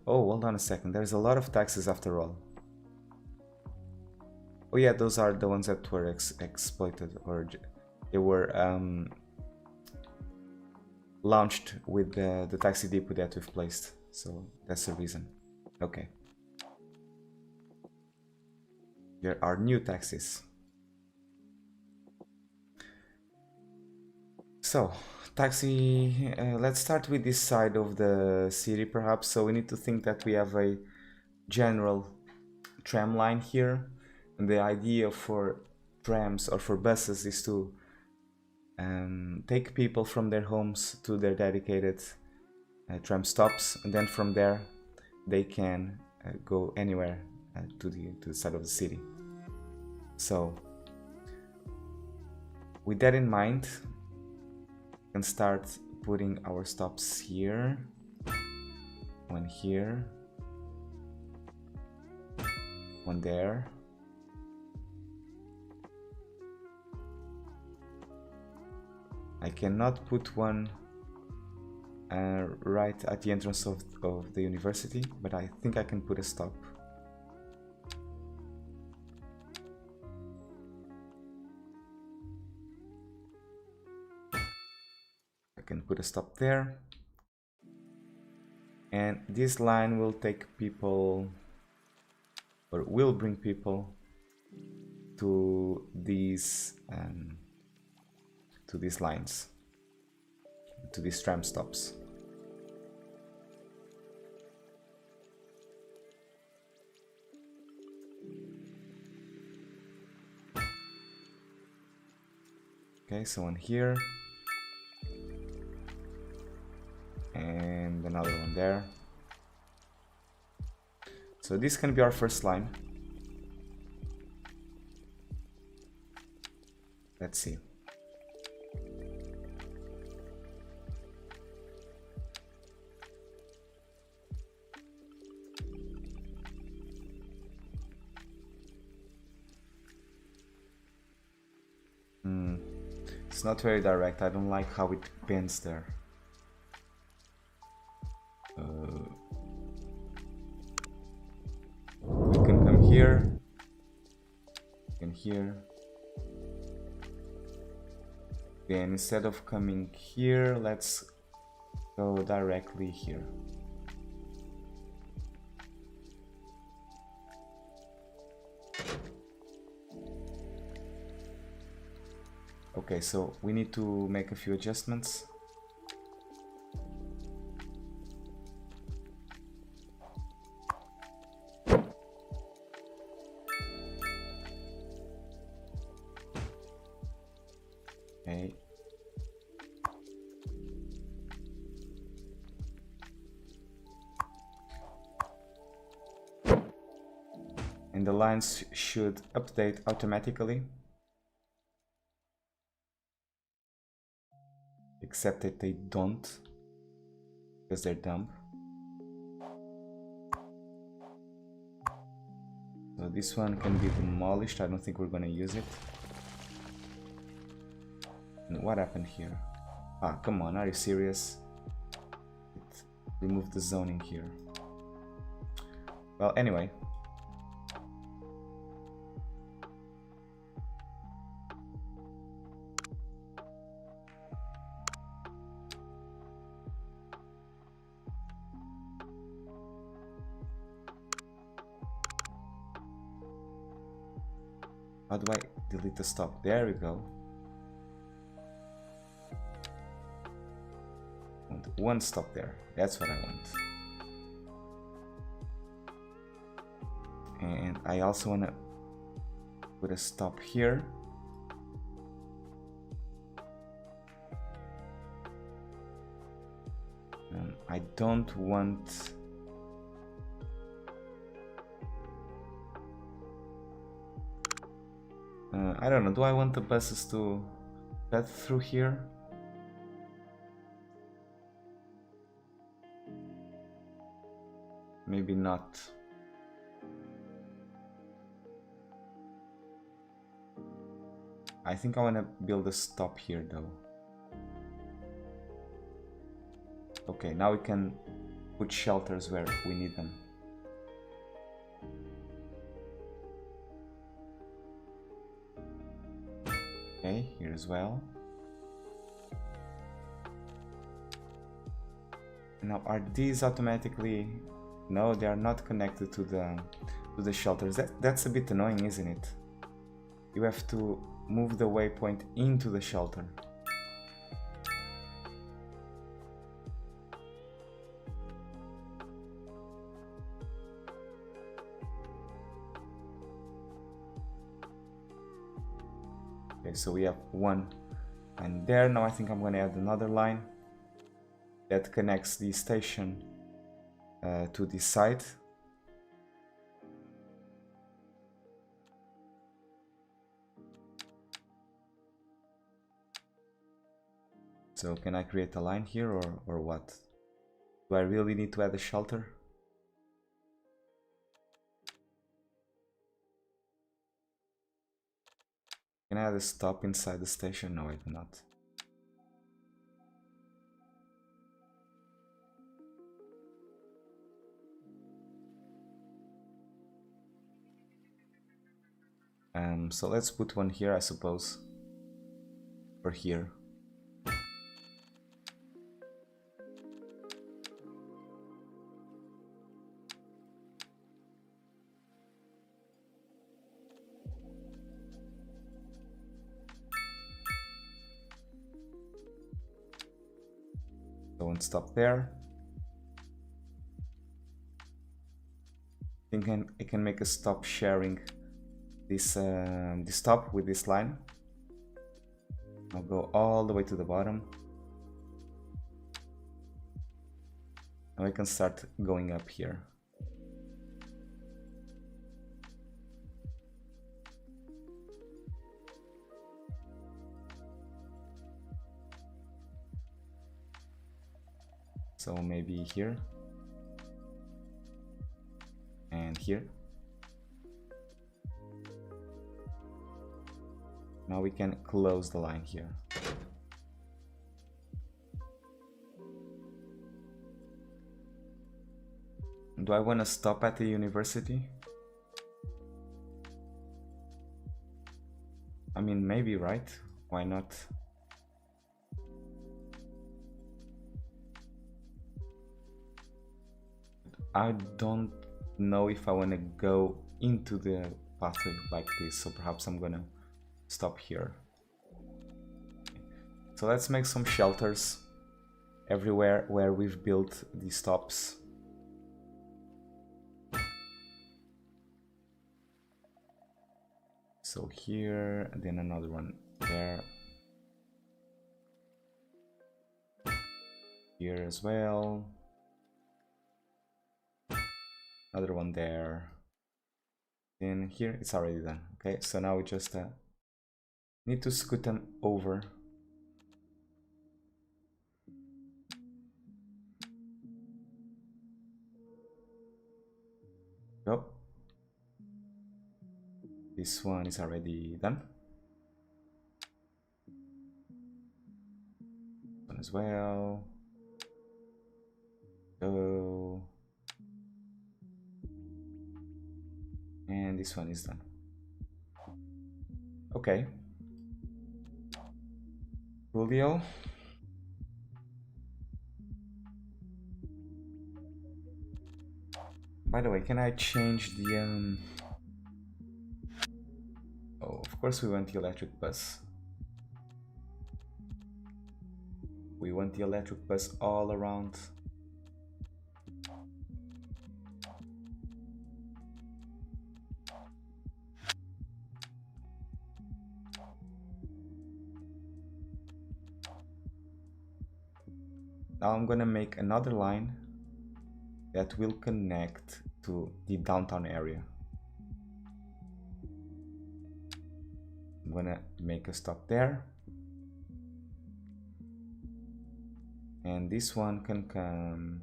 Oh, hold on a second. There's a lot of taxes after all. Oh yeah, those are the ones that were exploited, or they were launched with the taxi depot that we've placed. So that's the reason. Okay. There are new taxis. So, taxi, let's start with this side of the city perhaps. So we need to think that we have a general tram line here. And the idea for trams or for buses is to take people from their homes to their dedicated tram stops. And then from there, they can go anywhere to the side of the city. So, with that in mind, we can start putting our stops here, one here, one there. I cannot put one right at the entrance of the university, but I think I can put a stop. I can put a stop there. And this line will take people, or will bring people to these lines, to these tram stops. Okay, so one here and another one there. So this can be our first line. Let's see. It's not very direct. I don't like how it bends there. We can come here and here. Then instead of coming here, let's go directly here. Okay, so we need to make a few adjustments. Okay. And the lines should update automatically. Except that they don't, because they're dumb. So this one can be demolished. I don't think we're gonna use it. And what happened here? Ah, come on, are you serious? It removed the zoning here. Well, anyway. How do I delete the stop? There we go. I want one stop there. That's what I want. And I also want to put a stop here. I don't want... I don't know, do I want the buses to cut through here? Maybe not. I think I want to build a stop here though. Okay, now we can put shelters where we need them. Okay, here as well. Now, are these automatically? No, they are not connected to the shelters. That's a bit annoying, isn't it? You have to move the waypoint into the shelter. Okay, so we have one line there. Now I think I'm going to add another line that connects the station to this side. So can I create a line here or what? Do I really need to add a shelter? Can I add a stop inside the station? No, I do not. So let's put one here, I suppose, or here. So and stop there. I think I can make a stop sharing this stop with this line. I'll go all the way to the bottom. Now I can start going up here. So maybe here and here. Now we can close the line here. Do I want to stop at the university? I mean, maybe, right? Why not? I don't know if I want to go into the pathway like this, so perhaps I'm gonna stop here. So let's make some shelters everywhere where we've built the stops. So here, and then another one there. Here as well. Another one there. Then here, it's already done. Okay, so now we just need to scoot them over. Go. This one is already done. This one as well. Go. And this one is done. Okay. Cool deal. By the way, can I change the Oh, of course we want the electric bus. We want the electric bus all around. Now I'm gonna make another line that will connect to the downtown area. I'm gonna make a stop there. And this one can come...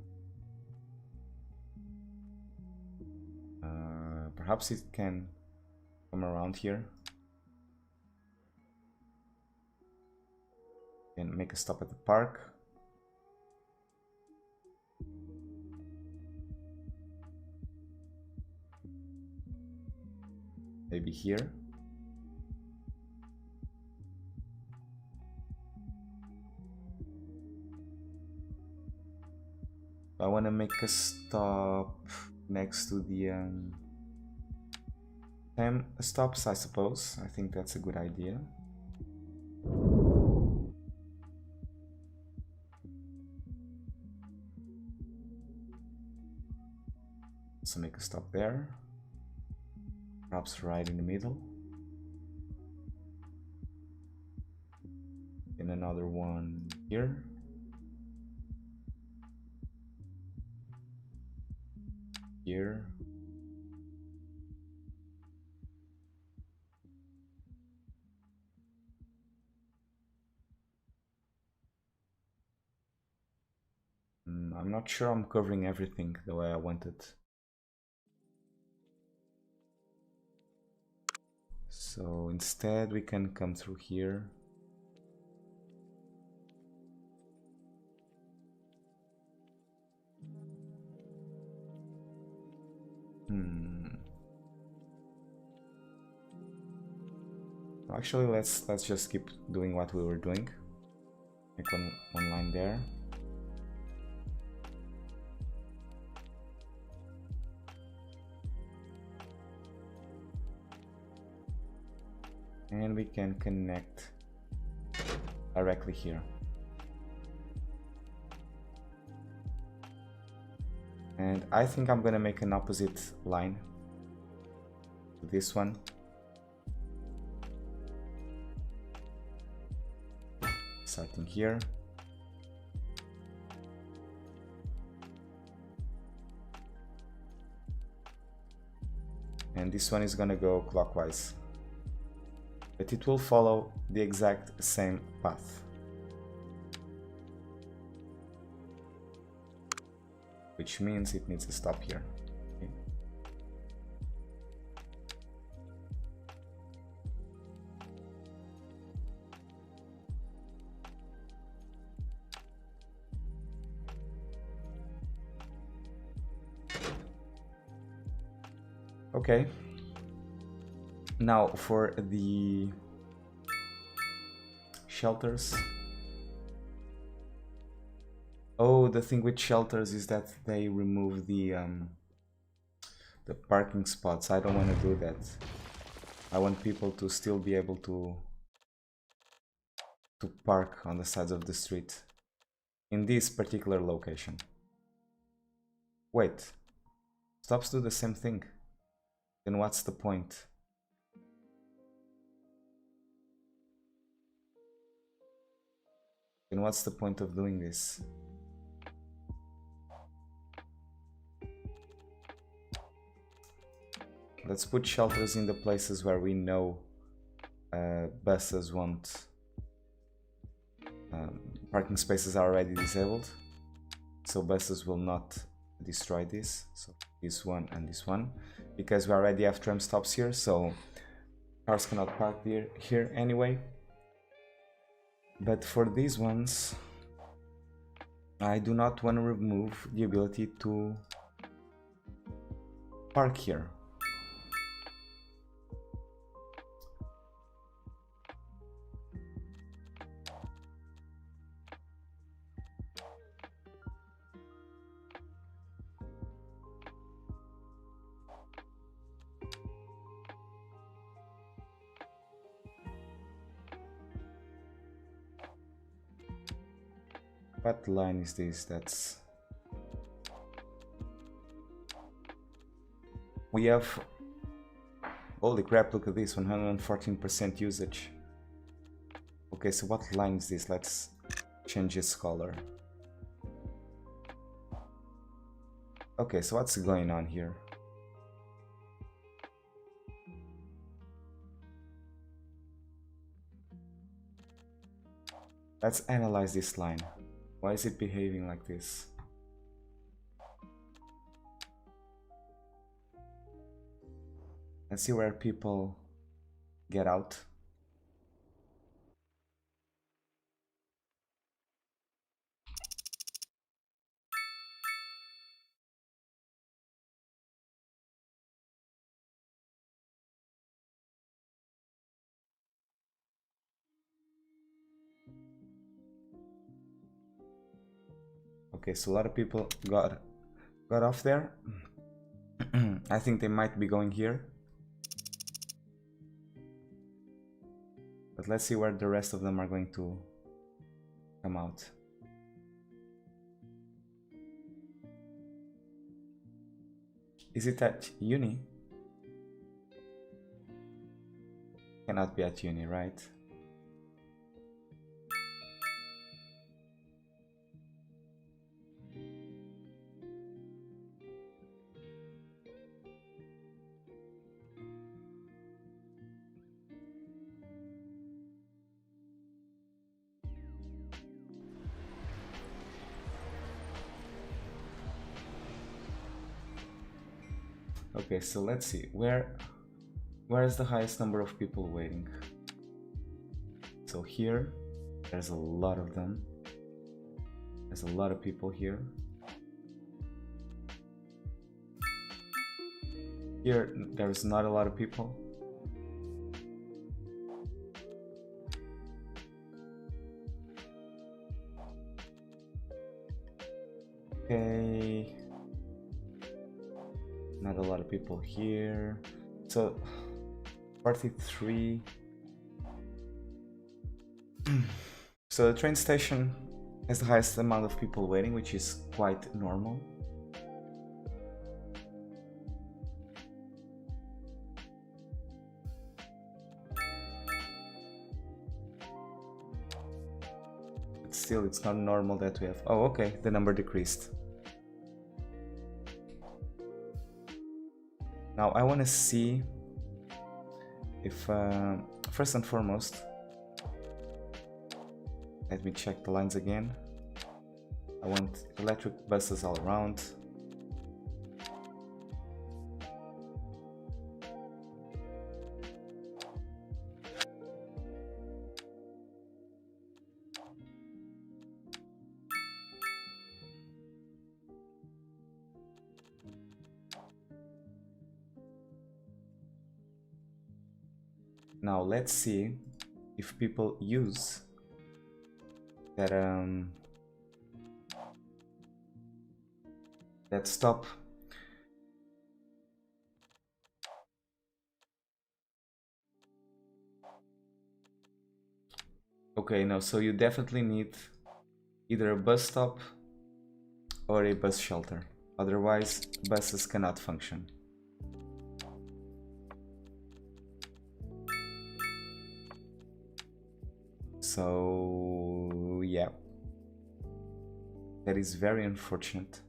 perhaps it can come around here. And make a stop at the park. Maybe here. I want to make a stop next to the time stops, I suppose. I think that's a good idea. So make a stop there. Perhaps right in the middle. And another one here. Here. I'm not sure I'm covering everything the way I wanted. So instead we can come through here. Actually, let's just keep doing what we were doing. Make one line there. And we can connect directly here. And I think I'm gonna make an opposite line to this one. Starting here. And this one is gonna go clockwise. But it will follow the exact same path. Which means it needs to stop here. Okay. Okay. Now for the shelters. Oh, the thing with shelters is that they remove the parking spots. I don't want to do that. I want people to still be able to park on the sides of the street in this particular location. Wait, stops do the same thing. Then what's the point? Then what's the point of doing this? Let's put shelters in the places where we know buses won't. Parking spaces are already disabled, so buses will not destroy this. So this one and this one, because we already have tram stops here, so cars cannot park here anyway. But for these ones, I do not want to remove the ability to park here. What line is this? That's... We have... Holy crap, look at this, 114% usage. Okay, so what line is this? Let's change its color. Okay, so what's going on here? Let's analyze this line. Why is it behaving like this? Let's see where people get out. Okay, so a lot of people got off there. I think they might be going here. But let's see where the rest of them are going to come out. Is it at uni? Cannot be at uni, right? Okay, so let's see. Where is the highest number of people waiting? So here, there's a lot of them. There's a lot of people here. Here, there's not a lot of people. Okay. Not a lot of people here. So 43. So the train station has the highest amount of people waiting, which is quite normal. But still, it's not normal that we have... Oh, okay, the number decreased. Now I want to see if, first and foremost, let me check the lines again. I want electric buses all around. Now let's see if people use that stop. Okay, no, so you definitely need either a bus stop or a bus shelter. Otherwise, buses cannot function. So, yeah. That is very unfortunate,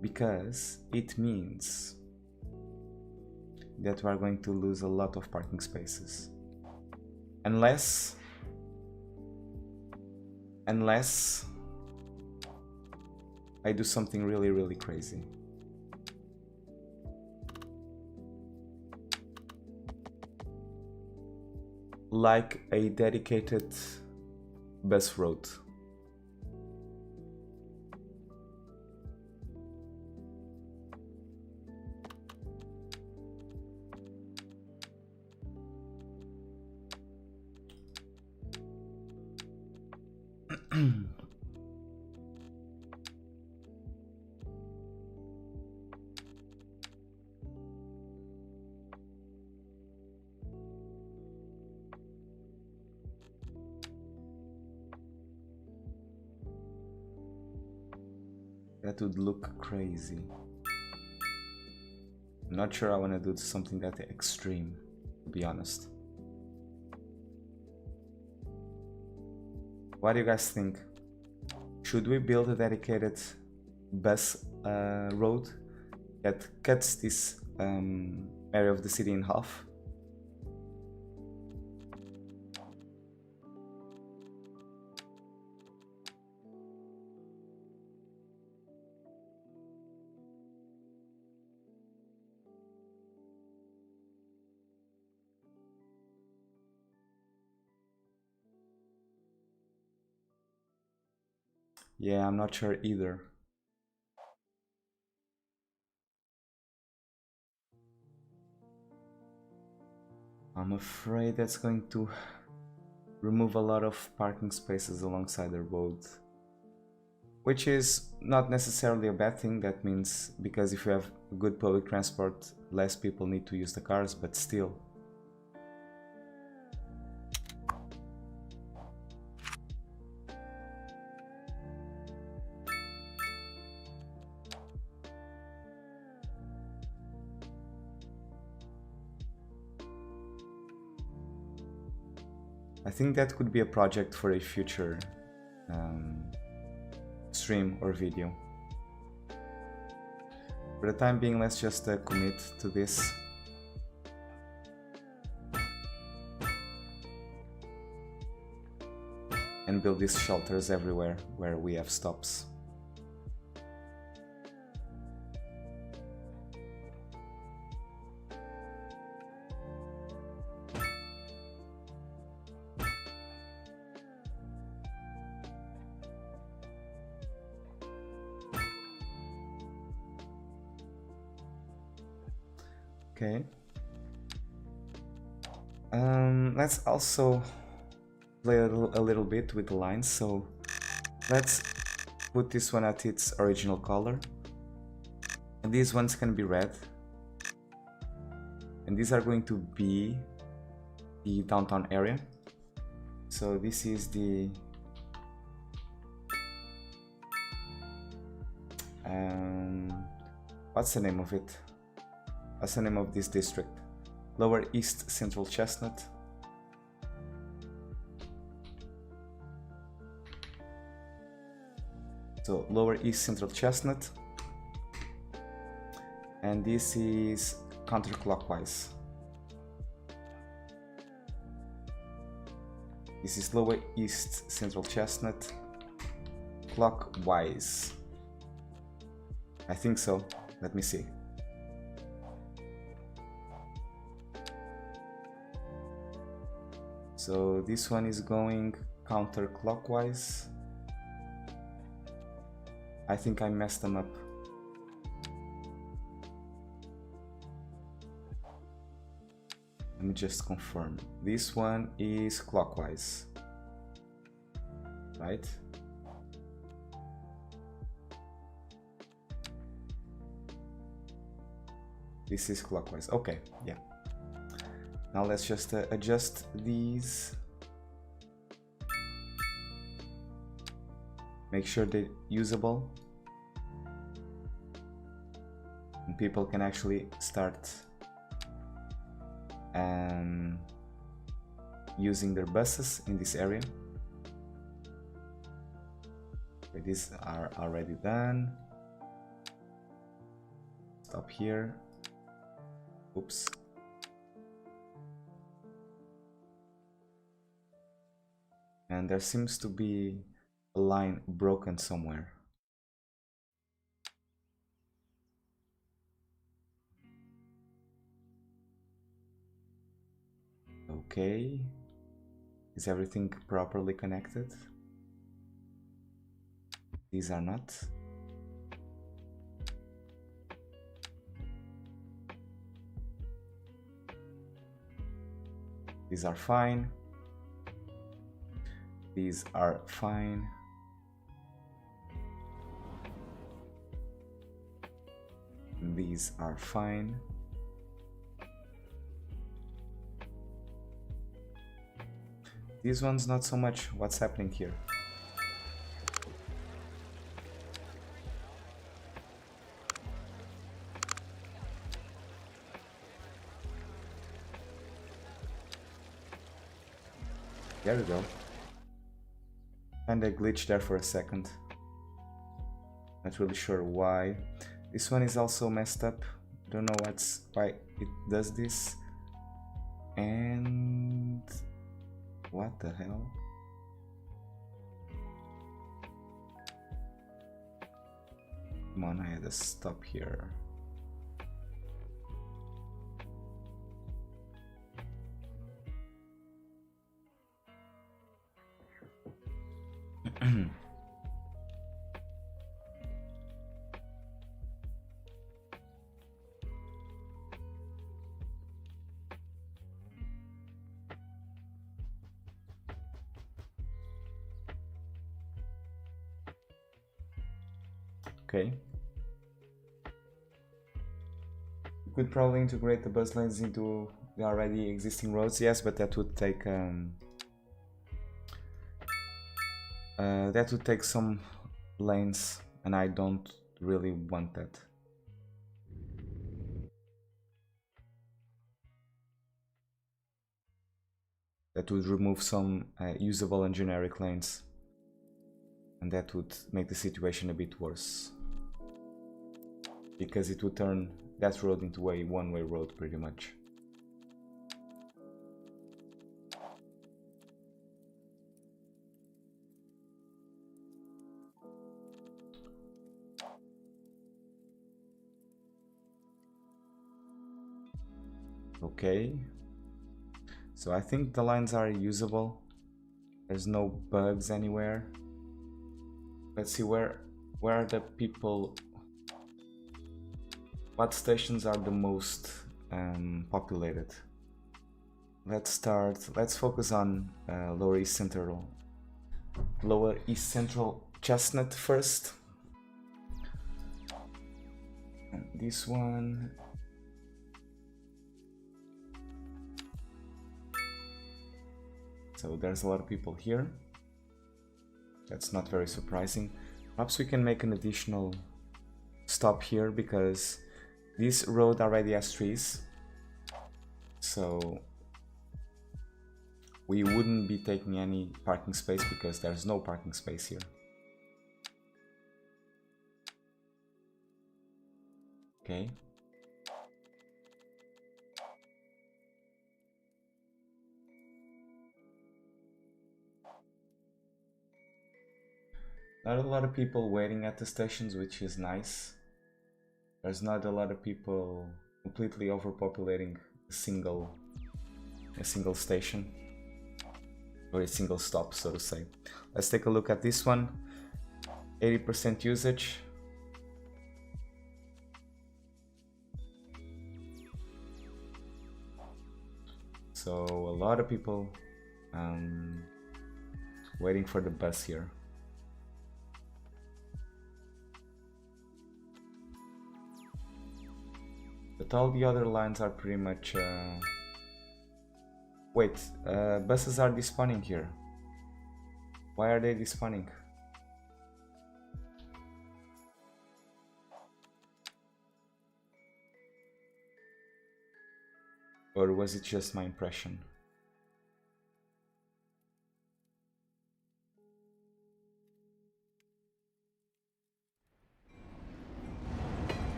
because it means that we are going to lose a lot of parking spaces. Unless I do something really, really crazy. Like a dedicated bus route. That would look crazy. I'm not sure I want to do something that extreme, to be honest. What do you guys think? Should we build a dedicated bus road that cuts this area of the city in half? Yeah, I'm not sure either. I'm afraid that's going to remove a lot of parking spaces alongside the road. which is not necessarily a bad thing. That means because if you have good public transport, less people need to use the cars, but still. I think that could be a project for a future stream or video. For the time being, let's just commit to this. And build these shelters everywhere where we have stops. Okay. Let's also play a little bit with the lines. So let's put this one at its original color. And these ones can be red. And these are going to be the downtown area. So this is the what's the name of it? What's the name of this district? Lower East Central Chestnut. So Lower East Central Chestnut. And this is counterclockwise. This is Lower East Central Chestnut. Clockwise. I think so. Let me see. So this one is going counterclockwise. I think I messed them up. Let me just confirm. This one is clockwise, right? This is clockwise. Okay, yeah. Now let's just adjust these. Make sure they're usable. And people can actually start using their buses in this area. Okay, these are already done. Stop here. Oops. And there seems to be a line broken somewhere. Okay. Is everything properly connected? These are not. These are fine. These are fine. These are fine. These ones not so much. What's happening here? There we go. Kinda glitched there for a second. Not really sure why. This one is also messed up. Don't know why it does this. And what the hell? Come on, I had to stop here. Okay. You could probably integrate the bus lanes into the already existing roads, yes, but that would take some lanes, and I don't really want that. That would remove some usable and generic lanes, and that would make the situation a bit worse, because it would turn that road into a one-way road pretty much. Okay, so I think the lines are usable. There's no bugs anywhere. Let's see where are the people. What stations are the most populated? Let's focus on Lower East Central Chestnut first. And this one. So there's a lot of people here. That's not very surprising. Perhaps we can make an additional stop here because this road already has trees. So we wouldn't be taking any parking space because there's no parking space here. Okay. Not a lot of people waiting at the stations, which is nice. There's not a lot of people completely overpopulating a single station, or a single stop, so to say. Let's take a look at this one. 80% usage. So a lot of people waiting for the bus here. But all the other lines are pretty much... Wait, buses are despawning here. Why are they despawning? Or was it just my impression?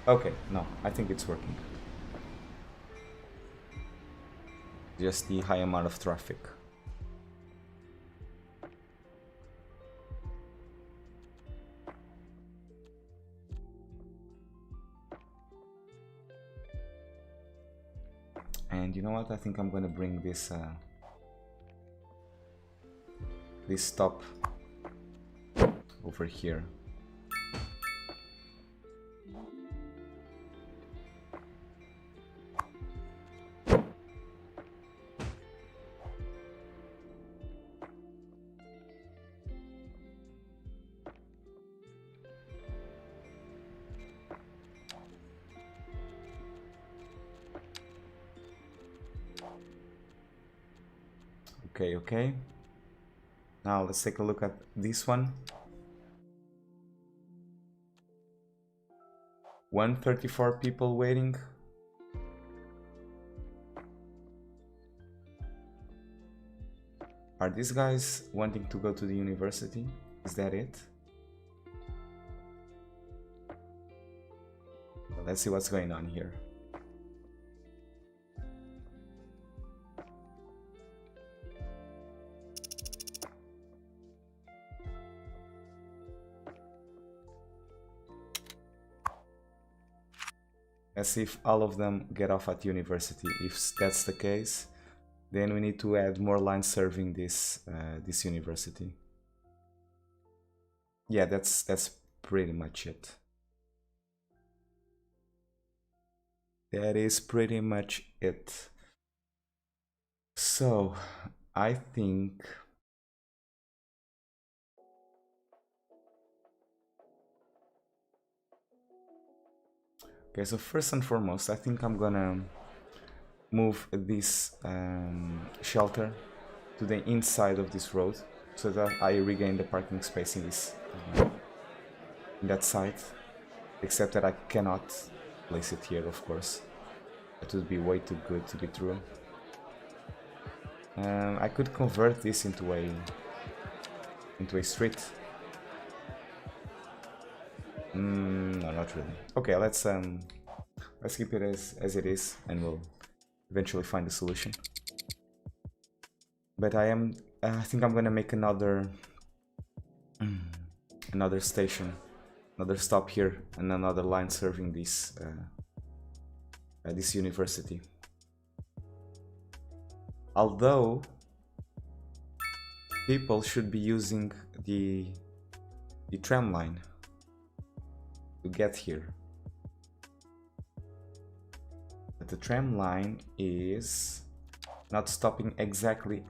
Okay, no, I think it's working. Just the high amount of traffic. And you know what? I think I'm gonna bring this this stop over here. Okay. Now let's take a look at this one. 134 people waiting. Are these guys wanting to go to the university? Is that it? Let's see what's going on here. Let's see if all of them get off at university. If that's the case, then we need to add more lines serving this this university. yeah, that's pretty much it. That is pretty much it. So I think okay, so first and foremost, I think I'm gonna move this shelter to the inside of this road so that I regain the parking space in this in that side, except that I cannot place it here, of course. That would be way too good to be true. I could convert this into a street. No, not really. Okay, let's keep it as it is, and we'll eventually find a solution. But I think I'm gonna make another station, another stop here, and another line serving this this university. Although people should be using the tram line to get here, but the tram line is not stopping exactly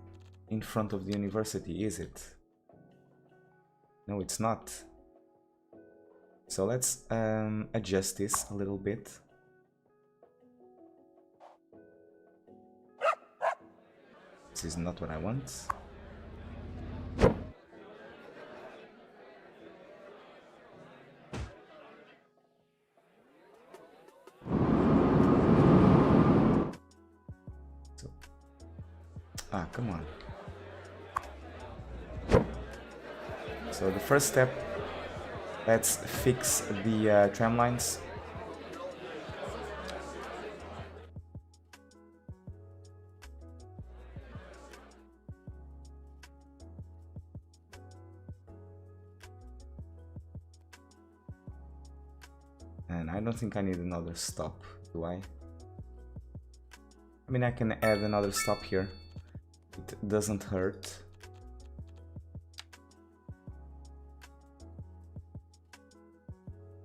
in front of the university, is it? No, it's not. So let's adjust this a little bit. This is not what I want. So, come on. So the first step, let's fix the tram lines. And I don't think I need another stop, do I? I mean, I can add another stop here. It doesn't hurt.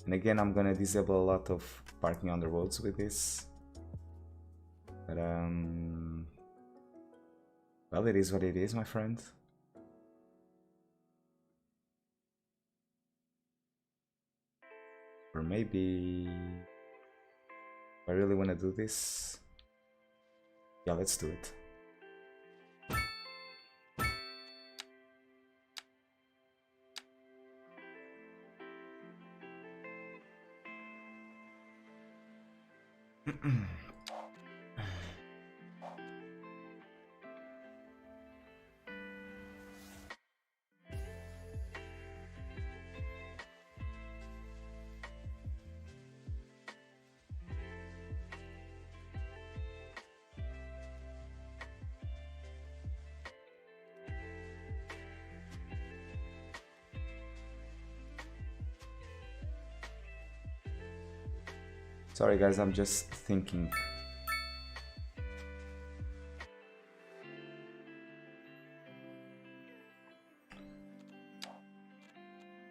And again, I'm gonna disable a lot of parking on the roads with this. But well, it is what it is, my friend. Or maybe I really want to do this. Yeah, let's do it. Sorry guys, I'm just thinking.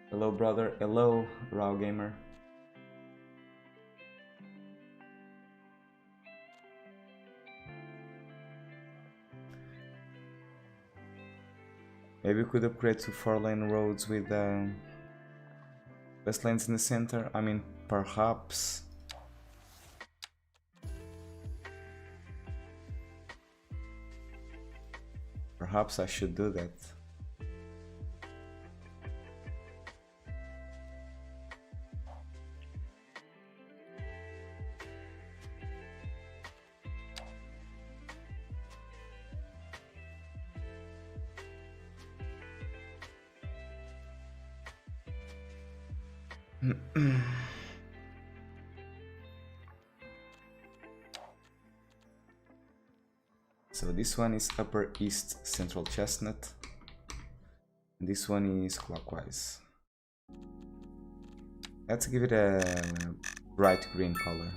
Hello brother, hello Raw Gamer. Maybe we could upgrade to 4-lane roads with best lanes in the center. I mean, perhaps. Perhaps I should do that. So this one is Upper East Central Chestnut. And this one is clockwise. Let's give it a bright green color.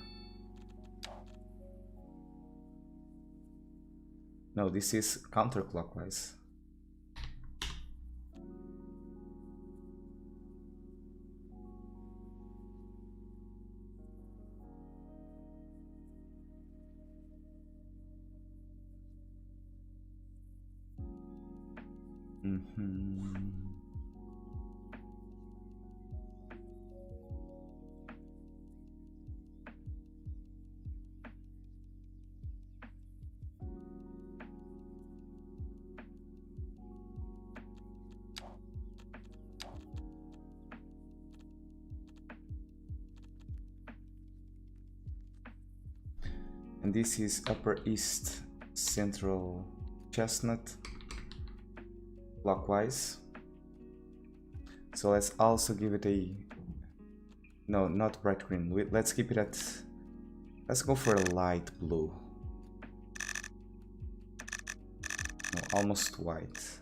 No, this is counterclockwise. And this is Upper East Central Chestnut clockwise. So let's also give it a, no, not bright green. Let's keep it at, let's go for a light blue. No, almost white.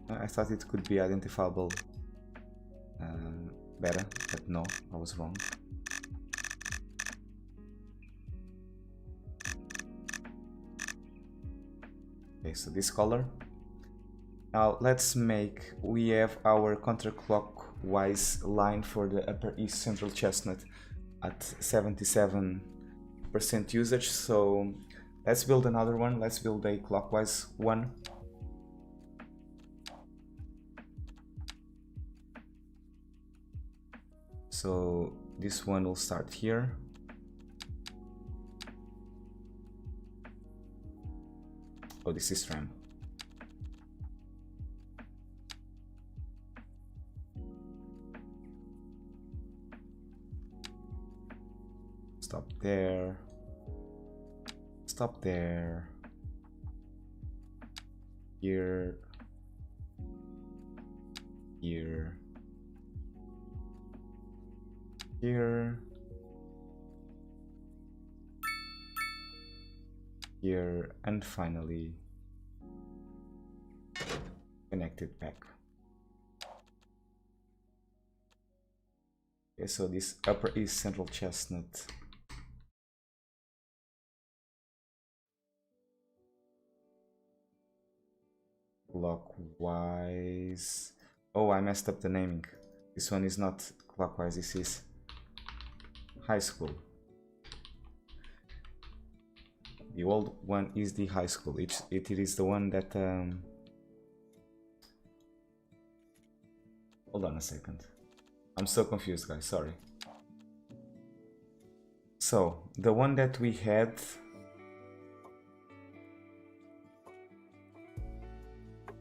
I thought it could be identifiable better, but no, I was wrong. Okay, so this color. Now let's make, we have our counterclockwise line for the Upper East Central Chestnut at 77% usage, so let's build another one. Let's build a clockwise one. So this one will start here. Oh, this is RAM. Stop there. Stop there. Here. Here. Here. Here, and finally connect it back. Okay, so this Upper East Central Chestnut clockwise. Oh, I messed up the naming. This one is not clockwise, this is high school. The old one is the high school. It is the one that hold on a second. I'm so confused, guys, sorry. So the one that we had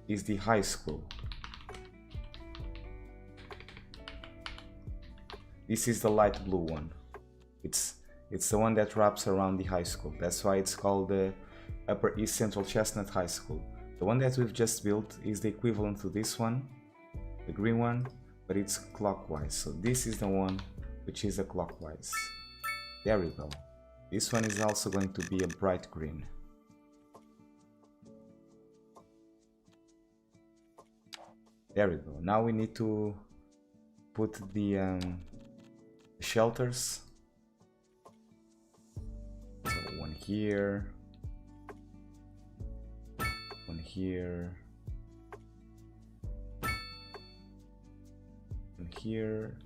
is the high school. This is the light blue one. It's the one that wraps around the high school. That's why it's called the Upper East Central Chestnut High School. The one that we've just built is the equivalent to this one, the green one, but it's clockwise. So this is the one which is a clockwise. There we go. This one is also going to be a bright green. There we go. Now we need to put the shelters. So one here, one here, one here,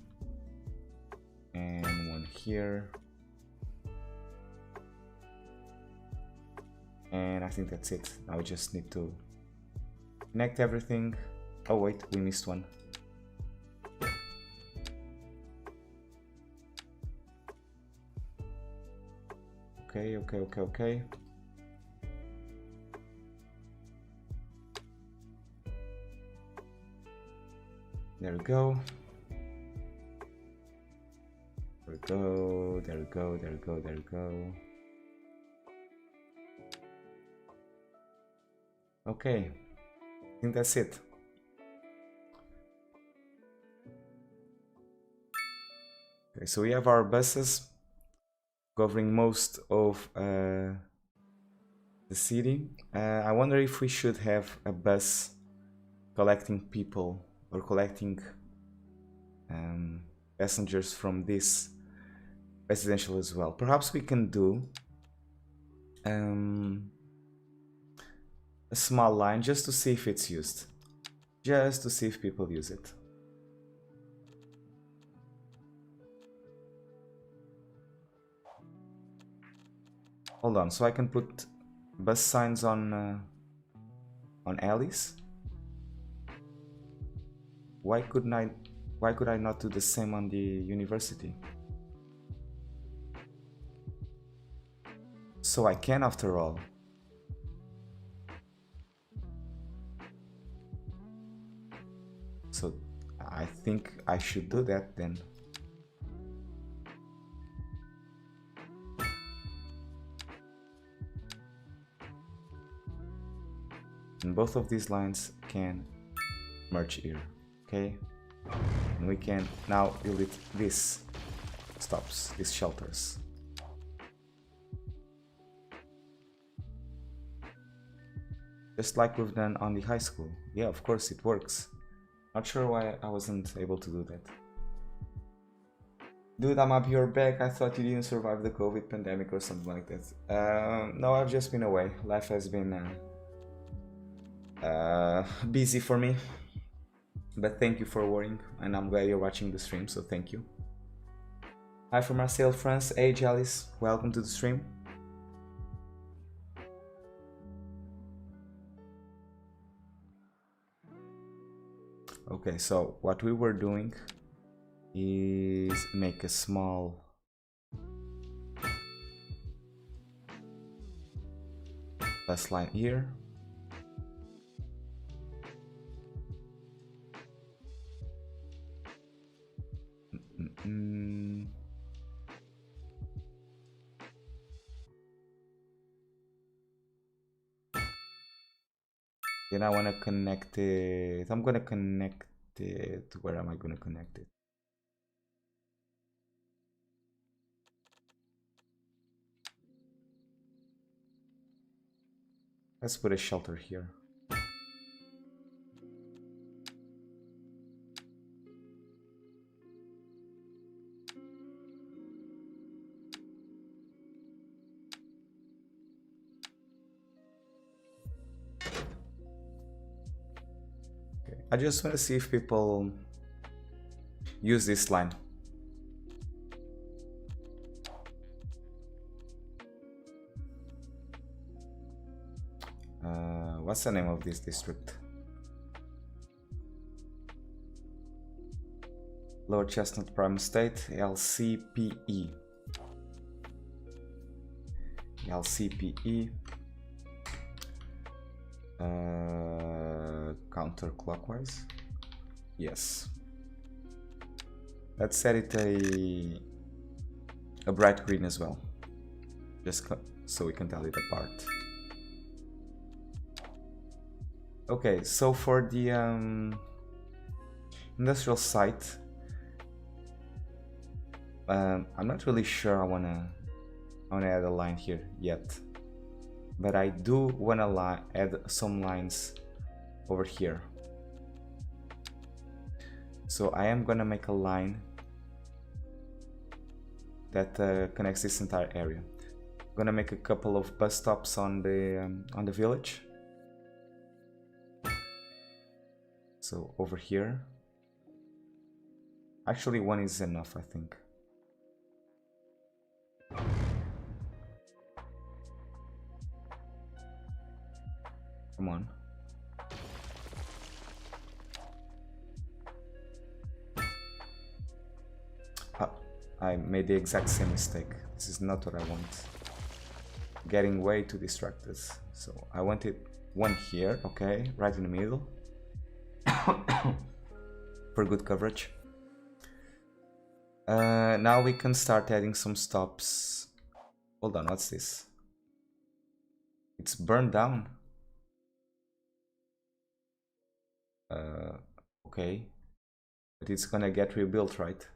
and one here. And I think that's it. Now we just need to connect everything. Oh wait, we missed one. Okay. There we go. There we go. Okay, I think that's it. Okay, so we have our buses covering most of the city. I wonder if we should have a bus collecting people or collecting passengers from this residential as well. Perhaps we can do a small line just to see if it's used, just to see if people use it. Hold on, so I can put bus signs on alleys? Why could I not do the same on the university? So I can after all. So I think I should do that then. And both of these lines can merge here, okay? And we can now delete these stops, these shelters. Just like we've done on the high school. Yeah, of course it works. Not sure why I wasn't able to do that. Dude, I'm up your back. I thought you didn't survive the COVID pandemic or something like that. No, I've just been away. Life has been busy for me. But thank you for worrying, and I'm glad you're watching the stream, so thank you. Hi from Marseille, France. Hey, Jalis. Welcome to the stream. Okay, so what we were doing is make a small bus line here. Then I want to connect it. I'm going to connect it. Where am I going to connect it? Let's put a shelter here. Okay. I just want to see if people use this line. What's the name of this district? Lower Chestnut Prime State, LCPE. LCPE. Counterclockwise. Yes. Let's set it a bright green as well, just so we can tell it apart. Okay, so for the industrial site, I'm not really sure I wanna add a line here yet, but I do wanna add some lines over here. So I am gonna make a line that connects this entire area. I'm gonna make a couple of bus stops on the village. So over here, actually one is enough, I think. Come on. I made the exact same mistake. This is not what I want. Getting way too distracted. So I wanted one here, okay, right in the middle. For good coverage. Now we can start adding some stops. Hold on, what's this? It's burned down. Okay, but it's gonna get rebuilt, right?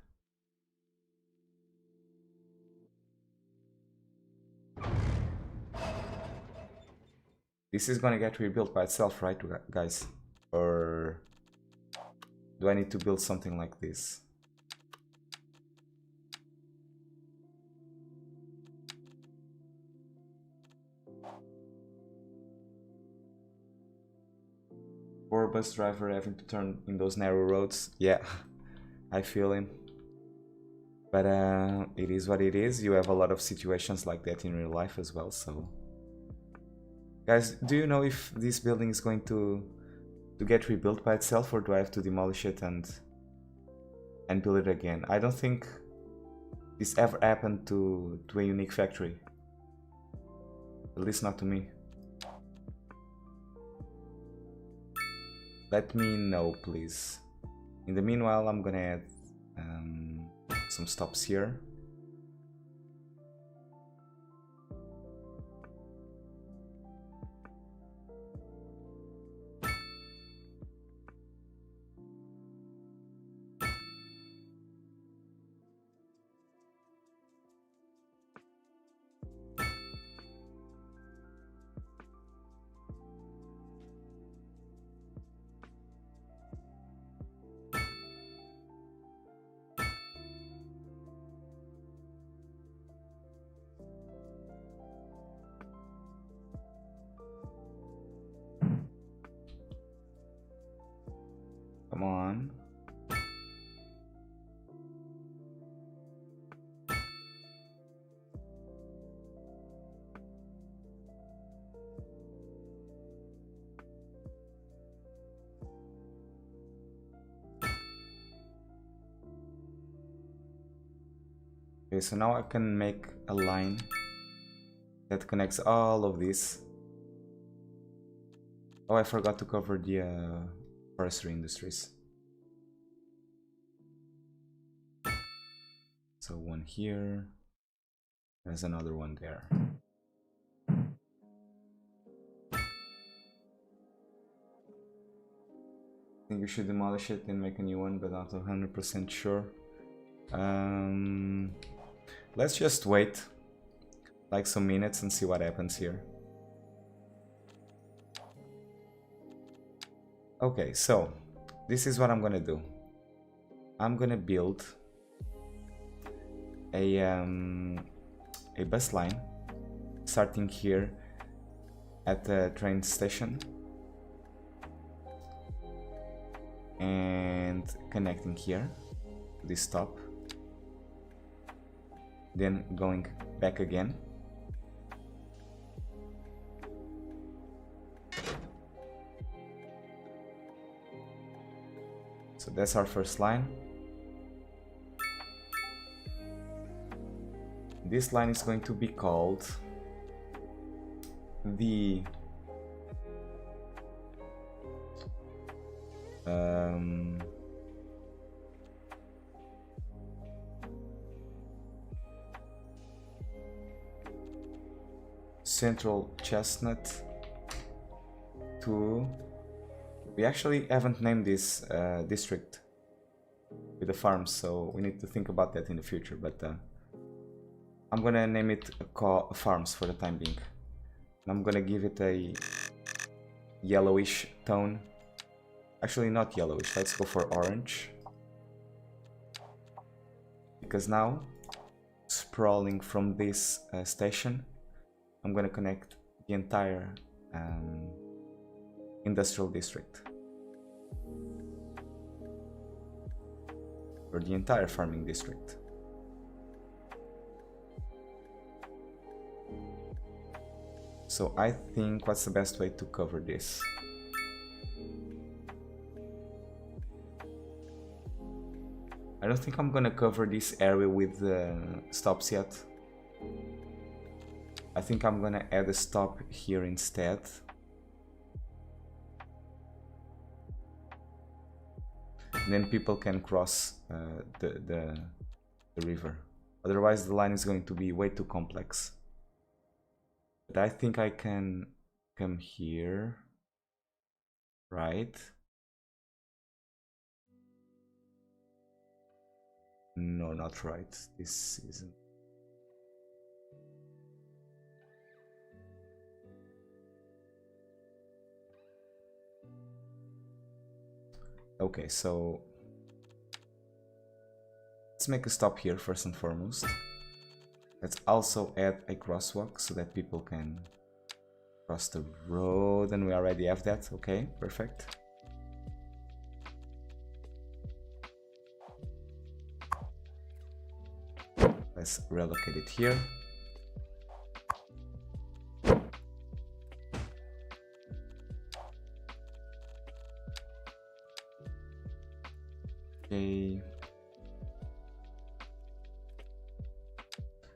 This is gonna get rebuilt by itself, right, guys? Or do I need to build something like this? Poor bus driver having to turn in those narrow roads. Yeah, I feel him. But it is what it is. You have a lot of situations like that in real life as well. So, guys, do you know if this building is going to get rebuilt by itself, or do I have to demolish it and build it again? I don't think this ever happened to a unique factory. At least not to me. Let me know, please. In the meanwhile, I'm gonna add some stops here. Come on. Okay, so now I can make a line that connects all of this. Oh, I forgot to cover the forestry industries. So one here, there's another one there. I think we should demolish it and make a new one, but not 100% sure. Let's just wait like some minutes and see what happens here. Okay, so this is what I'm gonna do. I'm gonna build a bus line starting here at the train station and connecting here to this stop, then going back again. So that's our first line. This line is going to be called the Central Chestnut to... We actually haven't named this district with the farms, so we need to think about that in the future, but I'm gonna name it farms for the time being. And I'm gonna give it a yellowish tone. Actually not yellowish, let's go for orange. Because now, sprawling from this station, I'm gonna connect the entire industrial district. Or the entire farming district. So I think what's the best way to cover this? I don't think I'm gonna cover this area with stops yet. I think I'm gonna add a stop here instead. And then people can cross the river. Otherwise the line is going to be way too complex. But I think I can come here, right? No, not right. This isn't. Okay, so let's make a stop here first and foremost. Let's also add a crosswalk so that people can cross the road, and we already have that. Okay, perfect. Let's relocate it here. Okay.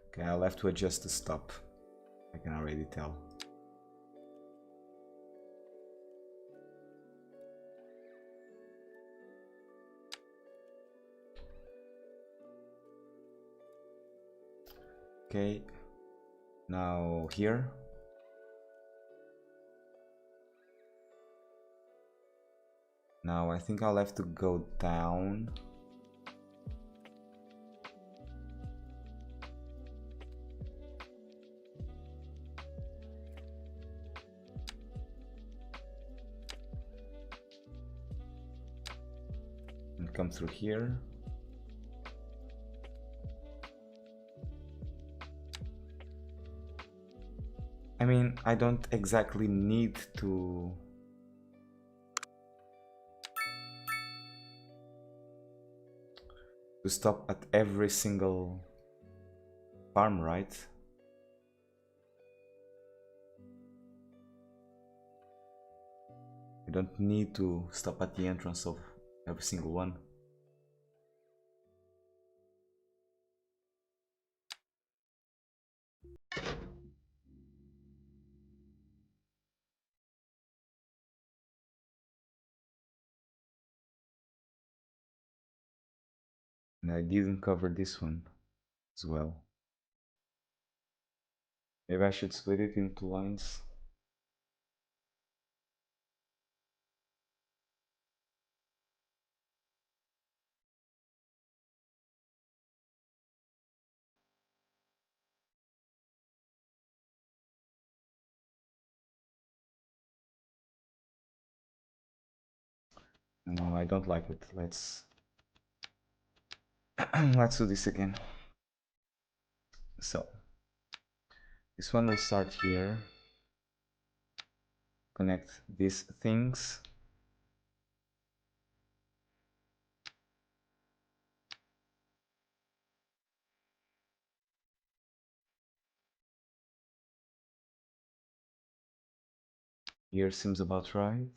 Okay, I'll have to adjust the stop. I can already tell. Okay, now here. Now I think I'll have to go down. And come through here. I mean, I don't exactly need to stop at every single farm, right? I don't need to stop at the entrance of every single one. And I didn't cover this one as well. Maybe I should split it into lines. No, I don't like it. Let's let's do this again. So this one will start here. Connect these things. Here seems about right.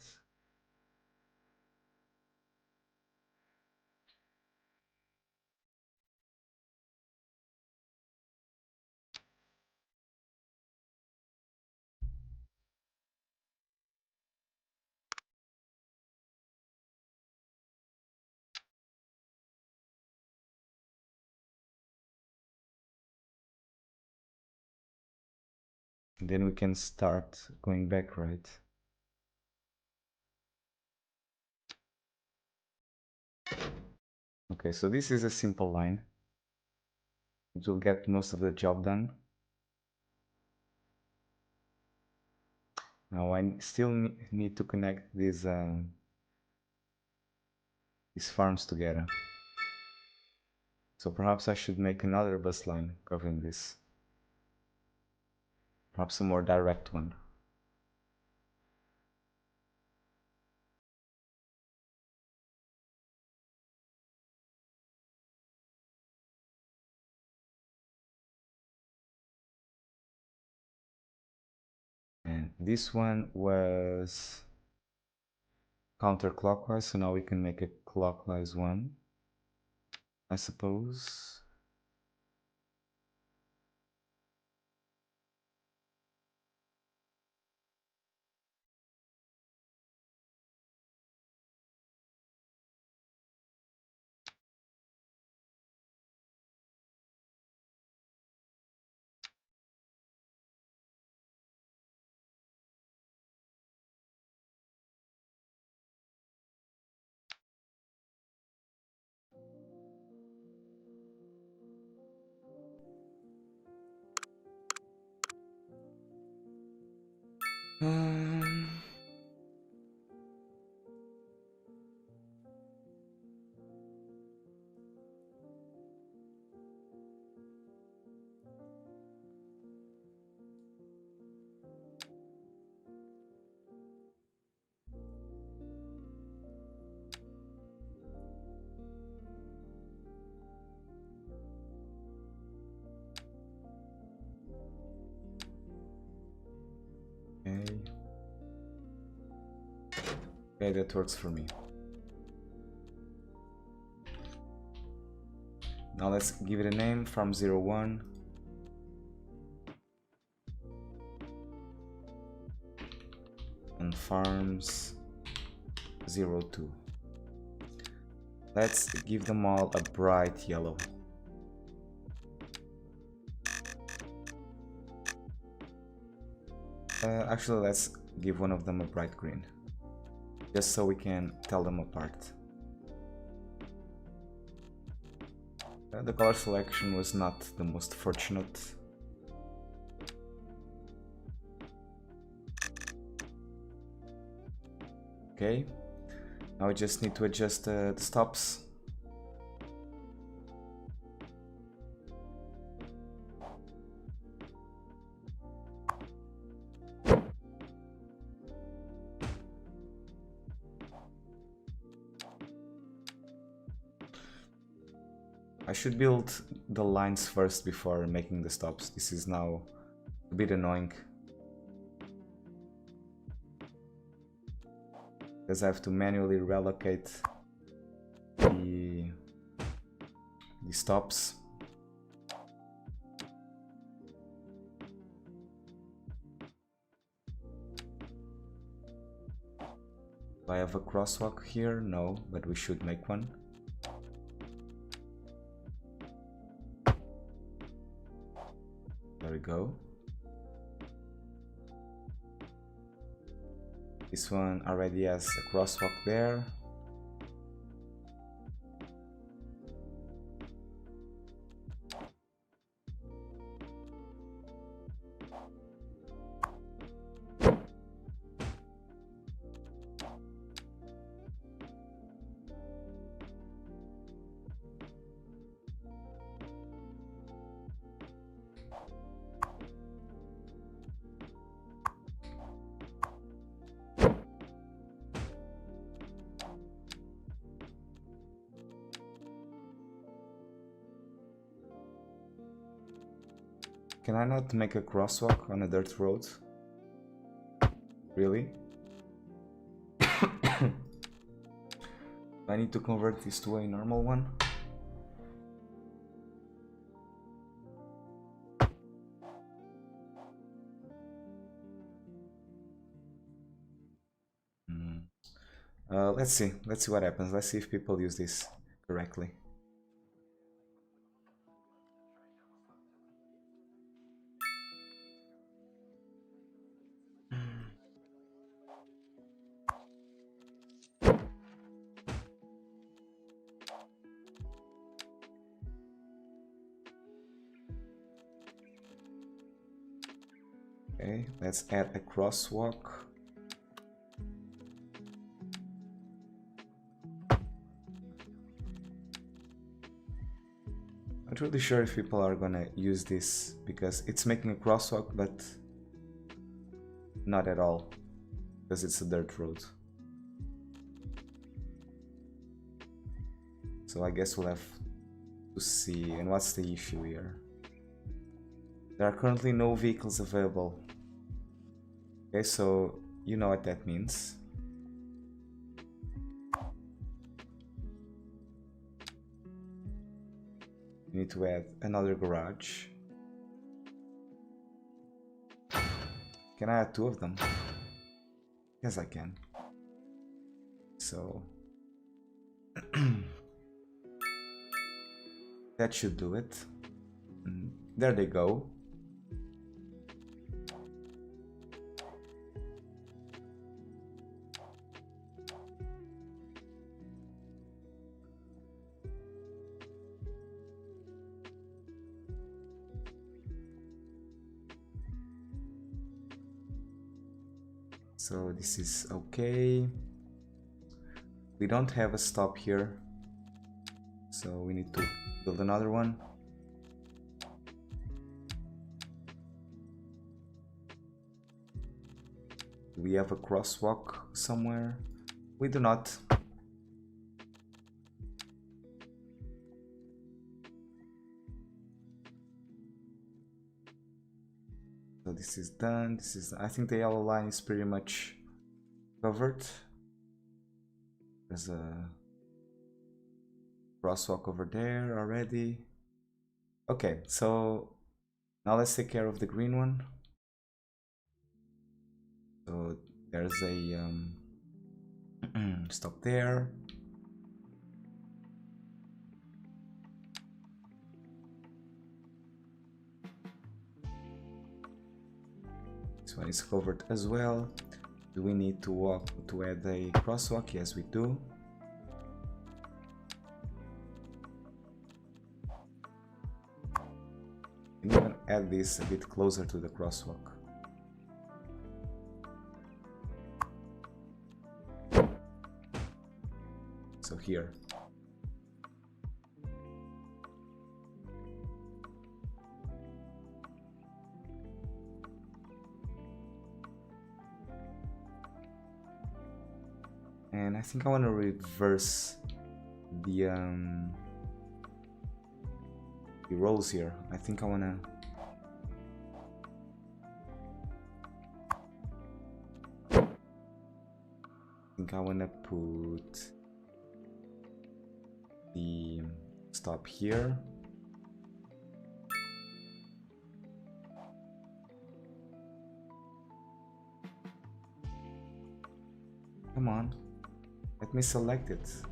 Then we can start going back, right? Okay, so this is a simple line. It will get most of the job done. Now I still need to connect these farms together. So perhaps I should make another bus line covering this. Perhaps a more direct one. And this one was counterclockwise, so now we can make a clockwise one, I suppose. Um, Okay. Okay, that works for me. Now let's give it a name, farm 01. And farms 02. Let's give them all a bright yellow. Actually, let's give one of them a bright green, just so we can tell them apart. The color selection was not the most fortunate. Okay, now we just need to adjust the stops. I should build the lines first before making the stops. This is now a bit annoying, because I have to manually relocate the stops. Do I have a crosswalk here? No, but we should make one. There we go. This one already has a crosswalk there. Can I not make a crosswalk on a dirt road? Really? I need to convert this to a normal one. Let's see what happens. Let's see if people use this correctly. Okay, let's add a crosswalk. Not really sure if people are gonna use this, because it's making a crosswalk, but not at all, because it's a dirt road. So I guess we'll have to see. And what's the issue here? There are currently no vehicles available. Okay, so you know what that means. We need to add another garage. Can I add two of them? Yes, I can. So that should do it. There they go. So this is okay. We don't have a stop here, so we need to build another one. Do we have a crosswalk somewhere? We do not. So this this is done. This is, I think the yellow line is pretty much covered. There's a crosswalk over there already. Okay, so now let's take care of the green one. So there's a stop there. This one is covered as well. Do we need to add a crosswalk? Yes, we do. And even add this a bit closer to the crosswalk. So here. And I think I want to reverse the rows here. I think I want to put the stop here. Come on, let me select it.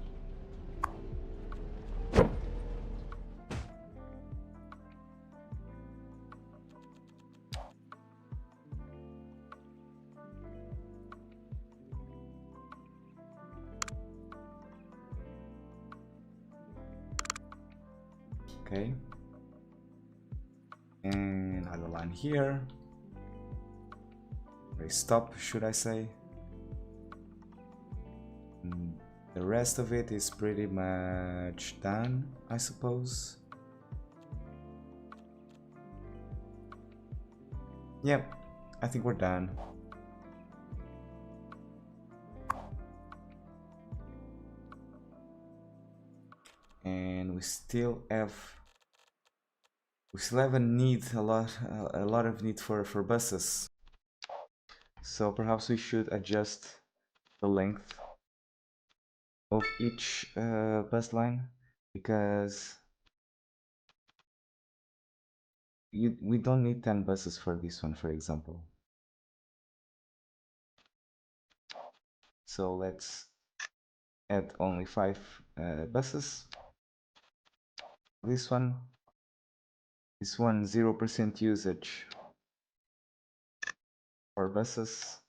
Okay, and another line here. Stop, should I say? The rest of it is pretty much done, I suppose. Yep, I think we're done. And we still have a need, a lot of need for buses. So perhaps we should adjust the length of each bus line, because we don't need 10 buses for this one, for example. So let's add only 5 buses. This one 0% usage for buses.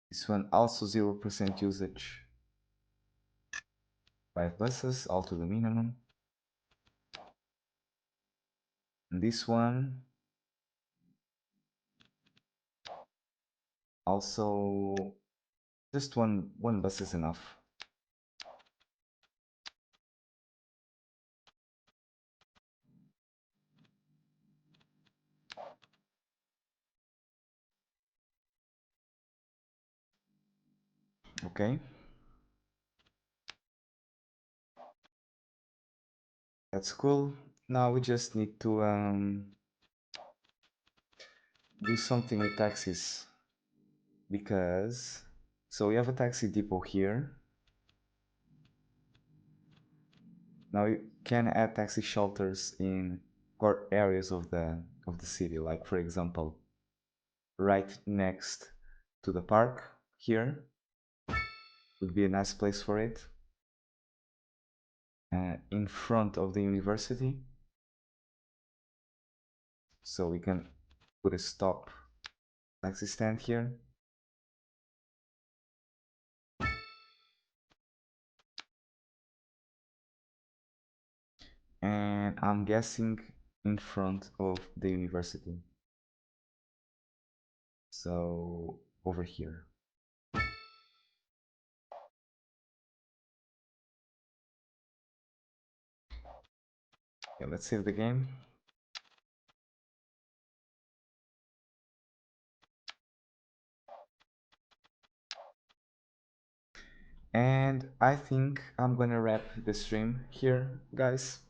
This one also 0% usage. 5 buses, all to the minimum. And this one also just one bus is enough. Okay. That's cool. Now we just need to do something with taxis, because so we have a taxi depot here. Now you can add taxi shelters in core areas of the city, like for example right next to the park here would be a nice place for it. In front of the university, so we can put a stop taxi stand here. And I'm guessing in front of the university, so over here. Okay, let's save the game. And I think I'm gonna wrap the stream here, guys.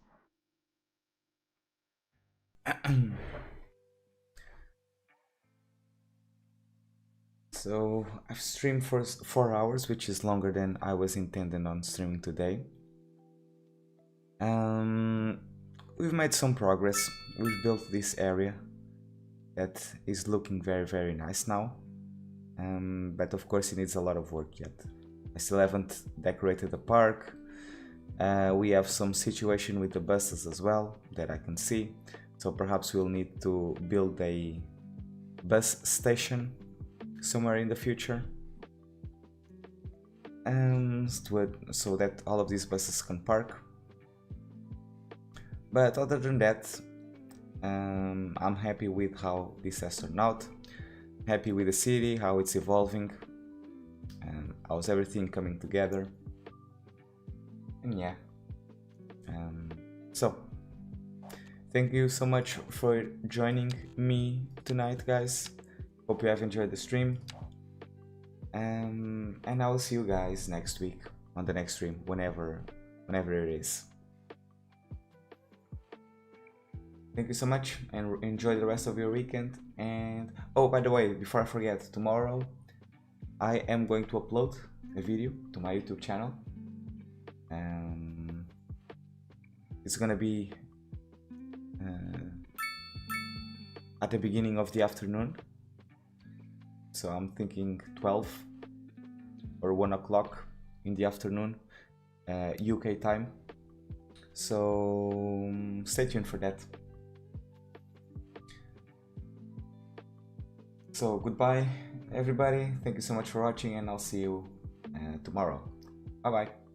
So I've streamed for 4 hours, which is longer than I was intending on streaming today. We've made some progress. We've built this area that is looking very nice now. But of course it needs a lot of work yet. I still haven't decorated the park. We have some situation with the buses as well that I can see. So perhaps we'll need to build a bus station somewhere in the future. So that all of these buses can park. But other than that, I'm happy with how this has turned out. Happy with the city, how it's evolving, and how's everything coming together. And yeah. So thank you so much for joining me tonight, guys. Hope you have enjoyed the stream. And I will see you guys next week on the next stream, whenever it is. Thank you so much and enjoy the rest of your weekend. And oh, by the way, before I forget, tomorrow I am going to upload a video to my YouTube channel. It's gonna be at the beginning of the afternoon. So I'm thinking 12 or 1 o'clock in the afternoon, UK time. So stay tuned for that. So goodbye everybody, thank you so much for watching, and I'll see you tomorrow. Bye bye.